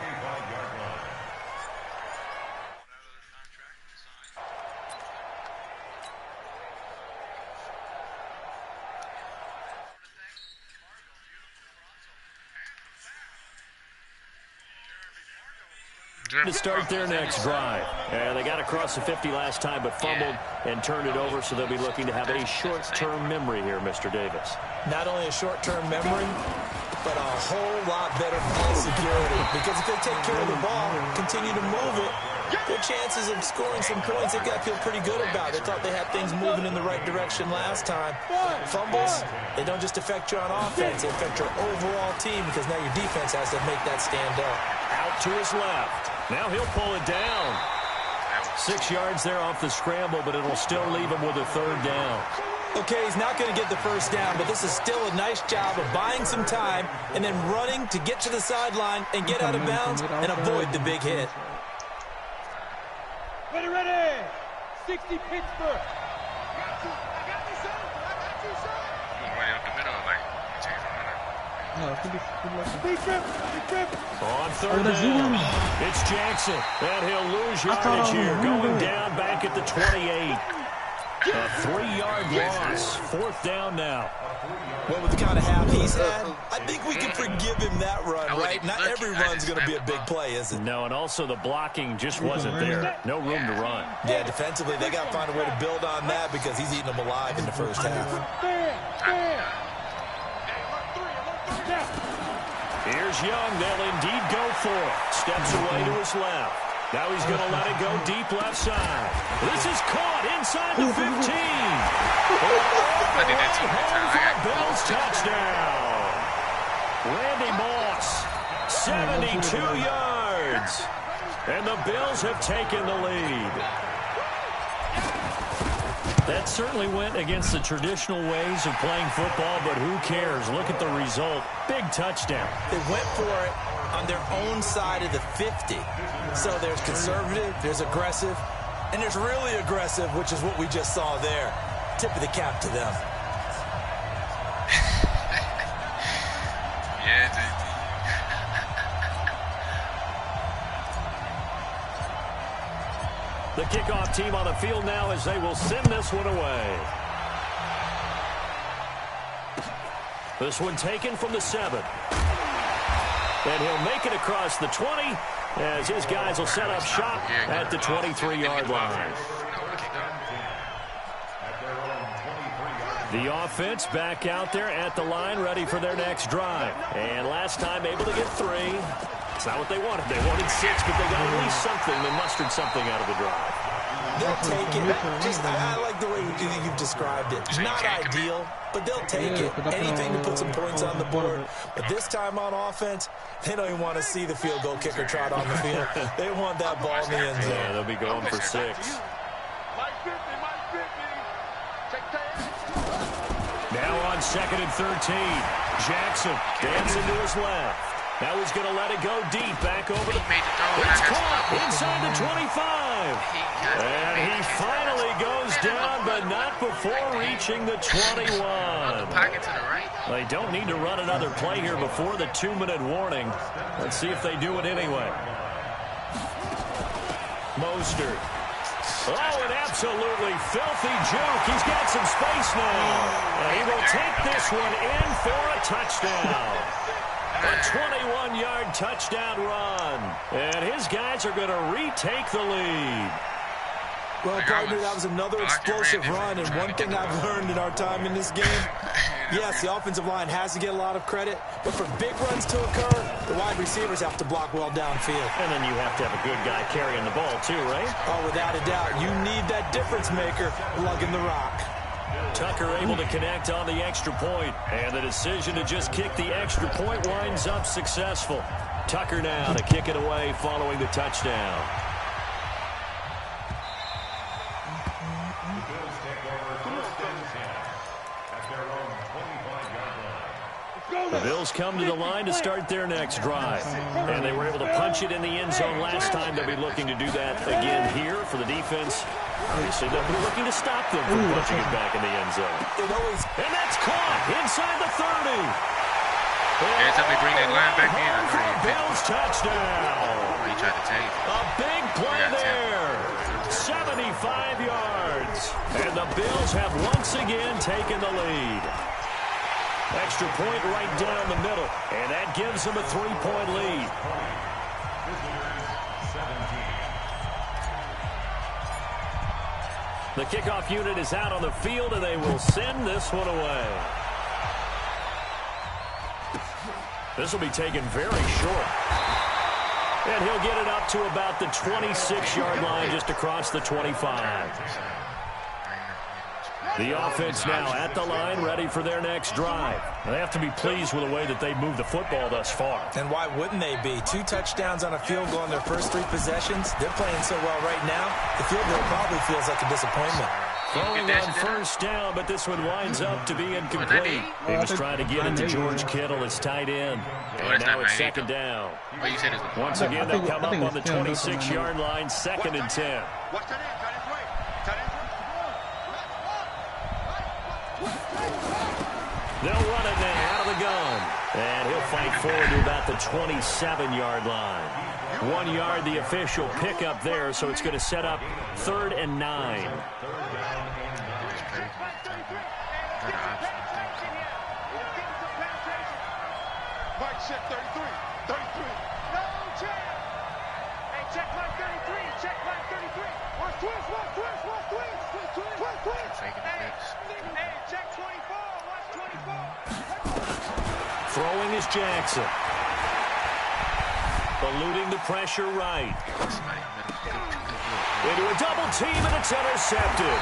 To start their next drive. And they got across the 50 last time, but fumbled and turned it over, so they'll be looking to have a short-term memory here, Mr. Davis. Not only a short-term memory, but a whole lot better ball security. Because if they take care of the ball, continue to move it, their chances of scoring some points, they've got to feel pretty good about. They thought they had things moving in the right direction last time. Fumbles, they don't just affect you on offense, they affect your overall team, because now your defense has to make that stand up. Out to his left. Now he'll pull it down. 6 yards there off the scramble, but it'll still leave him with a 3rd down. Okay, he's not going to get the first down, but this is still a nice job of buying some time and then running to get to the sideline and get out of bounds and avoid the big hit. Ready, ready! 60 Pittsburgh. I got you, son. Right up the middle, like, Big trip. On 3rd down, it's Jackson, and he'll lose yardage here, going down back at the 28. A 3-yard loss, 4th down now. Well, with the kind of half he's had, I think we can forgive him that run, right? Not every run's going to be a big play, is it? No, and also the blocking just wasn't there. No room to run. Yeah, defensively, they got to find a way to build on that because he's eating them alive in the first half. Here's Young. They'll indeed go for it. Steps away to his left. Now he's going to let it go deep left side. This is caught inside the 15. I did that too many times. Bills touchdown. Randy Moss, 72 yards. And the Bills have taken the lead. That certainly went against the traditional ways of playing football, but who cares? Look at the result. Big touchdown. They went for it on their own side of the 50. So there's conservative, there's aggressive, and there's really aggressive, which is what we just saw there. Tip of the cap to them. Yeah, JD. The kickoff team on the field now as they will send this one away. This one taken from the 7. And he'll make it across the 20 as his guys will set up shop at the 23-yard line. The offense back out there at the line, ready for their next drive. And last time able to get 3. It's not what they wanted. They wanted 6, but they got at least something. They mustered something out of the drive. They'll take it. I like the way you've described it. It's not ideal, but they'll take it. Anything to put some points on the board. But this time on offense, they don't even want to see the field goal kicker trot on the field. They want that ball in the end zone. Yeah, they'll be going for 6. Now on 2nd and 13. Jackson dancing to his left. Now he's going to let it go deep, back over the... It's caught inside the 25. And he finally goes down, but not before reaching the 21. They don't need to run another play here before the 2-minute warning. Let's see if they do it anyway. Mostert. Oh, an absolutely filthy joke. He's got some space now. And he will take this one in for a touchdown. A 21-yard touchdown run. And his guys are going to retake the lead. Well, partner, that was another explosive run, and one thing I've learned in our time in this game, yes, the offensive line has to get a lot of credit, but for big runs to occur, the wide receivers have to block well downfield. And then you have to have a good guy carrying the ball too, right? Oh, without a doubt. You need that difference maker lugging the rock. Tucker able to connect on the extra point, and the decision to just kick the extra point winds up successful. Tucker now to kick it away following the touchdown. The Bills come to the line to start their next drive. And they were able to punch it in the end zone last time. They'll be looking to do that again here for the defense. Obviously, they'll be looking to stop them from punching it back in the end zone. And that's caught inside the 30. Every time they bring that line back in, I know Bills touchdown. He tried to take it. A big play there. 75 yards. And the Bills have once again taken the lead. Extra point right down the middle. And that gives them a 3-point lead. The kickoff unit is out on the field, and they will send this one away. This will be taken very short. And he'll get it up to about the 26-yard line, just across the 25. The offense now at the line, ready for their next drive. They have to be pleased with the way that they've moved the football thus far. And why wouldn't they be? 2 touchdowns on a field goal in their first 3 possessions. They're playing so well right now, the field goal probably feels like a disappointment. Throwing on first down, but this one winds up to be incomplete. He was trying to get it to George Kittle, his tight end. And now it's second down. Once again, they'll come up on the 26-yard line, 2nd and 10. They'll run it now out of the gun. And he'll fight forward to about the 27-yard line. 1 yard, the official pickup there, so it's going to set up 3rd and 9. Mike check 33. 33. No chance. Hey, check Mike 33. Check Mike 33. Watch twist. Watch twist. Watch twist. Twist. Twist. Twist. Hey, check 24. Watch 24. Throwing is Jackson. Eluding the pressure right. Into a double team, and it's intercepted.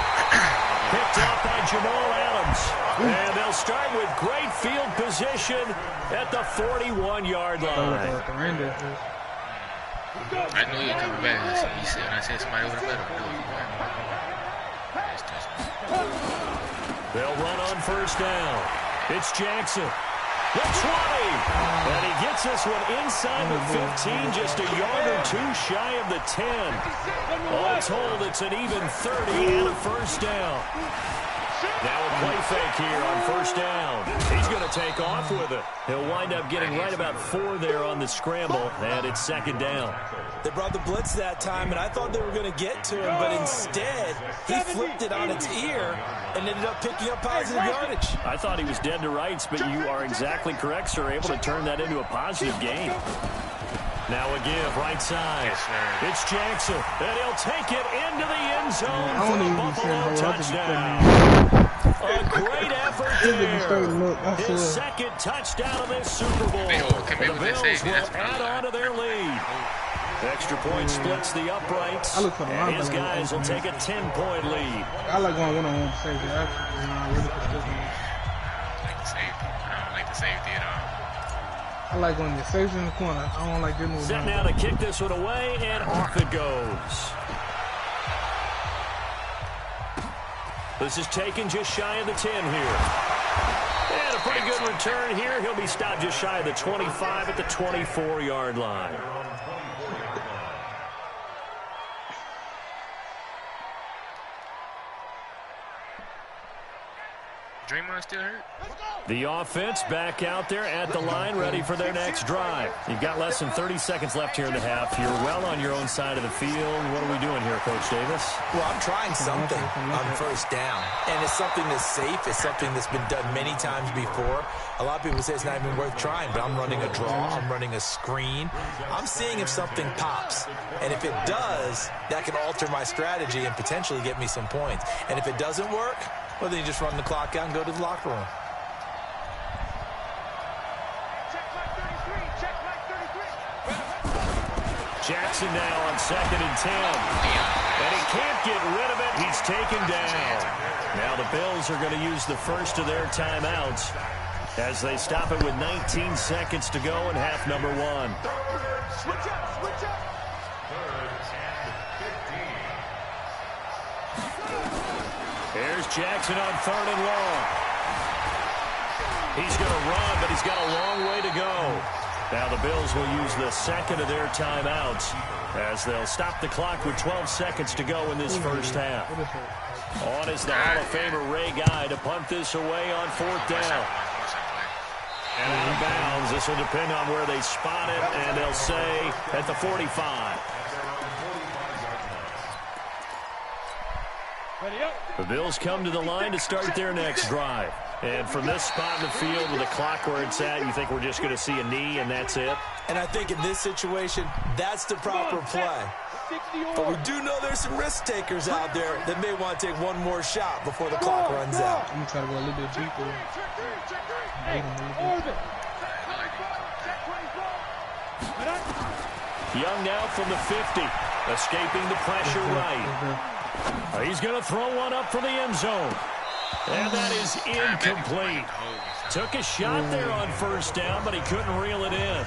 Picked off by Jamal Adams. And they'll start with great field position at the 41-yard line. I knew you were coming back. He said, when I said somebody over the middle, They'll run on first down. It's Jackson. The 20. And he gets this one inside the 15, just a yard or 2 shy of the 10. All told, it's an even 30 and a first down. Now a play fake here on first down. He's going to take off with it. He'll wind up getting right about 4 there on the scramble, and it's 2nd down. They brought the blitz that time, and I thought they were going to get to him, but instead, he flipped it on its ear and ended up picking up positive yardage. I thought he was dead to rights, but you are exactly correct, sir, able to turn that into a positive gain. Now a give, right side. It's Jackson, and he'll take it into the end zone for the Buffalo touchdown. A great effort there. His 2nd touchdown of this Super Bowl. The Bills will add on to their lead. Extra point splits the uprights, and his guys will take a 10-point lead. I like going one-on-one safety. I don't like the safety at all. I like when the safety in the corner. I don't like getting moved. Set now to kick this one away, and off it goes. This is taken just shy of the 10 here. And a pretty good return here. He'll be stopped just shy of the 25 at the 24-yard line. Draymond still hurt? The offense back out there at the line, ready for their next drive. You've got less than 30 seconds left here in the half. You're well on your own side of the field. What are we doing here, Coach Davis? Well, I'm trying something on first down. And it's something that's safe. It's something that's been done many times before. A lot of people say it's not even worth trying, but I'm running a draw. I'm running a screen. I'm seeing if something pops. And if it does, that can alter my strategy and potentially get me some points. And if it doesn't work, well, then you just run the clock out and go to the locker room. Jackson now on 2nd and 10. And he can't get rid of it. He's taken down. Now the Bills are going to use the first of their timeouts as they stop it with 19 seconds to go in half number 1. Switch up, switch up. Here's Jackson on 3rd and long. He's going to run, but he's got a long way to go. Now the Bills will use the second of their timeouts as they'll stop the clock with 12 seconds to go in this first half. On is the Hall of Famer Ray Guy to punt this away on 4th down. And out of bounds. This will depend on where they spot it, and they'll say at the 45. The Bills come to the line to start their next drive. And from this spot in the field with the clock where it's at, you think we're just going to see a knee and that's it? And I think in this situation, that's the proper play. But we do know there's some risk takers out there that may want to take one more shot before the clock runs out. I'm going to try to go a little bit deeper. Young now from the 50, escaping the pressure right. He's going to throw one up for the end zone. And that is incomplete. Took a shot there on 1st down, but he couldn't reel it in.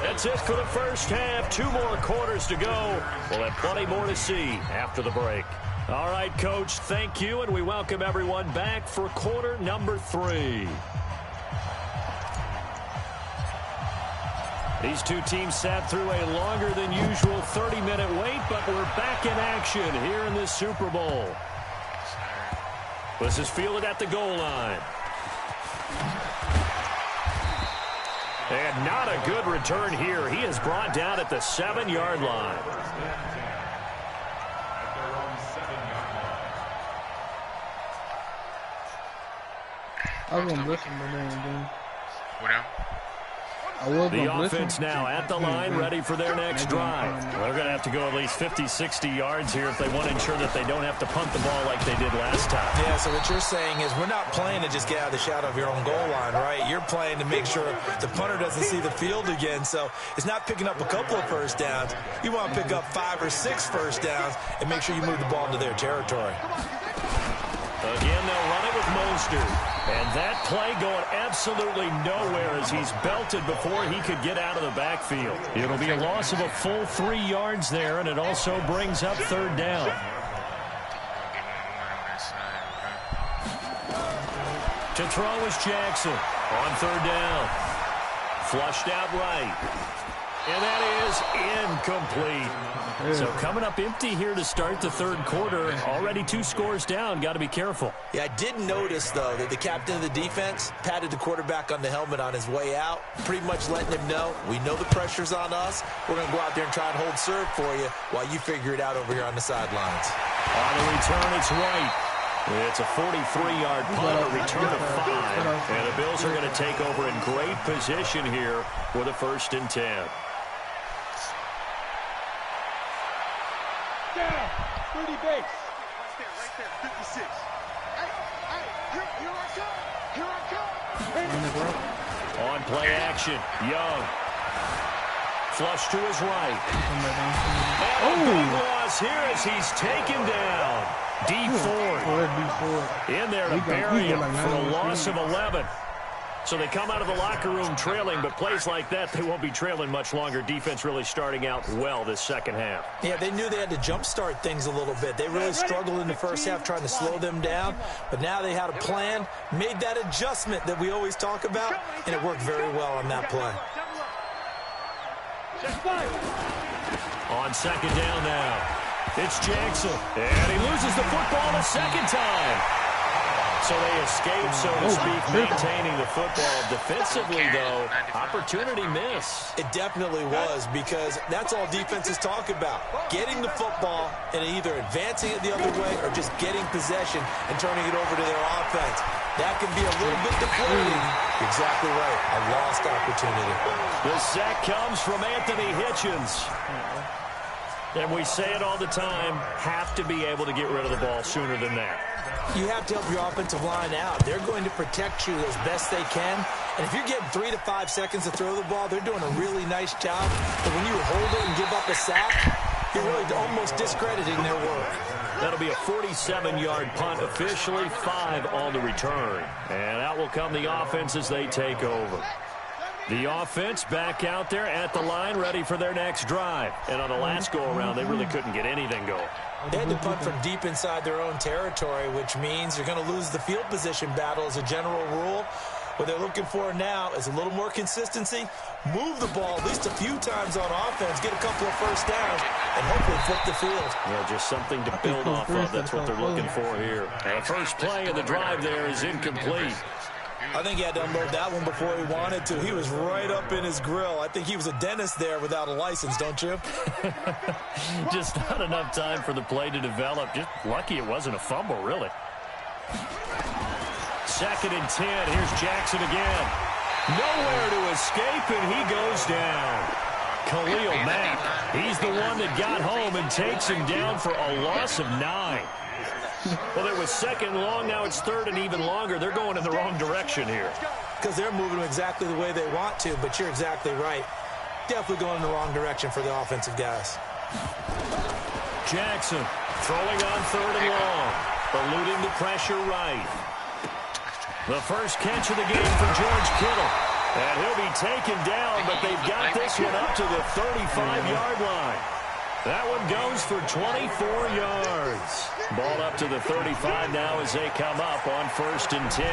That's it for the first half. 2 more quarters to go. We'll have plenty more to see after the break. All right, Coach, thank you, and we welcome everyone back for quarter number 3. These two teams sat through a longer than usual 30-minute wait, but we're back in action here in this Super Bowl. This is fielded at the goal line. And not a good return here. He is brought down at the 7-yard line. I was going to listen to them. What else? The offense now at the line, ready for their next drive. They're going to have to go at least 50, 60 yards here if they want to ensure that they don't have to punt the ball like they did last time. Yeah, so what you're saying is we're not playing to just get out of the shadow of your own goal line, right? You're playing to make sure the punter doesn't see the field again. So it's not picking up a couple of first downs. You want to pick up 5 or 6 first downs and make sure you move the ball into their territory. Again, they'll run it with Mostert. And that play going absolutely nowhere as he's belted before he could get out of the backfield. It'll be a loss of a full 3 yards there, and it also brings up 3rd down. To throw is Jackson on 3rd down. Flushed out right. And that is incomplete. So coming up empty here to start the 3rd quarter. Already 2 scores down. Got to be careful. Yeah, I did notice, though, that the captain of the defense patted the quarterback on the helmet on his way out, pretty much letting him know, we know the pressure's on us. We're going to go out there and try and hold serve for you while you figure it out over here on the sidelines. On the return, it's right. It's a 43-yard punt, a return of 5. And the Bills are going to take over in great position here for the 1st and 10. Down, 30 base. Right there, 56. Here I come. On play action, Young. Flush to his right. And a big loss here as he's taken down. D Ford in there to bury him for a loss of 11. So they come out of the locker room trailing, but plays like that, they won't be trailing much longer. Defense really starting out well this second half. Yeah, they knew they had to jumpstart things a little bit. They really struggled in the first half trying to slow them down, but now they had a plan, made that adjustment that we always talk about, and it worked very well on that play. On 2nd down now, it's Jackson, and he loses the football a 2nd time. So they escape, so to speak, maintaining the football. Defensively, though, opportunity miss. It definitely was, because that's all defenses talk about. Getting the football and either advancing it the other way or just getting possession and turning it over to their offense. That can be a little bit deflating. Exactly right. A lost opportunity. The sack comes from Anthony Hitchens. And we say it all the time, have to be able to get rid of the ball sooner than that. You have to help your offensive line out. They're going to protect you as best they can. And if you're getting 3 to 5 seconds to throw the ball, they're doing a really nice job. But when you hold it and give up a sack, you're really almost discrediting their work. That'll be a 47-yard punt, officially 5 on the return. And out will come the offense as they take over. The offense back out there at the line, ready for their next drive. And on the last go-around, they really couldn't get anything going. They had to punt from deep inside their own territory, which means you're going to lose the field position battle as a general rule. What they're looking for now is a little more consistency, move the ball at least a few times on offense, get a couple of first downs, and hopefully flip the field. Yeah, just something to build off of. That's what they're looking for here. The first play of the drive there is incomplete. I think he had to unload that one before he wanted to. He was right up in his grill. I think he was a dentist there without a license, don't you? Just not enough time for the play to develop. Just lucky it wasn't a fumble, really. 2nd and 10. Here's Jackson again. Nowhere to escape, and he goes down. Khalil Mack, he's the one that got home and takes him down for a loss of 9. Well, it was 2nd and long. Now it's 3rd and even longer. They're going in the wrong direction here. Because they're moving exactly the way they want to, but you're exactly right. Definitely going in the wrong direction for the offensive guys. Jackson throwing on 3rd and long, eluding the pressure right. The first catch of the game for George Kittle. And he'll be taken down, but they've got this one up to the 35-yard line. That one goes for 24 yards. Ball up to the 35 now as they come up on 1st and 10.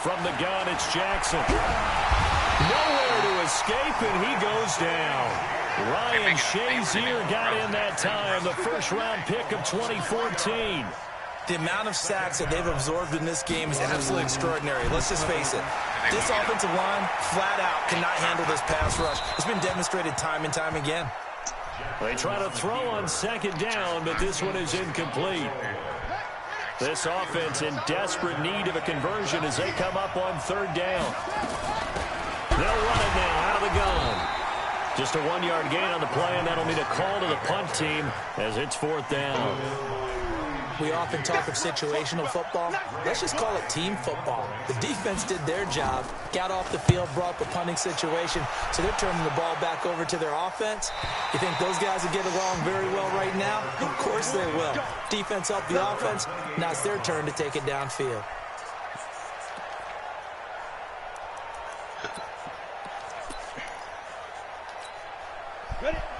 From the gun, it's Jackson. Nowhere to escape, and he goes down. Ryan Shazier got in that time, the first-round pick of 2014. The amount of sacks that they've absorbed in this game is absolutely extraordinary. Let's just face it. This offensive line, flat out, cannot handle this pass rush. It's been demonstrated time and time again. They try to throw on 2nd down, but this one is incomplete. This offense in desperate need of a conversion as they come up on 3rd down. They'll run it now out of the gun. Just a 1-yard gain on the play, and that'll mean a call to the punt team as it's 4th down. We often talk of situational football. Let's just call it team football. The defense did their job, got off the field, brought the punting situation, so they're turning the ball back over to their offense. You think those guys will get along very well right now? Of course they will. Defense helped the offense. Now it's their turn to take it downfield.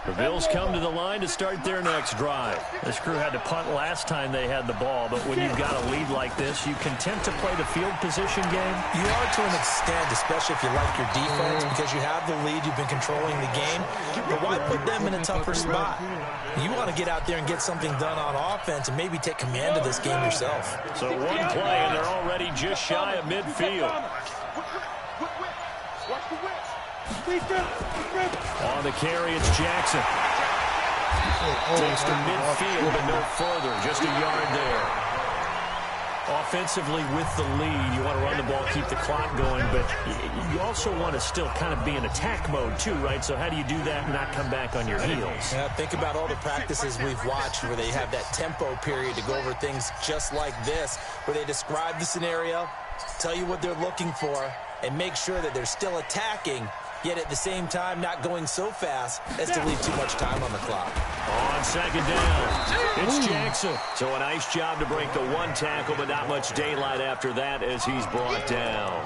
The Bills come to the line to start their next drive. This crew had to punt last time they had the ball, but when you've got a lead like this, you content to play the field position game? You are to an extent, especially if you like your defense, because you have the lead, you've been controlling the game. But why put them in a tougher spot? You want to get out there and get something done on offense and maybe take command of this game yourself. So one play, and they're already just shy of midfield. On the carry, it's Jackson. Takes to midfield, but no further. Just a yard there. Offensively with the lead, you want to run the ball, keep the clock going, but you also want to still kind of be in attack mode too, right? So how do you do that and not come back on your heels? Yeah, think about all the practices we've watched where they have that tempo period to go over things just like this, where they describe the scenario, tell you what they're looking for, and make sure that they're still attacking, yet at the same time not going so fast as to leave too much time on the clock. On 2nd down, it's Jackson. So a nice job to break the one tackle, but not much daylight after that as he's brought down.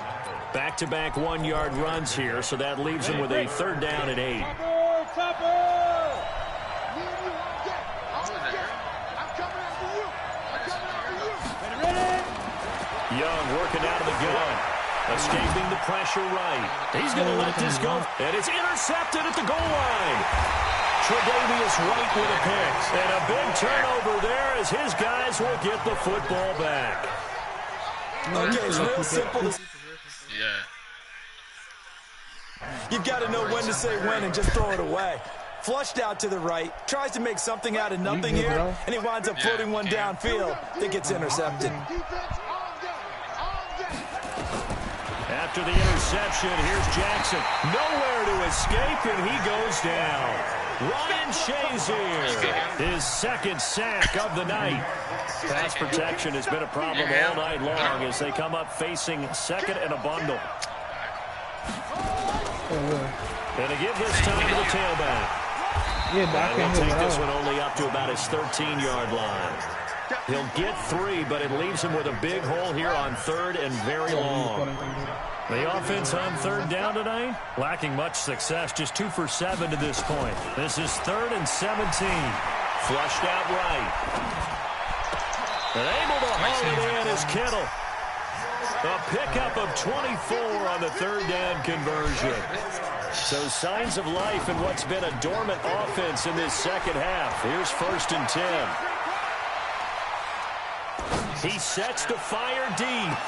Back-to-back 1-yard runs here, so that leaves him with a 3rd down and 8. Young working out of the gun. Escaping the pressure right. He's going to let this go. And it's intercepted at the goal line. Tre'Davious White with a pick. And a big turnover there as his guys will get the football back. Okay, it's real simple. Yeah. You've got to know when to say when and just throw it away. Flushed out to the right, tries to make something out of nothing here, and he winds up floating one downfield that gets intercepted. After the interception, here's Jackson. Nowhere to escape, and he goes down. Ryan Shazier, his 2nd sack of the night. Pass protection has been a problem all night long as they come up facing 2nd and a bundle. And to give this time to the tailback. And he'll take this one only up to about his 13-yard line. He'll get 3, but it leaves him with a big hole here on 3rd and very long. The offense on 3rd down tonight, lacking much success, just 2 for 7 to this point. This is 3rd and 17. Flushed out right. And able to haul it in is Kittle. A pickup of 24 on the third down conversion. So signs of life in what's been a dormant offense in this second half. Here's 1st and 10. He sets to fire deep.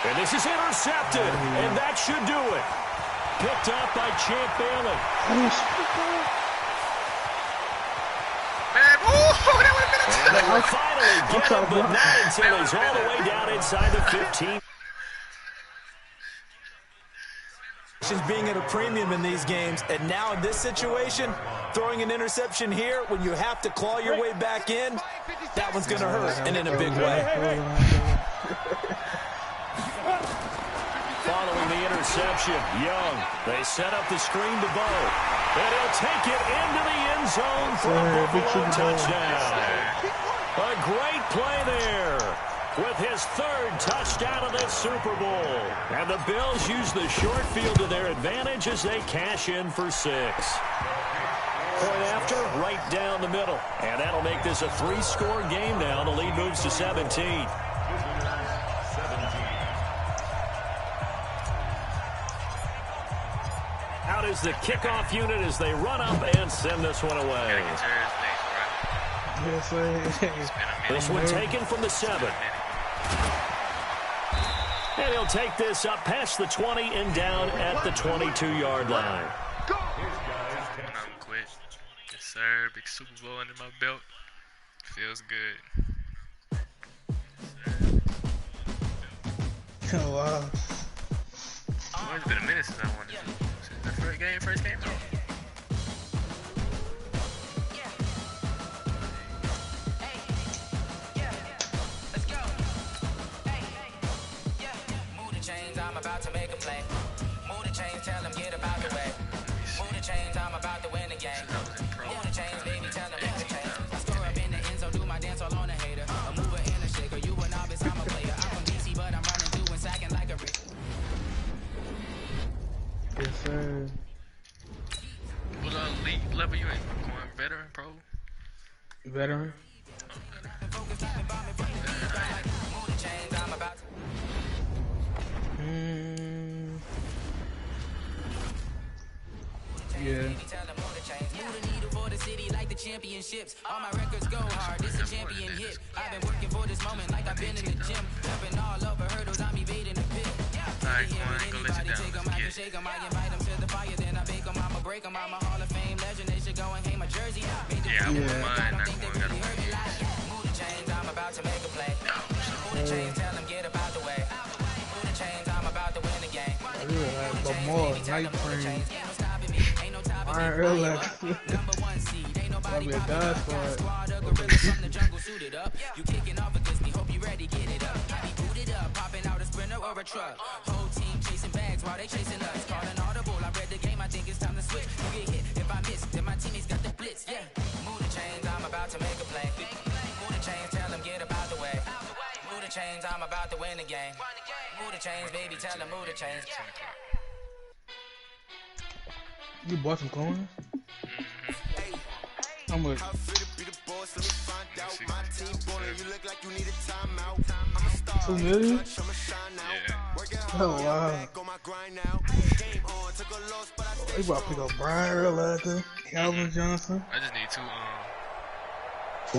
And this is intercepted. And that should do it. Picked up by Champ Bailey. And they will finally get him, but not until he's all the way down inside the 15. Being at a premium in these games, and now in this situation, throwing an interception here when you have to claw your way back in, that one's going to hurt, and in a big way. Following the interception, Young, they set up the screen to Bo, and he'll take it into the end zone for a Buffalo touchdown. A great play there with his 3rd touchdown of this Super Bowl. And the Bills use the short field to their advantage as they cash in for 6. Point after, right down the middle. And that'll make this a 3-score game now. The lead moves to 17. Out is the kickoff unit as they run up and send this one away. This one taken from the 7. And he'll take this up past the 20 and down at the 22-yard line. I'm quit. Yes, sir. Big Super Bowl under my belt. Feels good. Oh, wow. Well, it's been a minute since I won it. Since the first game. I'm about to make a play. Move the chains, tell them get about the way. Move the chains, I'm about to win the game. Move the chains, baby, tell them make the change. I score up in the end zone, do my dance all on a hater. A mover and a shaker, you a novice, I'm a player. I'm from DC, but I'm running through and sacking like a Rick. Yes, sir. What league level you in? Going veteran, pro? Veteran? Yeah. Championships, all my records go hard. It's a champion hit. I've been working for this moment like I've been in the gym. Jumping all over hurdles, I'm evading the pit. Alright, go let you down. Let's shake them, I invite them to the fire, then I bake them, I'ma break them. I'm a Hall of Fame legend, they should go and hang my jersey. Yeah, I'm with mine, not going, gotta win. Move the chains, I'm about to make a play. Move the chains, tell them get about the way. Move the chains, I'm about to win the game. I really like Lamar, Night Frame. Iron Earl, I'll be a god for it. You kicking off against me, hope you ready, get it up. I be booted up, popping out a sprinter or a truck. Whole team chasing bags while they chasing us. Calling audible, I read the game, I think it's time to switch. You get hit, if I miss, then my teammates got the blitz, yeah. Move the chains, I'm about to make a play. Move the chains, tell them get about the way. Move the chains, I'm about to win the game. Move the chains, baby, tell them move the chains. You bought some clones? How much? $2 million? Yeah. Oh, wow. Oh, you about to pick up Brian Urlacher, Calvin Johnson. I just need 2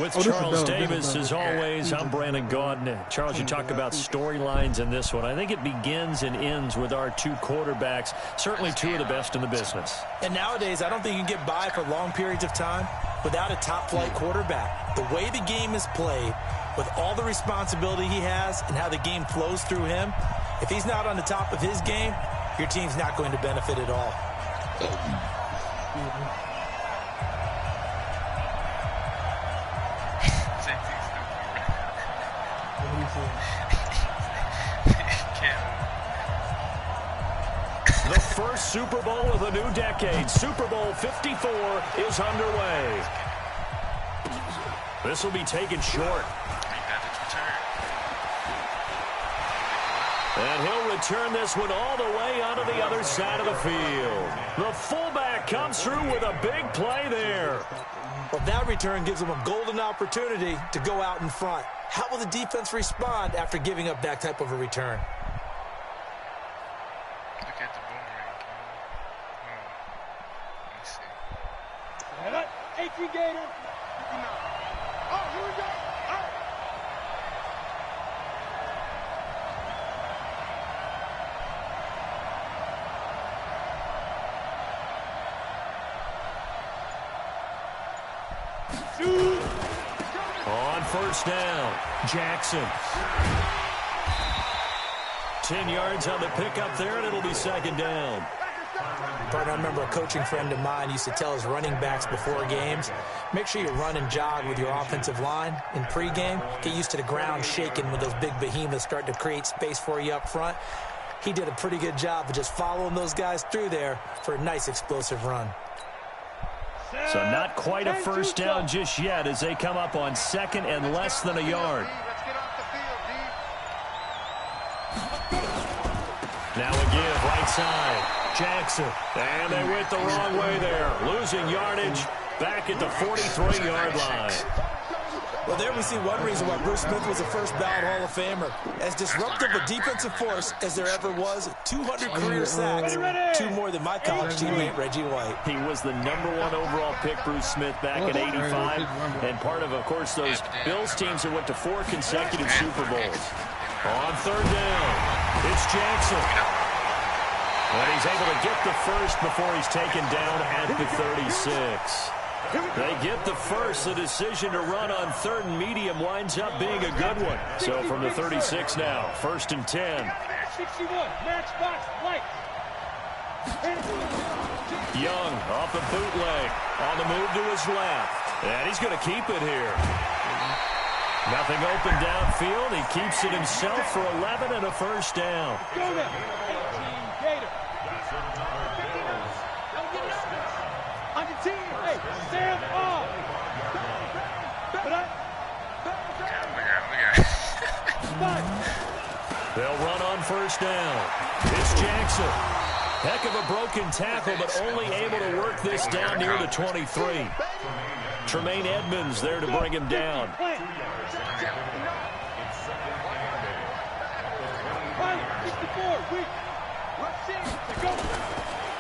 With Charles Davis, as always, I'm Brandon Gaudin. Charles, you talk about storylines in this one. I think it begins and ends with our 2 quarterbacks, certainly 2 of the best in the business. And nowadays, I don't think you can get by for long periods of time without a top-flight quarterback. The way the game is played, with all the responsibility he has and how the game flows through him, if he's not on the top of his game, your team's not going to benefit at all. The first Super Bowl of the new decade, Super Bowl 54, is underway. This will be taken short. And he'll return this one all the way onto the other side of the field. The fullback comes through with a big play there. Well, that return gives them a golden opportunity to go out in front. How will the defense respond after giving up that type of a return? Look at the boomerang. Let's see. 18 Gator. Oh, here we go. On first down, Jackson. 10 yards on the pickup there, and it'll be second down. Partner, I remember a coaching friend of mine used to tell his running backs before games, make sure you run and jog with your offensive line in pregame. Get used to the ground shaking when those big behemoths start to create space for you up front. He did a pretty good job of just following those guys through there for a nice explosive run. So not quite a first down just yet as they come up on second and less than a yard. Now a give right side. Jackson. And they went the wrong way there. Losing yardage back at the 43-yard line. Well, there we see one reason why Bruce Smith was a first-ballot Hall of Famer. As disruptive a defensive force as there ever was, 200 career sacks, 2 more than my college teammate, Reggie White. He was the #1 overall pick, Bruce Smith, back in '85, and part of course, those Bills teams that went to 4 consecutive Super Bowls. On third down, it's Jackson. And he's able to get the first before he's taken down at the 36. They get the first. The decision to run on third and medium winds up being a good one. So from the 36 now, 1st and 10. 61, matchbox, light. Young off the bootleg. On the move to his left. And he's going to keep it here. Nothing open downfield. He keeps it himself for 11 and a first down. Go now. 18 Gator. On the team. Hey, stand up. They'll run on first down. It's Jackson. Heck of a broken tackle, but only able to work this down near the 23. Tremaine Edmonds there to bring him down.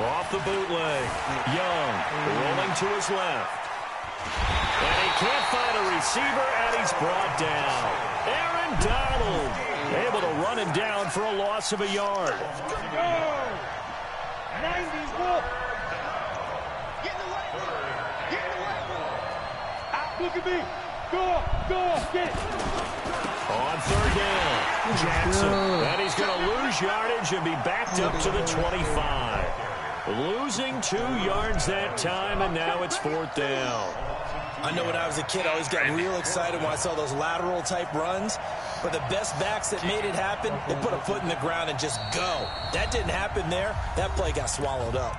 Off the bootleg. Young rolling to his left. And he can't find a receiver, and he's brought down. Aaron Donald able to run him down for a loss of a yard. 90 Wolf. Get in the way. Get in the way. Look at me. Go, get it. On third down, Jackson. And he's going to lose yardage and be backed up to the 25. Losing 2 yards that time, and now it's 4th down. I know when I was a kid, I always got real excited when I saw those lateral-type runs. But the best backs that made it happen, they put a foot in the ground and just go. That didn't happen there. That play got swallowed up.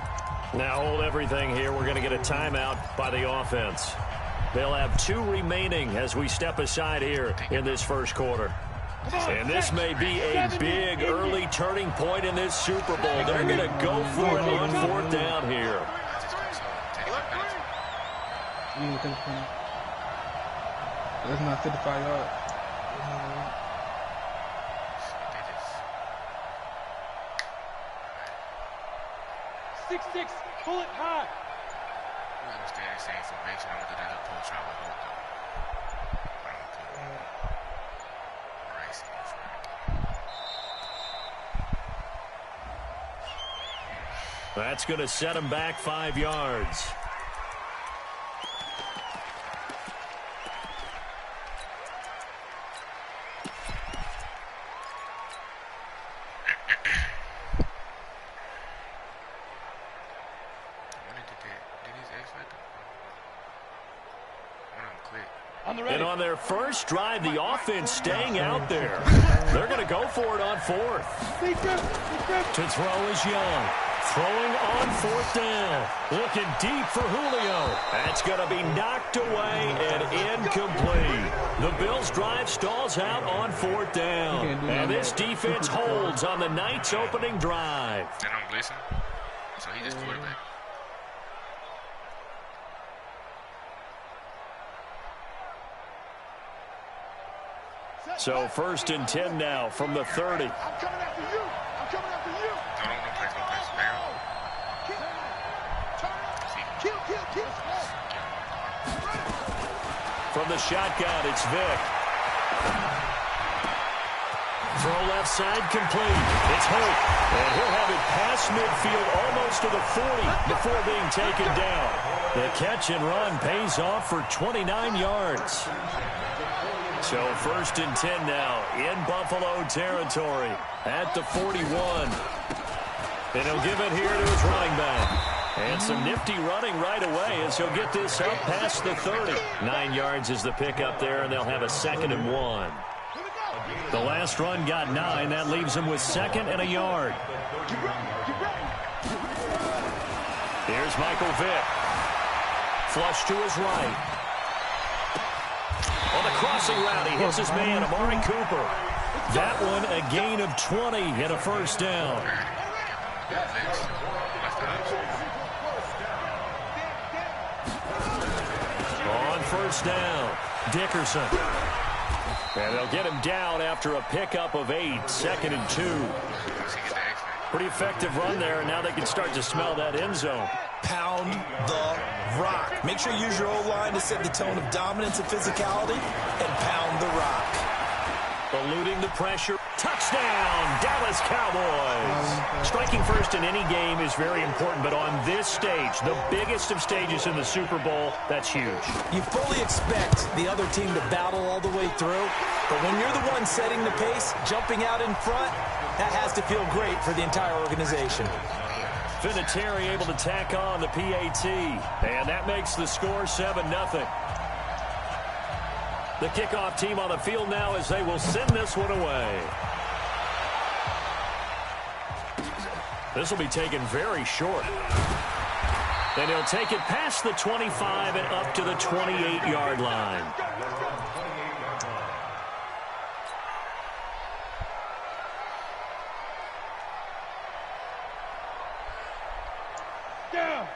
Now hold everything here. We're going to get a timeout by the offense. They'll have 2 remaining as we step aside here in this first quarter. And this may be a big early turning point in this Super Bowl. They're going to go for it on 4th down here. That's not 55 yards. 6-6, pull it high. I understand the same information. I'm going to do that approach I would hope though. That's going to set him back 5 yards. And on their first drive, the offense staying out there. They're going to go for it on 4th. To throw is Young. Throwing on 4th down. Looking deep for Julio. That's going to be knocked away and incomplete. The Bills' drive stalls out on 4th down. And this defense holds on the night's opening drive. And I'm Gleason. So he just quarterback. So 1st and 10 now from the 30. I'm coming after you. I'm coming after you. No place. Kill. From the shotgun, it's Vick. Throw left side complete. It's Hope. And he'll have it past midfield almost to the 40 before being taken down. The catch and run pays off for 29 yards. So 1st and 10 now in Buffalo territory at the 41. And he'll give it here to his running back. And some nifty running right away as he'll get this up past the 30. 9 yards is the pickup there, and they'll have a 2nd and 1. The last run got 9. That leaves him with 2nd and a yard. Here's Michael Vick. Flush to his right. On the crossing route, he hits his man, Amari Cooper. That one a gain of 20 and a 1st down. On 1st down, Dickerson. And they'll get him down after a pickup of 8, 2nd and 2. Pretty effective run there, and now they can start to smell that end zone. Pound the rock. Make sure you use your O-line to set the tone of dominance and physicality, and pound the rock. Eluding the pressure. Touchdown, Dallas Cowboys. Striking first in any game is very important, but on this stage, the biggest of stages in the Super Bowl, that's huge. You fully expect the other team to battle all the way through, but when you're the one setting the pace, jumping out in front, that has to feel great for the entire organization. Vinatieri able to tack on the PAT, and that makes the score 7-0. The kickoff team on the field now as they will send this one away. This will be taken very short. And he'll take it past the 25 and up to the 28-yard line.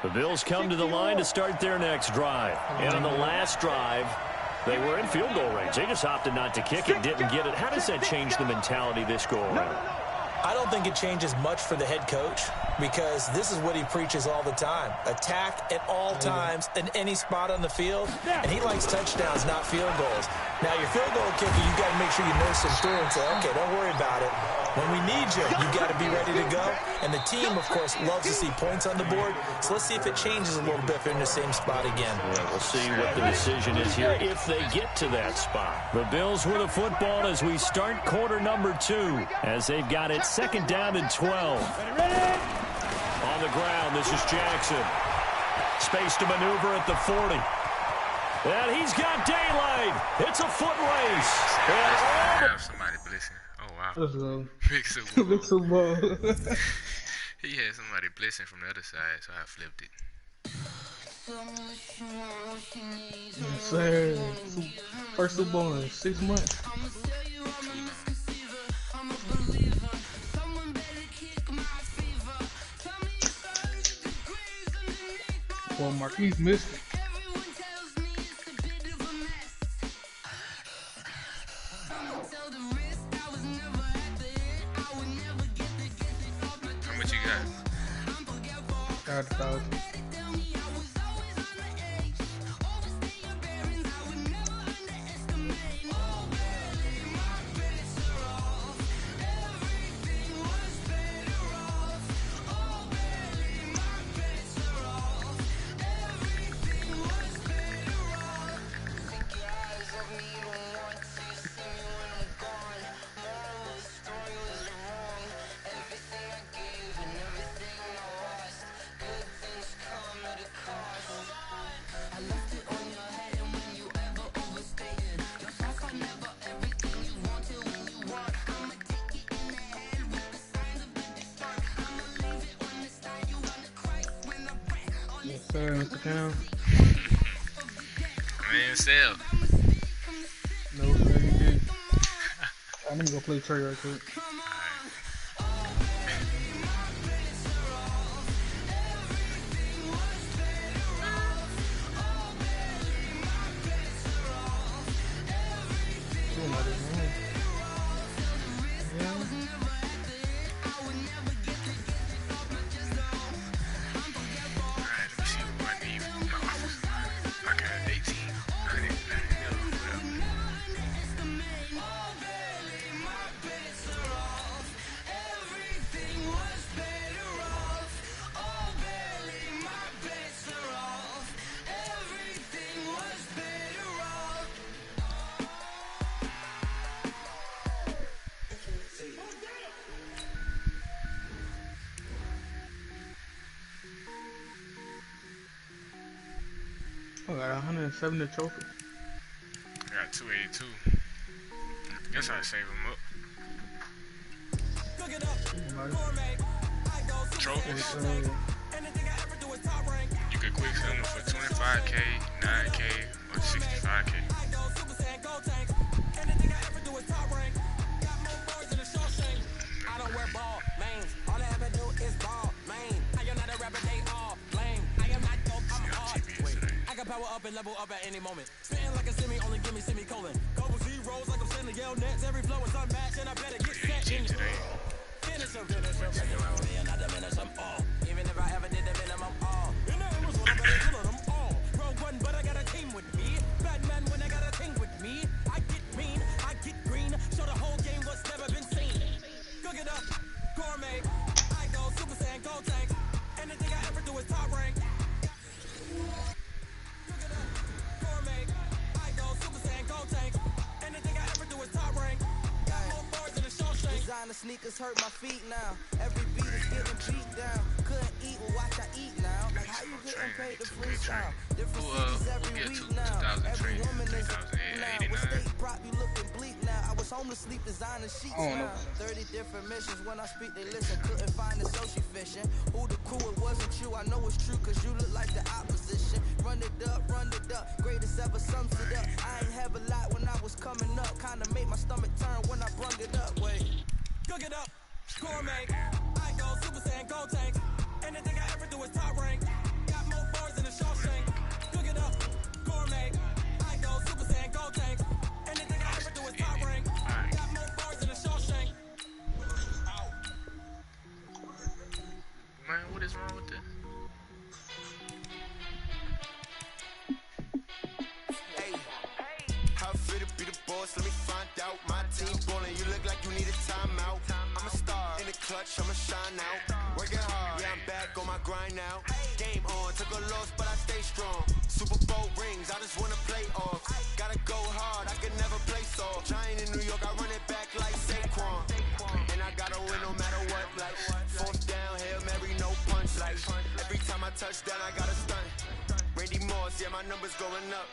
The Bills come to the line to start their next drive. And on the last drive, they were in field goal range. They just opted not to kick it, didn't get it. How does that change the mentality this go around? I don't think it changes much for the head coach because this is what he preaches all the time. Attack at all times in any spot on the field, and he likes touchdowns, not field goals. Now, your field goal kicker, you've got to make sure you nurse him through and say, okay, don't worry about it. When we need you, you've got to be ready to go. And the team, of course, loves to see points on the board. So let's see if it changes a little bit if they're in the same spot again. Yeah, we'll see what the decision is here if they get to that spot. The Bills with the football as we start quarter number 2 as they've got it 2nd down and 12. On the ground, this is Jackson. Space to maneuver at the 40. And he's got daylight. It's a foot race. Have somebody blessing. Oh, wow. Let's go. Big Super Bowl. Big Super Bowl. He had somebody blessing from the other side, so I flipped it. Yes, sir. First Super Bowl in 6 months. Well, Marquise missed it. How much you got? Got 1,000. Mr. Cam. I mean, sell. No, sir, you did. I'm gonna go play Trey right quick. Alright. got 170 trophies. I got 282. Guess I'd save them up. Trophies. You could quick sell them for 25K, 9K, or 65K. I don't wear ball, man. All I ever do is ball, man. I am not a rapper, they all blame. I am not dope, I'm hard. I can power up and level up at any moment. Spitting like a semi, only give me semicolon. Couple zeros like I'm sending yell nets. Every flow is unmatched, and I better get set. Finish them, and I diminish them all. Even if I ever did the minimum all. In the end was what I better kill them all. Rogue one, but I got a team with me. Batman when I got a team with me. I get mean, I get green. Show the whole game what's never been seen. Cook it up, gourmet. I go Super Saiyan, Gold Tank. Anything I ever do is top rank. Cook it up, gourmet. I go Super Saiyan, Gold Tank. Anything I ever do is top rank. Got more bars than a Shawshank. Designer sneakers hurt my feet now. Every beat is getting beat down. Couldn't eat, well watch I eat now. Like how you getting paid to freestyle? Different cities every week now. Every woman is now. With state prop, you looking bleak now. I was homeless, sleep designer sheets now. 30 different missions. When I speak, they listen. Couldn't find it, so she fishing. Who the crew? It wasn't you. I know it's true, cause you look like the opposition. Run it up, run it up. Greatest ever sums it up. I ain't have a lot when I was coming up. Kinda made my stomach turn when I brung it up. Wait. Cook it up, gourmet. I go Super Saiyan, Gold Tank. Anything I ever do is top rank. Got more bars than a Shawshank. Cook it up, gourmet. I go Super Saiyan, Gold Tank. Anything I ever do is top rank. Got more bars than a Shawshank. Man, what is wrong with this? Hey, how fit to be the boss? Let me find out. My team ballin', you look like you need a timeout. I'm a star in the clutch, I'ma shine out. Working hard, yeah, I'm back on my grind now. Game on, took a loss, but I stay strong. Super Bowl rings, I just wanna play off. Gotta go hard, I can never play soft. Giant in New York, I run it back like Saquon. And I gotta win no matter what. Like fourth down, Hail Mary, no punch. Like every time I touch down, I gotta stunt. Randy Moss, yeah, my numbers going up.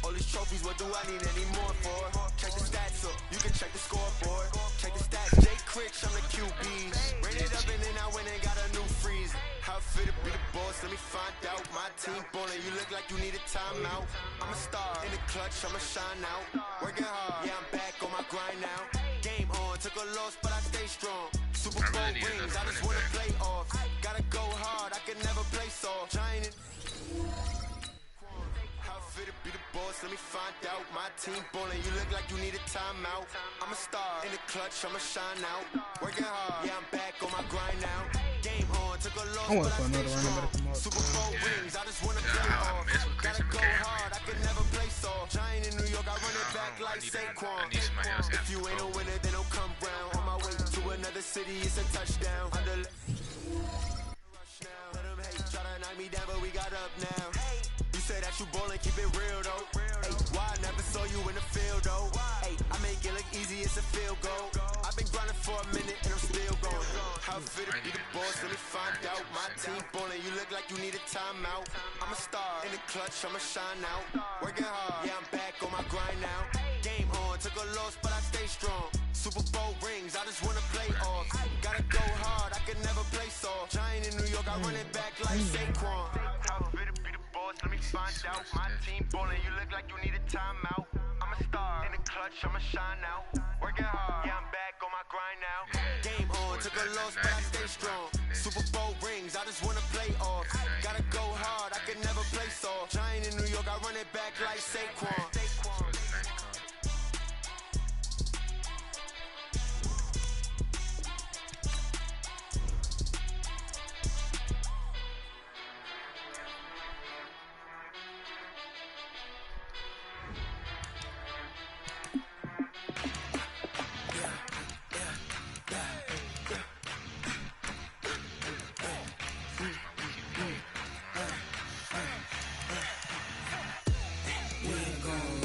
All these trophies, what do I need any more for? Check the stats up, you can check the scoreboard. Check the stats, Jake Critch, I'm the QB. Ran it up and then I went and got a new freeze. How fit to be the boss, let me find out. My team ballin', you look like you need a timeout. I'm a star in the clutch, I'ma shine out. Working hard, yeah, I'm back on my grind now. Game on, took a loss, but I stay strong. Super Bowl rings, I just wanna play off. Gotta go hard, I can never play soft. Giant in fit to be the boss, let me find out. My team ballin', you look like you need a timeout. I'm a star in the clutch, I'ma shine out. Working hard, yeah, I'm back on my grind now. Game on, took a loss, but I stay strong. Super Bowl rings, I just wanna play off. Gotta go hard, I can never play soft. Giant in New York, I run it back like Saquon. If you ain't a winner, then don't come round. On my way to another city, it's a touchdown. Let them hate, try to knock me down, but we got up now. Say that you ballin', keep it real though. Hey, why I never saw you in the field though? Hey, I make it look easy, it's a field goal. I've been grinding for a minute and I'm still going. How fit to be the boss, let me find out. My team ballin', you look like you need a timeout. I'm a star in the clutch, I'ma shine out. Working hard, yeah, I'm back on my grind now. Game on, took a loss, but I stay strong. Super Bowl rings, I just wanna play off. Gotta go hard, I can never play soft. Giant in New York, I run it back like Saquon. How fit to be the boss, let me find out. My team ballin', you look like you need a timeout. I'm a star in the clutch, I'ma shine out. Working hard, yeah, I'm back on my grind now. Game on, took a loss, but I stay strong. Super Bowl rings, I just wanna play off. Gotta go hard, I can never play soft. Giant in New York, I run it back like Saquon. We ain't gon'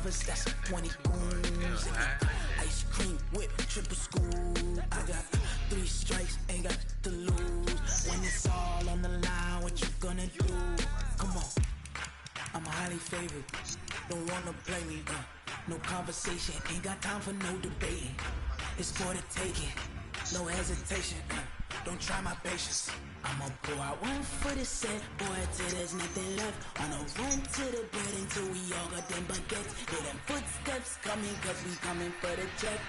choppers, that's 20 goons. Ice cream whip, triple school. I got 3 strikes, ain't got to lose. When it's all on the line, what you gonna do? Come on, I'm highly favored. Don't wanna play me, no conversation, ain't got time for no debating. It's for the taking, no hesitation. Don't try my patience. I'ma pull out one for the set, boy, till there's nothing left. On a run to the bread until we all got them baguettes. Hear them footsteps coming, cause we coming for the check.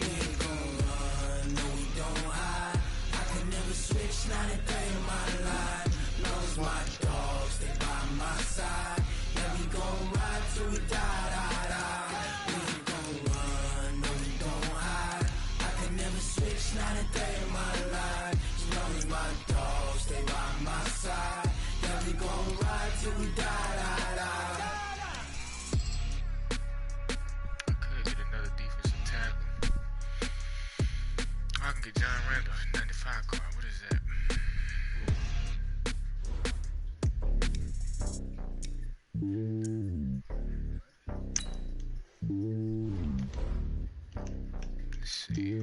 We ain't gon' run, no we don't hide. I can never switch, not a day in my life. Knows my dogs, they by my side. Yeah, we gon' ride till we die, die, die. We ain't gon' run, no we don't hide. I can never switch, not a day in my life. You know me, my dogs, they by my side. Yeah, we gon' ride till we die, die, die. I could get another defensive tackle. I can get John Randall, 95 card. What is that? Let's see.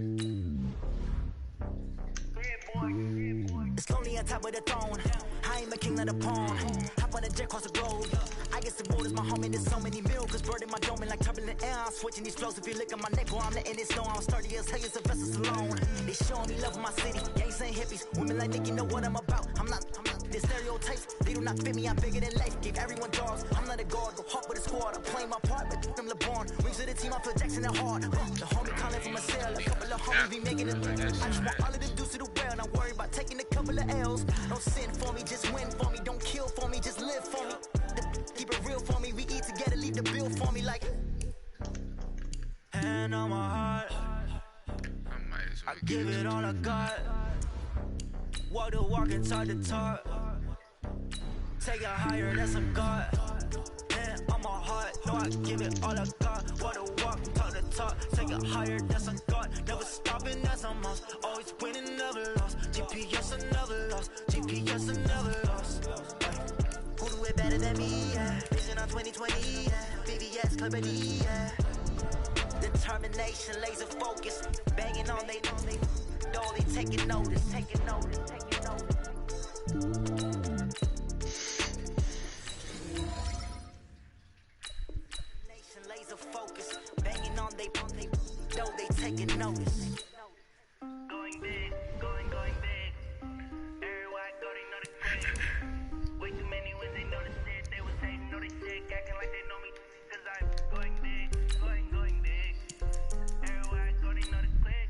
It's lonely on top of the throne. I ain't the king of the pawn. Hop on the jet across the globe. I guess the road is my home and there's so many miracles burning my dome and like turbulent air. I'm switching these flows. If you look at my neck, I'm letting it snow. I'm sturdy as hell as Sylvester Stallone. They showing me love in my city. Gangs and hippies. Women like Nick, you know what I'm about. I'm not the stereotypes. They do not fit me. I'm bigger than life. Give everyone jaws. I'm not a guard. Go hard with a squad. I'm playing my part, but I'm LeBron. Rings to the team. I feel Jackson and hard. The homie calling from a cell. A couple of homies be making it. I just want all of them dudes to the well. Not worry about taking a couple of L's. Don't sin for me, just win for me. Don't kill for me, just live for me. Keep it real for me. We eat together, leave the bill for me like. Hand on my heart. I give it all I got. Walk the walk and talk the talk. Take it higher, that's a God. Hand on my heart, no, I give it all I got. Walk the walk, talk the talk. Take it higher, that's a God. Never stopping, that's a must. Always winning, never lost. GPS, I never lost. GPS, I never lost. Who do it better than me? Yeah. Vision on 2020. Yeah. VVS, Company. Yeah. Determination, laser focus. Banging on they door, they taking notice. Taking notice. Taking notice. Laser focus, banging on they though they taking notice. Going big, going big. Everywhere I go, they know the quick. Way too many wins, they know the shit. They was hating, know they sick, acting like they know me. Cause I'm going big, going big. Everywhere I go, they know the quick.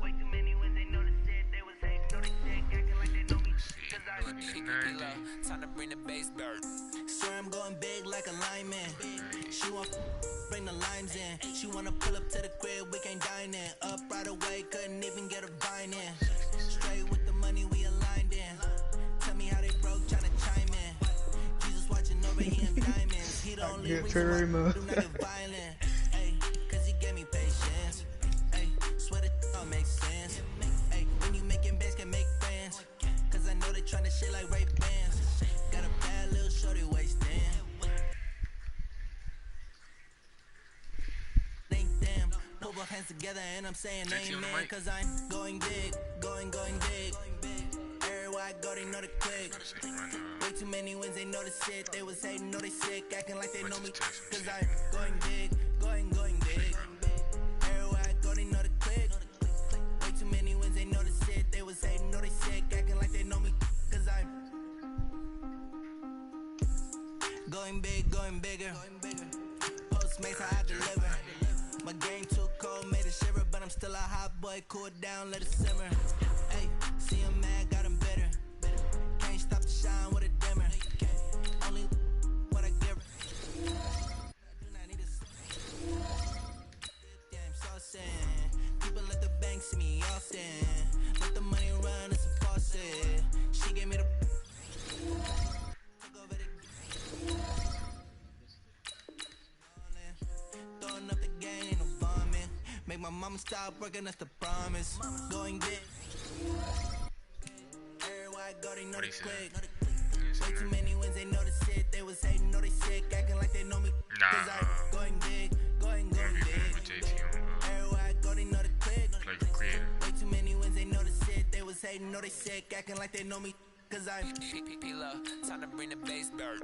Way too many wins, they know the shit. They was hating, know they sick, acting like they know me. Cause I'm time to bring the bass back. Swear I'm going big like a lineman. She want bring the limes in. She wanna pull up to the crib, we can't dine in. Up right away, couldn't even get a vine in. Straight with the money we aligned in. Tell me how they broke, tryna chime in. Jesus watching over here in diamonds. He the only reason why I do not get violent. Ay, cause he gave me patience. Ay, swear that don't make sense. Ay, when you making bands can make friends. Cause I know they tryna shit like Ray Bans. Got a bad little shorty wasting. Put both hands together and I'm saying amen. Cause I'm going big, going big. Everywhere I go, they know the click. Way too many wins, they know the shit. They was hating, know they sick, acting like they know me. Cause I'm going big, going big. Everywhere I go, they know the click. Way too many wins, they know the shit. They was hating, know they sick, acting like they know me. Cause I'm going big, going bigger. Postmates, how I deliver. My game too cold, made a shiver, but I'm still a hot boy. Cool it down, let it simmer. Hey, see him mad, got him bitter. Can't stop the shine with a dimmer. Only what I give her. I do not need a damn sauce in. People let the bank see me often. Let the money run, it's a faucet. She gave me the took over the throwing up the game, ain't no bombing. Make my mama stop working, that's the promise. Going big. Everywhere I go, they know the quick. Way too many wins, they know the shit. They was hating, know they sick. sick, acting like they know me. Cause I'm going big, going big. Everywhere I go, they know the click. Way too many wins, they know the shit. They was hating, know they sick, acting like they know me. Cause I'm P-P-P-Love, time to bring the bass back.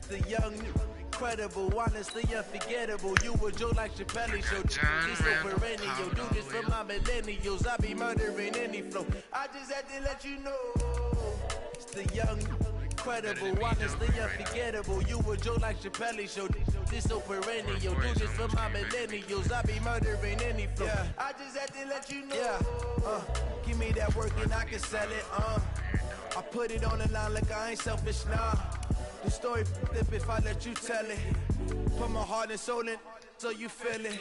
The young, incredible, honestly unforgettable. You a Joe like Chappelle show. This so perennial. Do this for my millennials. I be murdering any flow. I just had to let you know. It's the young, incredible, honestly unforgettable. You a Joe like Chappelle show. This so perennial. Do this for my millennials. I be murdering any flow. I just had to let you know. Give me that work and I can sell it. I put it on the line like I ain't selfish now. The story flip if I let you tell it. Put my heart and soul in so you feel it.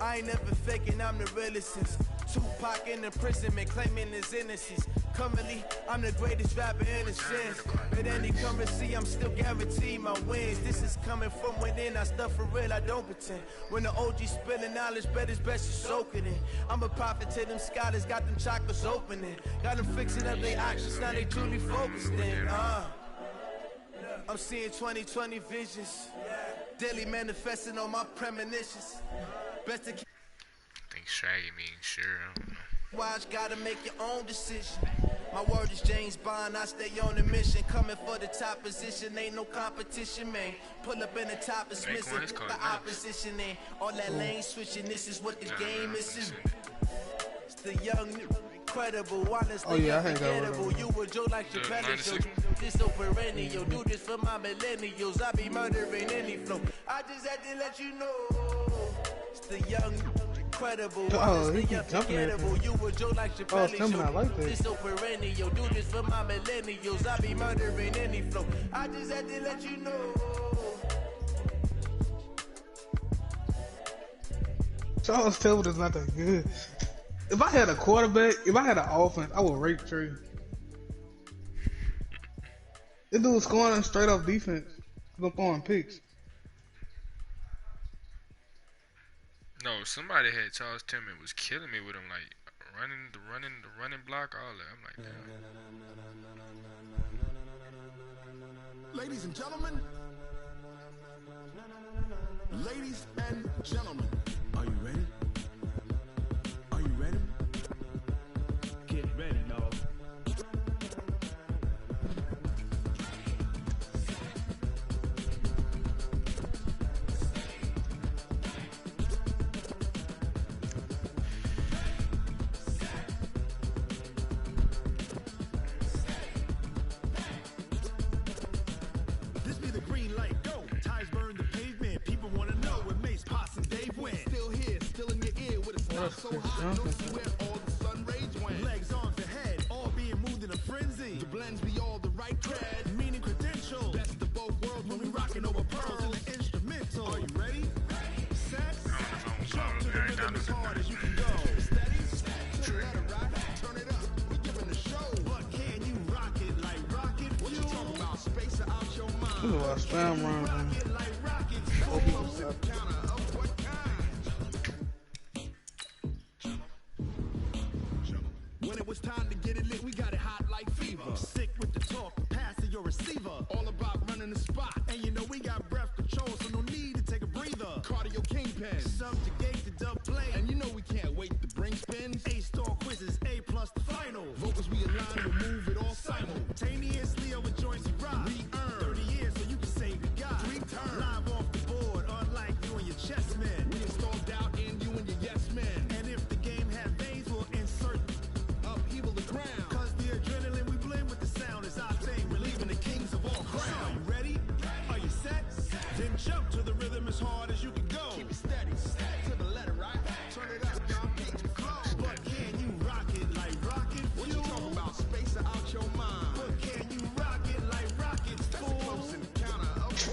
I ain't never faking, I'm the realest since Tupac in imprisonment, claiming his innocence. Currently, I'm the greatest rapper in a sense. At any currency, I'm still guaranteed my wins. This is coming from within, I stuff for real, I don't pretend. When the OG spilling knowledge, bet it's best you soak it in. I'm a prophet to them scholars, got them chakras opening. Got them fixing up their actions, now they truly focused in. I'm seeing 2020 visions, daily manifesting on my premonitions. Best to I think Shaggy means sure, I don't know. Watch, gotta make your own decision. My word is James Bond, I stay on a mission. Coming for the top position, ain't no competition, man. Pull up in the top is missing, the opposition in. All that lane switching, this is what the game is. It's the young, incredible, honestly unforgettable. You a Joe like Chappelle show. This so perennial. Do this for my millennials. I be murdering any flow. I just had to let you know. It's the young, incredible, honestly unforgettable. You a Joe like Chappelle show. This so perennial. Do this for my millennials. I be murdering any flow. I just had to let you know. Charles Tillman is not that good. If I had a quarterback, if I had an offense, I would rate Trey. This dude was scoring straight off defense. He's throwing picks. No, somebody had Charles Tillman was killing me with him, like running block, all that. I'm like, damn. Ladies and gentlemen, are you ready? Are you ready? Get ready, dog. This be the green light, go. Ties burn the pavement. People wanna know where Mace, Potts, and Dave went. Still here, still in your ear with a stop so hot. Don't see where all the sun rage went. Legs on to head, all being moved in a frenzy. The blends be all the right cred, meaning credentials. Best of both worlds when we rockin' over pearls in the instrumental. Are you ready? Set, jump to the rhythm as hard as you can go. Steady, to let it rock, turn it up. We giving the show, but can you rock it like rocket fuel? What you talking about? Space out your mind. Ooh, I spam run. When it was time to get it lit, we got it hot like fever. Sick with the talk, pass to your receiver. All about running the spot. And you know we got breath control, so no need to take a breather. Cardio kingpin, subjugate the dub play. And you know we can't wait to bring spins. A-star quizzes, A+ the final. Vocals we align, we'll move it all simultaneously over joints we rock. We earn 30 years so you can say we got 3 turns. Live off the board, unlike you and your chess men. We installed doubt in you and your yes men. And if the game had veins, we'll insert upheaval the ground. Cause the adrenaline we blend with the sound is our thing, relieving the kings of all crowns.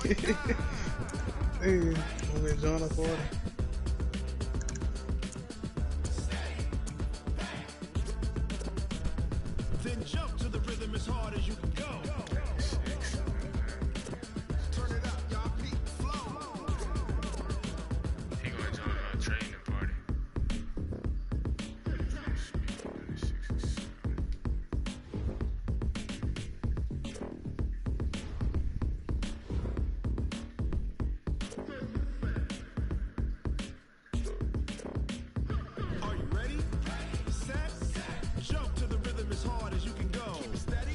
Hey, I'm with John up 40. Then jump to the rhythm as hard as you can go. Turn it up, y'all. Beat flow. He gonna join our training party. Are you ready? Set. Jump to the rhythm as hard as you can go. Keep it steady.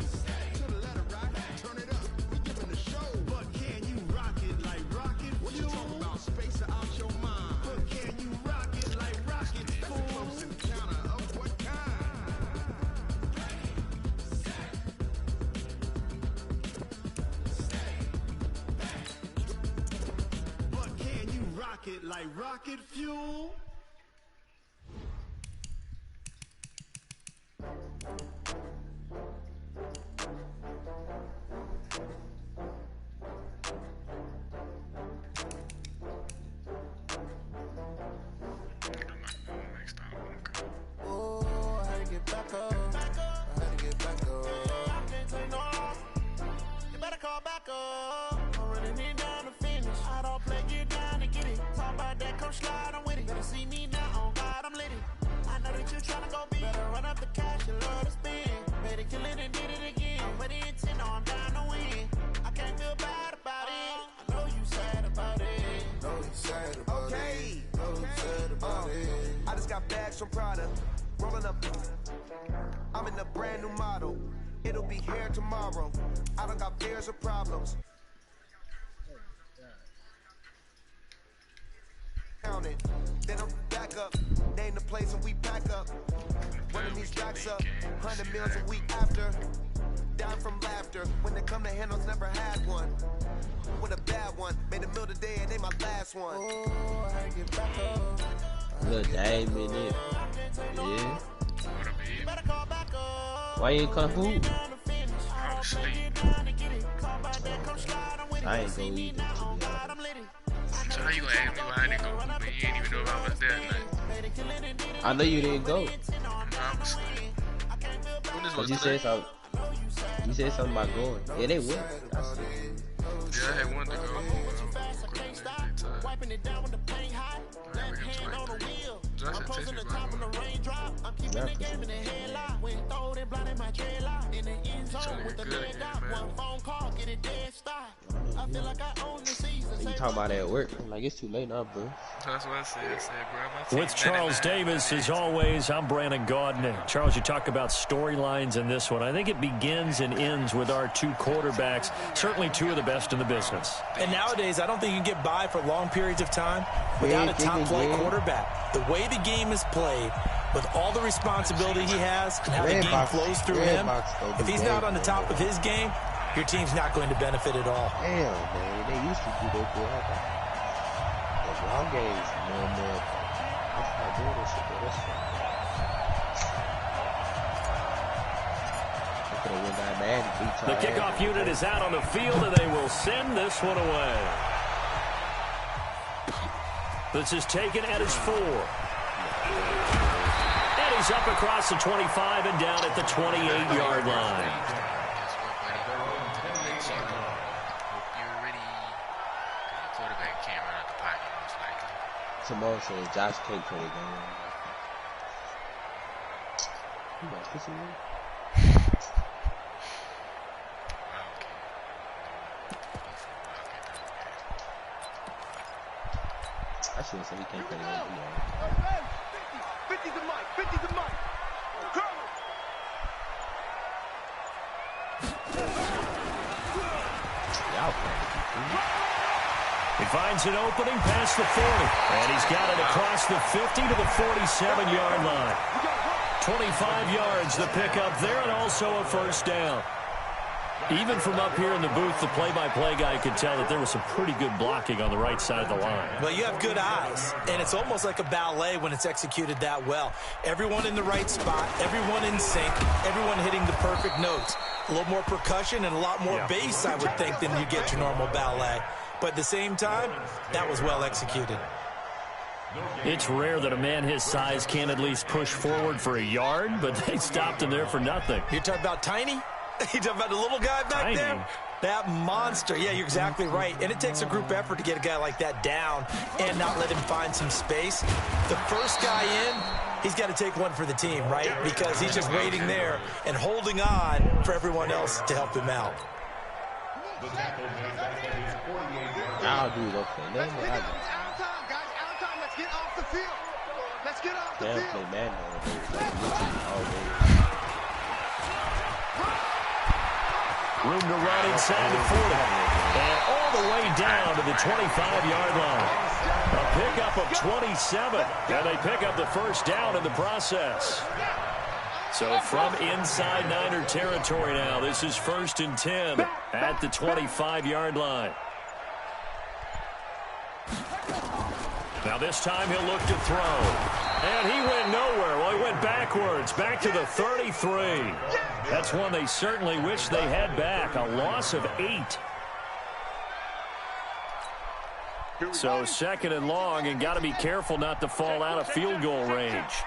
To the letter right. Turn it up. We giving the show. But can you rock it like rocket? What you talking about? Space out your mind. But can you rock it like rocket? That's a close encounter of what kind? But can you rock it like rocket fuel? Oh, I had to get back up. I had to get back up. I can't take no loss. You better call back up. I'm running it down to finish. I don't play, get down to get it. Talk about that, come slide, I'm with it. Better see me now, on God, I'm lit it. I know that you tryna go big. Better run up the cash, you love to spend. Better kill it and did it again. I'm ready and 10, I'm down to win. I can't feel bad about it. I know you sad about it. Know you sad about it. Know you sad about it. I just got bags from Prada. Rolling up. I'm in a brand new model. It'll be here tomorrow. I don't got fears or problems. Count it. Then I'm back up. Name the place and we pack up. Running these racks up. 100 meals a week after. Down from laughter. When they come to handles, never had one. With a bad one. Made a meal today and they my last one. Oh, I had to get back up. Little Dame in it. Yeah. Why you ain't come food? I was asleep. I ain't gonna eat it. So how you gonna ask me why I didn't go? But you didn't even know if I was there tonight. I know you didn't go. I was asleep. When this Cause was you today? said something. You said something about going. Yeah, they went. Yeah, I had one to go. Wiping it down with the paint hot. Left hand on the wheel. I'm posting the top of the raindrop. I'm keeping the game in the headlock. When throwed it, blinded my dreadlock. In the end zone with the dead dot. One phone call, get it dead stop. I feel like I own the season. You talking about at work? I'm like, it's too late now, bro. That's what I said. I said, bro, my team With Charles Davis, as always, I'm Brandon Gaudin. Charles, you talk about storylines in this one. I think it begins and ends with our two quarterbacks, certainly two of the best in the business. And nowadays, I don't think you can get by for long periods of time without a top-flight quarterback. The way the game is played, with all the responsibility he has and how the game flows through him, if he's not on the top of his game, your team's not going to benefit at all. Hell, man, they used to do that good. The long games, more and more. That's not doing this shit, bro. That's fine. The kickoff unit is out on the field, and they will send this one away. This is taken at his 4. And he's up across the 25 and down at the 28-yard line. Tomorrow says Josh Cake for the game. You got this in there? I shouldn't say he can't play the game. 50's the mic. 50's the mic. Y'all playing. He finds an opening past the 40, and he's got it across the 50 to the 47-yard line. 25 yards the pickup there, and also a first down. Even from up here in the booth, the play-by-play guy could tell that there was some pretty good blocking on the right side of the line. Well, you have good eyes, and it's almost like a ballet when it's executed that well. Everyone in the right spot, everyone in sync, everyone hitting the perfect notes. A little more percussion and a lot more bass, I would think, than you get your normal ballet. but at the same time, that was well executed. It's rare that a man his size can at least push forward for a yard, but they stopped him there for nothing. You're talking about Tiny? You're talking about the little guy back there? That monster. Yeah, you're exactly right. And it takes a group effort to get a guy like that down and not let him find some space. The first guy in, he's got to take one for the team, right? Because he's just waiting there and holding on for everyone else to help him out. I'll do the thing. Let's get out of time, guys. Out of time. Let's get off the field. Let's get off the field. Play Madden all day. Room to run inside the 40. And all the way down to the 25-yard line. A pickup of 27. And they pick up the first down in the process. So from inside Niner territory now, this is 1st and 10 at the 25-yard line. Now this time he'll look to throw. And he went nowhere. Well, he went backwards, back to the 33. That's one they certainly wish they had back. A loss of 8. So 2nd and long, and got to be careful not to fall out of field goal range.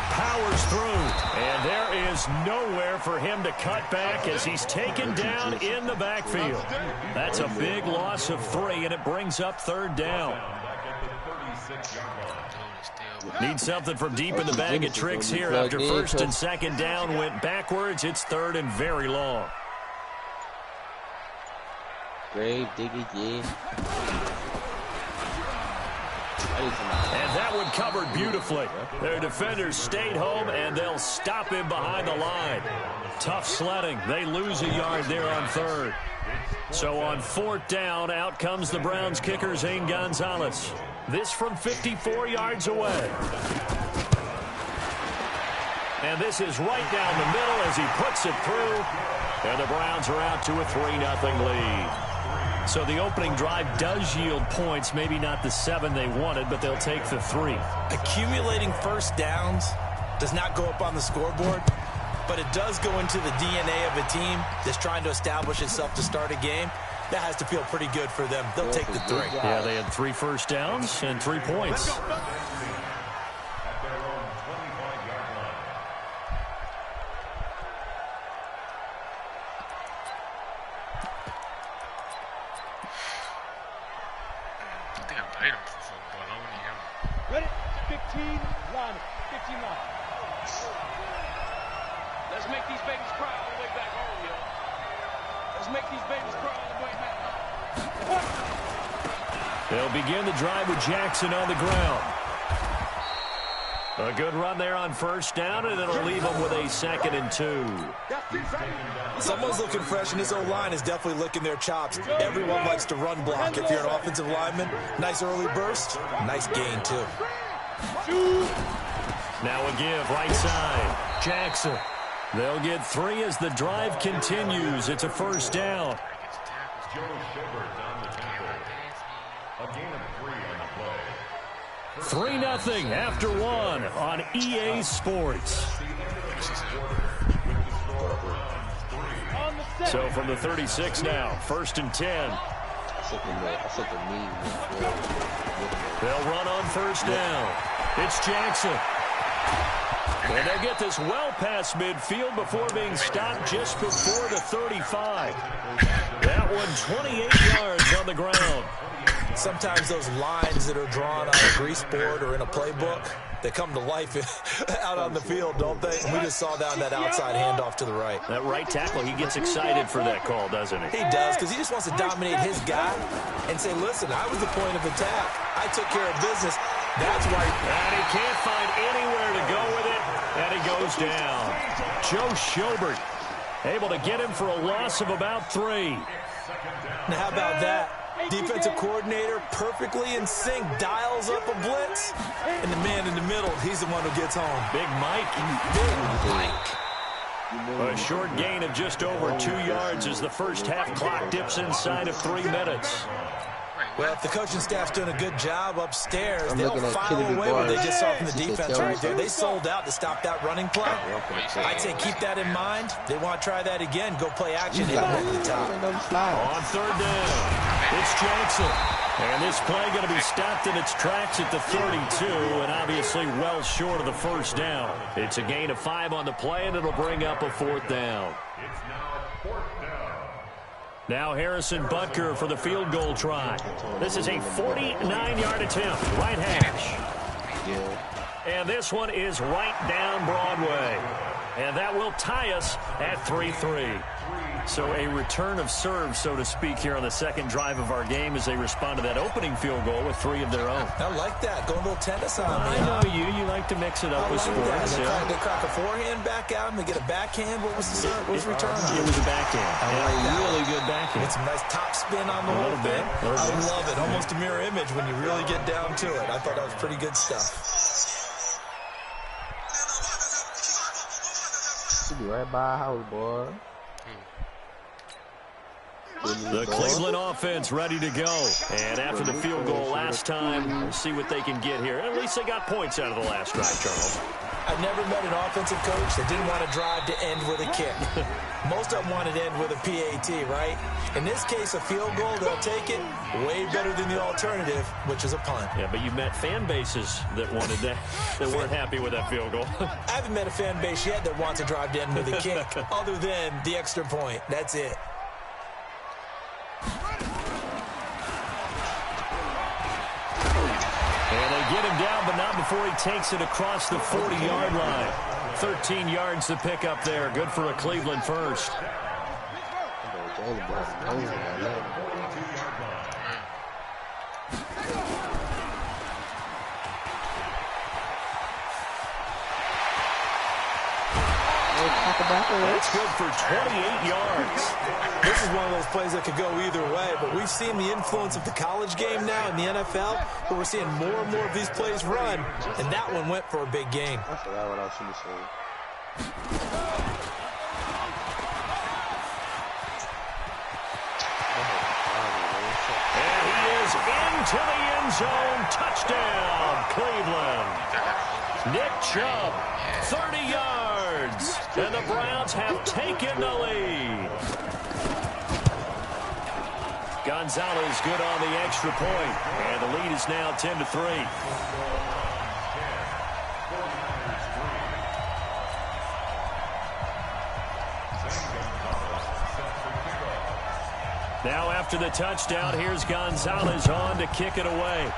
Powers through, and there is nowhere for him to cut back as he's taken down in the backfield. That's a big loss of 3, and it brings up 3rd down. Need something from deep in the bag of tricks here after 1st and 2nd down went backwards. It's 3rd and very long. Grave digger, yeah. And that one covered beautifully. Their defenders stayed home, and they'll stop him behind the line. Tough sledding. They lose a yard there on 3rd. So on 4th down, out comes the Browns kicker, Zane Gonzalez. This from 54 yards away. And this is right down the middle as he puts it through. And the Browns are out to a 3-0 lead. So the opening drive does yield points, maybe not the 7 they wanted, but they'll take the 3. Accumulating first downs does not go up on the scoreboard, but it does go into the DNA of a team that's trying to establish itself to start a game. That has to feel pretty good for them. They'll take the 3. Yeah, they had 3 first downs and 3 points. Ready? 15 line. 15 line. Let's make these babies cry all the way back home, yo. Let's make these babies cry all the way back home. They'll begin the drive with Jackson on the ground. A good run there on 1st down, and it'll leave them with a 2nd and 2. Someone's looking fresh, and this O-line is definitely licking their chops. Everyone likes to run block. If you're an offensive lineman, nice early burst, nice gain, too. Now a give right side. Jackson. They'll get 3 as the drive continues. It's a 1st down. Joe Schobert on the tackle. A gain of 3 on the play. 3-0 after 1 on EA Sports. So from the 36 now, 1st and 10. They'll run on 1st down. It's Jackson. And they get this well past midfield before being stopped just before the 35. That one 28 yards on the ground. Sometimes those lines that are drawn on a grease board or in a playbook, they come to life out on the field, don't they? And we just saw down that outside handoff to the right. That right tackle, he gets excited for that call, doesn't he? He does, because he just wants to dominate his guy and say, listen, I was the point of attack. I took care of business. That's why. And he can't find anywhere to go with it, and he goes down. Joe Schobert able to get him for a loss of about 3. Now, how about that? Defensive coordinator perfectly in sync, dials up a blitz, and the man in the middle, he's the one who gets home. Big Mike. Big Mike. A short gain of just over 2 yards as the first half clock dips inside of 3 minutes. Well, if the coaching staff's doing a good job upstairs, they'll file away what they just saw from the defense right there. They sold out to stop that running play. I'd say keep that in mind. They want to try that again. Go play action. Hit them over the top. On third down, it's Jackson. And this play going to be stopped in its tracks at the 32, and obviously well short of the first down. It's a gain of 5 on the play, and it'll bring up a 4th down. It's now 4th down. Now Harrison Butker for the field goal try. This is a 49-yard attempt, right hash. And this one is right down Broadway. And that will tie us at 3-3. So a return of serve, so to speak, here on the second drive of our game as they respond to that opening field goal with 3 of their own. I like that. Going a little tennis on me. I know you. You like to mix it up with sports. They crack a forehand back out and they get a backhand. What was the serve? What was the return? It was a backhand. Really good backhand. Get some nice top spin on the whole thing. I love it. Almost a mirror image when you really get down to it. I thought that was pretty good stuff. Should be right by our house, boy. The Cleveland offense ready to go. And after the field goal last time, we'll see what they can get here. At least they got points out of the last drive, Charles. I've never met an offensive coach that didn't want to drive to end with a kick. Most of them wanted to end with a PAT, right? In this case, a field goal, they'll take it way better than the alternative, which is a punt. Yeah, but you've met fan bases that wanted that weren't happy with that field goal. I haven't met a fan base yet that wants to drive to end with a kick, other than the extra point. That's it. And they get him down, but not before he takes it across the 40-yard line. 13 yards to pick up there. Good for a Cleveland first. That's good for 28 yards. This is one of those plays that could go either way, but we've seen the influence of the college game now in the NFL, but we're seeing more and more of these plays run, and that one went for a big gain. I forgot what I should have said. And he is into the end zone. Touchdown, Cleveland. Nick Chubb, 30 yards. And the Browns have taken the lead. Gonzalez good on the extra point. And the lead is now 10-3. Now after the touchdown, here's Gonzalez on to kick it away.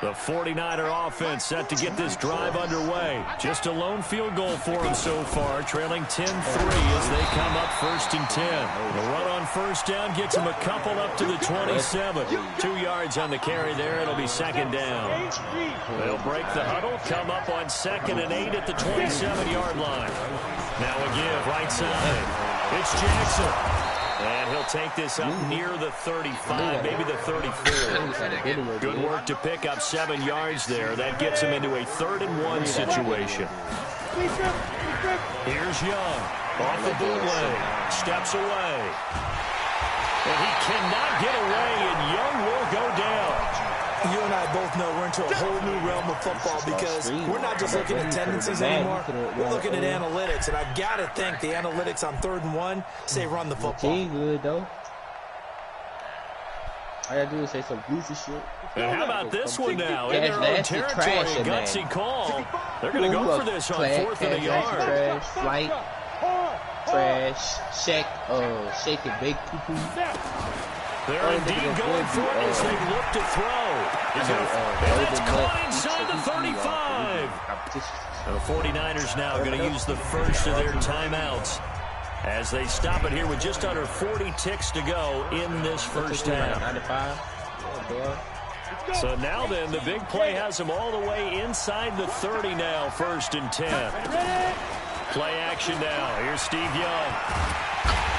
The 49er offense set to get this drive underway. Just a lone field goal for them so far, trailing 10-3 as they come up 1st and 10. The run on first down gets them a couple up to the 27. 2 yards on the carry there. It'll be 2nd down. They'll break the huddle, come up on 2nd and 8 at the 27-yard line. Now a give right side. It's Jackson. And he'll take this up near the 35, maybe the 34. Good work to pick up 7 yards there. That gets him into a 3rd and 1 situation. Here's Young. Off the bootleg. Steps away. And he cannot get away, and Young will go down. You and I both know we're into a whole new realm of football because we're not just looking at tendencies anymore. We're looking at analytics, and I've got to think the analytics on 3rd and 1 say run the football. Team good, though. All I gotta do is say some goofy shit. And how about this one now? In their own territory, a gutsy call. They're going to go for this on 4th and a yard. Trash, flight, trash, shake and bake poo-poo. They're indeed going for it as they look to throw. And that's caught inside the 35. So the 49ers now going to use the first of their timeouts as they stop it here with just under 40 ticks to go in this first half. So now then, the big play has them all the way inside the 30 now, 1st and 10. Play action now. Here's Steve Young.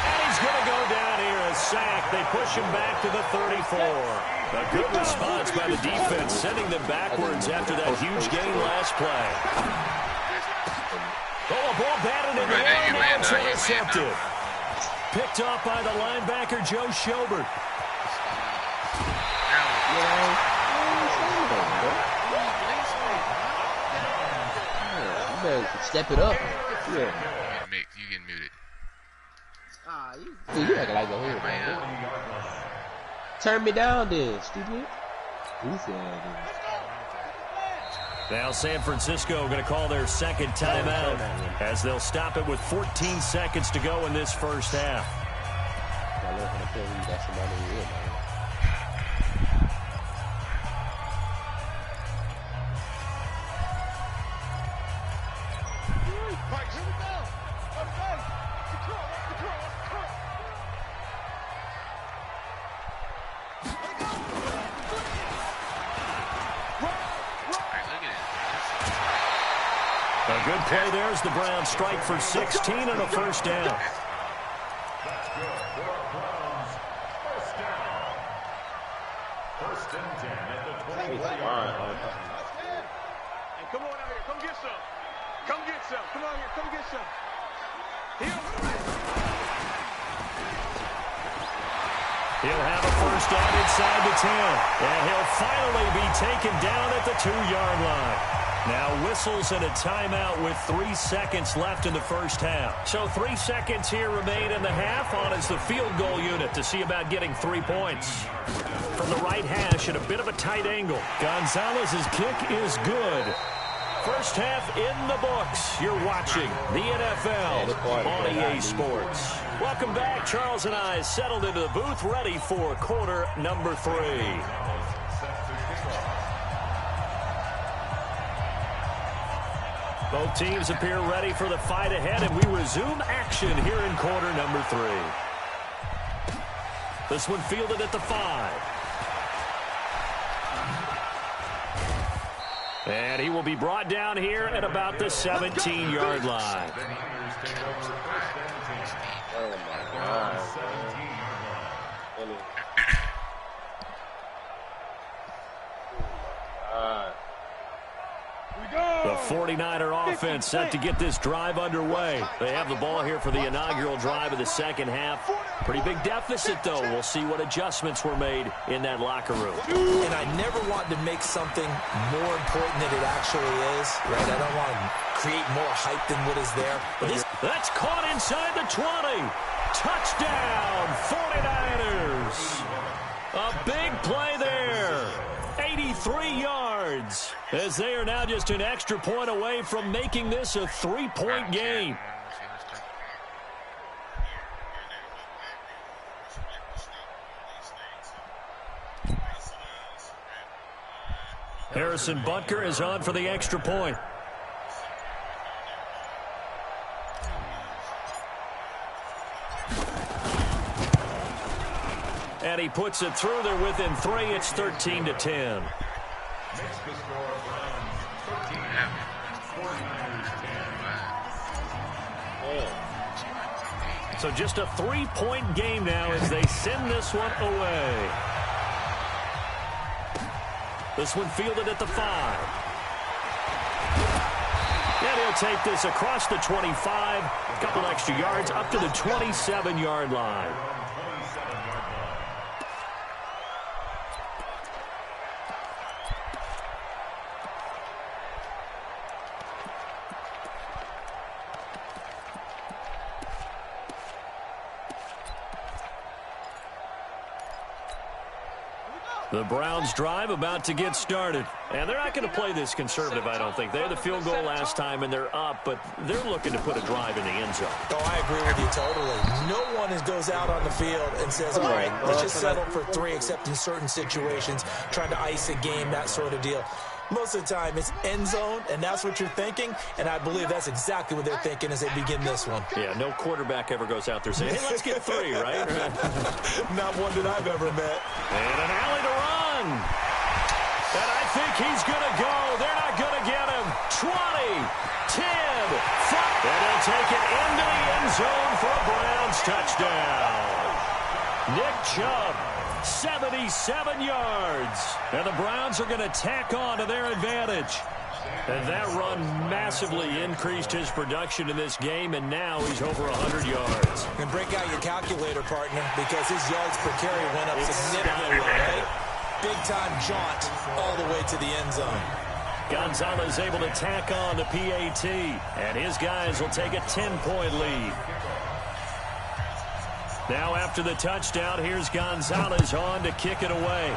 And he's going to go down here a sack. They push him back to the 34. A good response by the defense, sending them backwards after that huge gain last play. Oh, a ball batted in the air, now it's intercepted. Picked off by the linebacker, Joe Schobert. You better step it up. Yeah. You getting muted. You acting like a hood, man. Turn me down then, stupid. Now San Francisco going to call their second timeout as they'll stop it with 14 seconds to go in this first half. A good play there as the Browns strike for 16 and a first down. That's good for Browns. First down. First and 10 at the 20-yard line. And come on out here. Come get some. Come get some. Come on here. Come get some. He'll have a first down inside the 10. And he'll finally be taken down at the 2-yard line. Now whistles and a timeout with 3 seconds left in the first half. So 3 seconds here remain in the half. On is the field goal unit to see about getting 3 points. From the right hash at a bit of a tight angle. Gonzalez's kick is good. First half in the books. You're watching the NFL on EA Sports. Welcome back. Charles and I settled into the booth ready for quarter number 3. Both teams appear ready for the fight ahead, and we resume action here in quarter number 3. This one fielded at the 5. And he will be brought down here at about the 17-yard line. Oh, my God. The 49er offense set to get this drive underway. They have the ball here for the inaugural drive of the second half. Pretty big deficit, though. We'll see what adjustments were made in that locker room. And I never want to make something more important than it actually is, right? I don't want to create more hype than what is there. But that's caught inside the 20. Touchdown, 49ers. A big play there. 83 yards, as they are now just an extra point away from making this a 3-point game. Harrison Butker is on for the extra point. And he puts it through. They're within 3. It's 13-10. Makes the score Browns 13, 49ers 10. So just a 3-point game now as they send this one away. This one fielded at the 5. And he'll take this across the 25. A couple extra yards up to the 27-yard line. The Browns drive about to get started. And they're not going to play this conservative, I don't think. They had the field goal last time, and they're up, but they're looking to put a drive in the end zone. Oh, I agree with you totally. No one goes out on the field and says, all right, let's just settle for 3, except in certain situations, trying to ice a game, that sort of deal. Most of the time, it's end zone, and that's what you're thinking, and I believe that's exactly what they're thinking as they begin this one. Yeah, no quarterback ever goes out there saying, hey, let's get 3, right? Not one that I've ever met. And an alley to run. And I think he's going to go. They're not going to get him. 20, 10, 5. And he'll take it into the end zone for a Browns touchdown. Nick Chubb, 77 yards. And the Browns are going to tack on to their advantage. And that run massively increased his production in this game, and now he's over 100 yards. And break out your calculator, partner, because his yards per carry went up significantly, right? Big-time jaunt all the way to the end zone. Gonzalez able to tack on to PAT, and his guys will take a 10-point lead. Now after the touchdown, here's Gonzalez on to kick it away.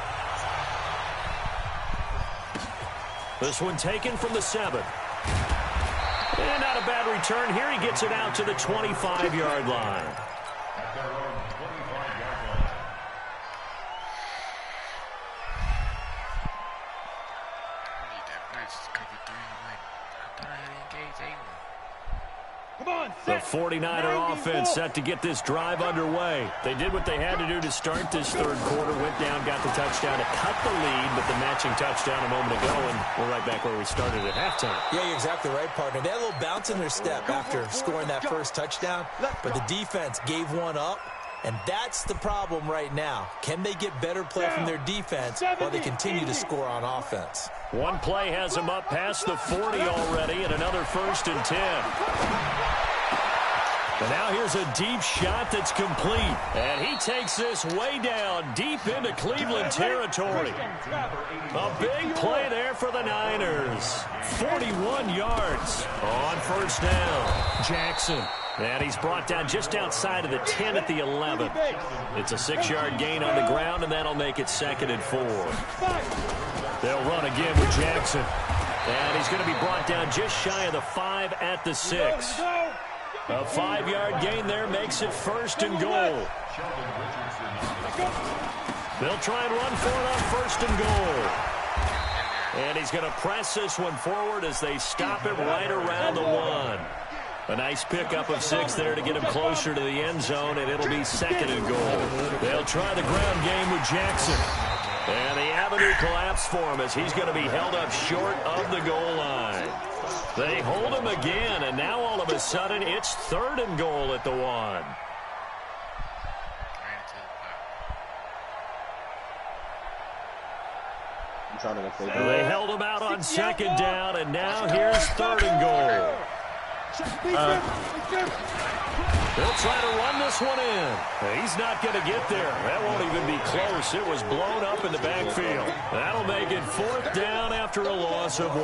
This one taken from the 7. And not a bad return here. He gets it out to the 25-yard line. The 49er offense set to get this drive underway. They did what they had to do to start this third quarter. Went down, got the touchdown to cut the lead, but the matching touchdown a moment ago, and we're right back where we started at halftime. Yeah, you're exactly right, partner. They had a little bounce in their step after scoring that first touchdown, but the defense gave one up, and that's the problem right now. Can they get better play from their defense while they continue to score on offense? One play has them up past the 40 already, and another 1st and 10. And now here's a deep shot that's complete. And he takes this way down, deep into Cleveland territory. A big play there for the Niners. 41 yards on 1st down. Jackson. And he's brought down just outside of the 10 at the 11. It's a 6-yard gain on the ground, and that'll make it 2nd and 4. They'll run again with Jackson. And he's going to be brought down just shy of the 5 at the 6. A 5-yard gain there makes it 1st and goal. They'll try and run for it on 1st and goal. And he's going to press this one forward as they stop it right around the 1. A nice pickup of 6 there to get him closer to the end zone, and it'll be 2nd and goal. They'll try the ground game with Jackson. And the avenue collapsed for him as he's going to be held up short of the goal line. They hold him again, and now all of a sudden it's 3rd and goal at the 1. They held him out on 2nd down, and now here's 3rd and goal. They'll try to run this one in. He's not going to get there. That won't even be close. It was blown up in the backfield. That'll make it 4th down after a loss of 1.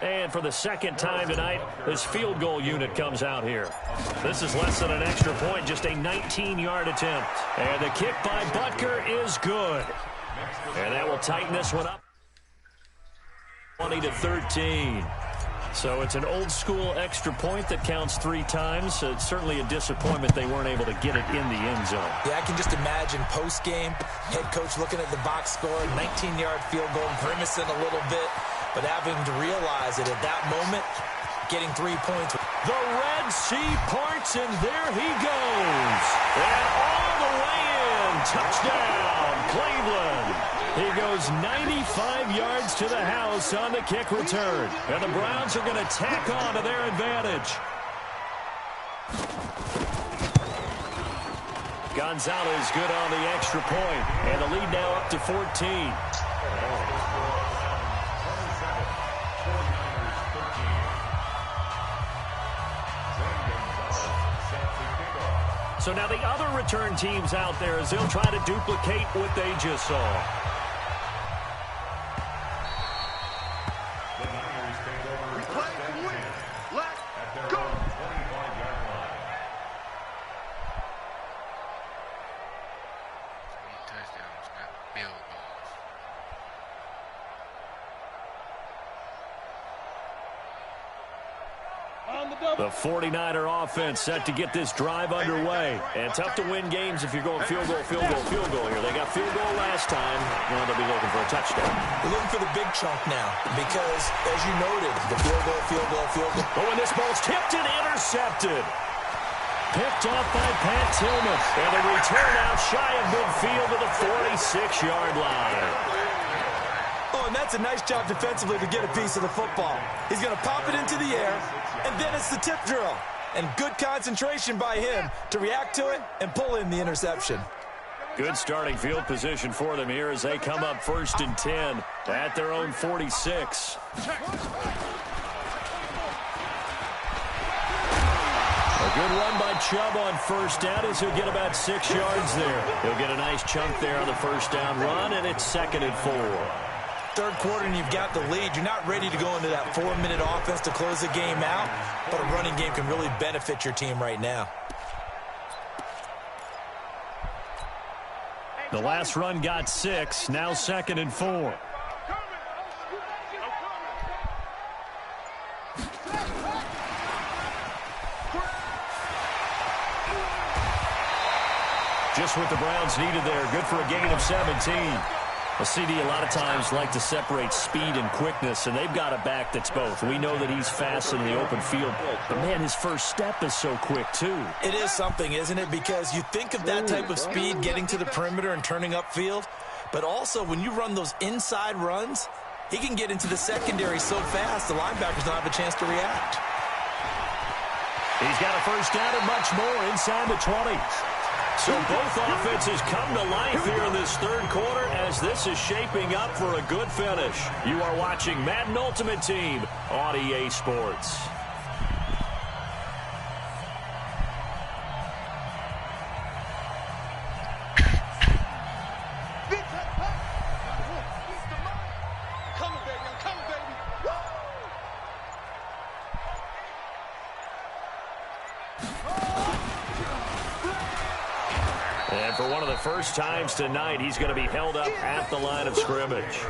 And for the 2nd time tonight, this field goal unit comes out here. This is less than an extra point, just a 19-yard attempt. And the kick by Butker is good. And that will tighten this one up. 20-13. So it's an old-school extra point that counts 3 times. So it's certainly a disappointment they weren't able to get it in the end zone. Yeah, I can just imagine post-game, head coach looking at the box score, 19-yard field goal, grimacing a little bit, but having to realize that at that moment, getting 3 points. The Red Sea parts, and there he goes. And all the way in. Touchdown, Cleveland. He goes 95 yards to the house on the kick return. And the Browns are going to tack on to their advantage. Gonzalez good on the extra point. And the lead now up to 14. So now the other return teams out there as they'll try to duplicate what they just saw. The 49er offense set to get this drive underway. And tough to win games if you're going field goal, field goal, field goal here. They got field goal last time. Now they'll be looking for a touchdown. They're looking for the big chunk now because, as you noted, the field goal, field goal, field goal. Oh, and this ball's tipped and intercepted. Picked off by Pat Tillman. And the return out shy of midfield to the 46-yard line. Oh, and that's a nice job defensively to get a piece of the football. He's going to pop it into the air, and then it's the tip drill. And good concentration by him to react to it and pull in the interception. Good starting field position for them here as they come up 1st and 10 at their own 46. A good run by Chubb on 1st down as he'll get about 6 yards there. He'll get a nice chunk there on the 1st down run, and it's 2nd and 4. Third quarter and you've got the lead. You're not ready to go into that 4-minute offense to close the game out, but a running game can really benefit your team right now. The last run got 6, now 2nd and 4. Just what the Browns needed there. Good for a gain of 17. A CD a lot of times like to separate speed and quickness, and they've got a back that's both. We know that he's fast in the open field, but, man, his first step is so quick, too. It is something, isn't it? Because you think of that type of speed getting to the perimeter and turning upfield, but also when you run those inside runs, he can get into the secondary so fast the linebackers don't have a chance to react. He's got a 1st down and much more inside the 20. So both offenses come to life here in this 3rd quarter as this is shaping up for a good finish. You are watching Madden Ultimate Team on EA Sports. And for one of the first times tonight, he's going to be held up at the line of scrimmage.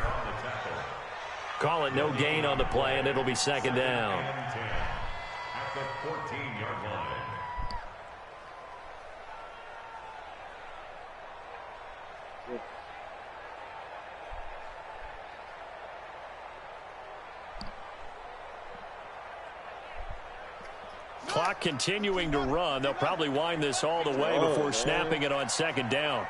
Call it no gain on the play, and it'll be 2nd down. At the 14-yard line. Clock continuing to run. They'll probably wind this all the way before snapping it on 2nd down.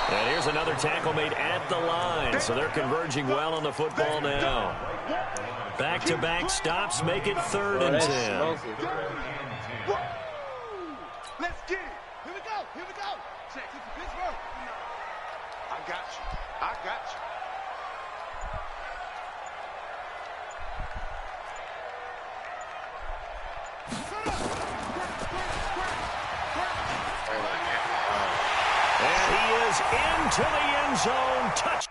And here's another tackle made at the line. So they're converging well on the football now. Back-to-back stops make it 3rd and 10. Let's get it. Here we go. Here we go. Check. This is Pittsburgh. I got you. I got you. And he is into the end zone. Touch.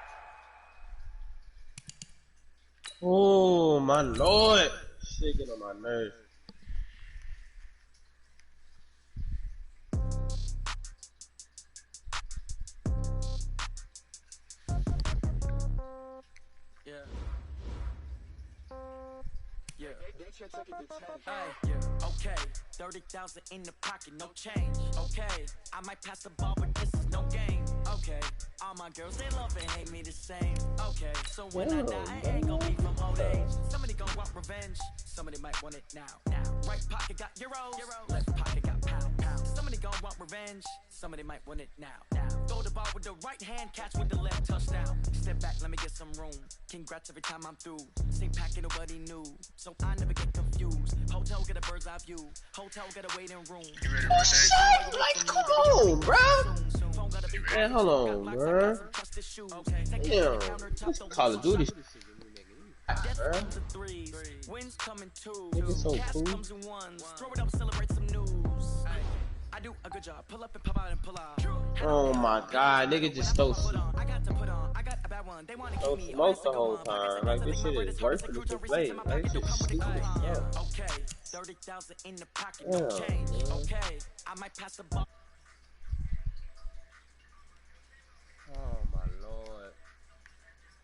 Oh, my Lord. Shit get on my nerves. Okay, 30,000 in the pocket, no change. Okay, I might pass the ball, but this is no game. Okay, all my girls, they love and hate me the same. Okay, so when I die, I ain't gonna be from old age. Somebody gonna want revenge, somebody might want it now. Right pocket got euros, left pocket got pound. Somebody gonna want revenge, somebody might want it now. Throw the ball with the right hand, catch with the left, touchdown. Step back, let me get some room. Congrats every time I'm through. Same packet, nobody knew, so I never get confused. Hotel get a bird's eye view. Hotel get a waiting room. Shit, like, come on, bro. Man, hold on, bro. Damn, this Call of Duty. Wins coming too. Nigga so cool. Comes in ones. Throw it up, celebrate some news. I do a good job. Pull up and pop out and pull out. Oh my God, nigga just stole smoke I got to put on. I got a bad one. They want to keep me the whole time. Like, this shit is worth it to play. Like, this shit's stupid as fuck. Okay, 30,000 in the pocket, no change. Okay, I might pass the ball.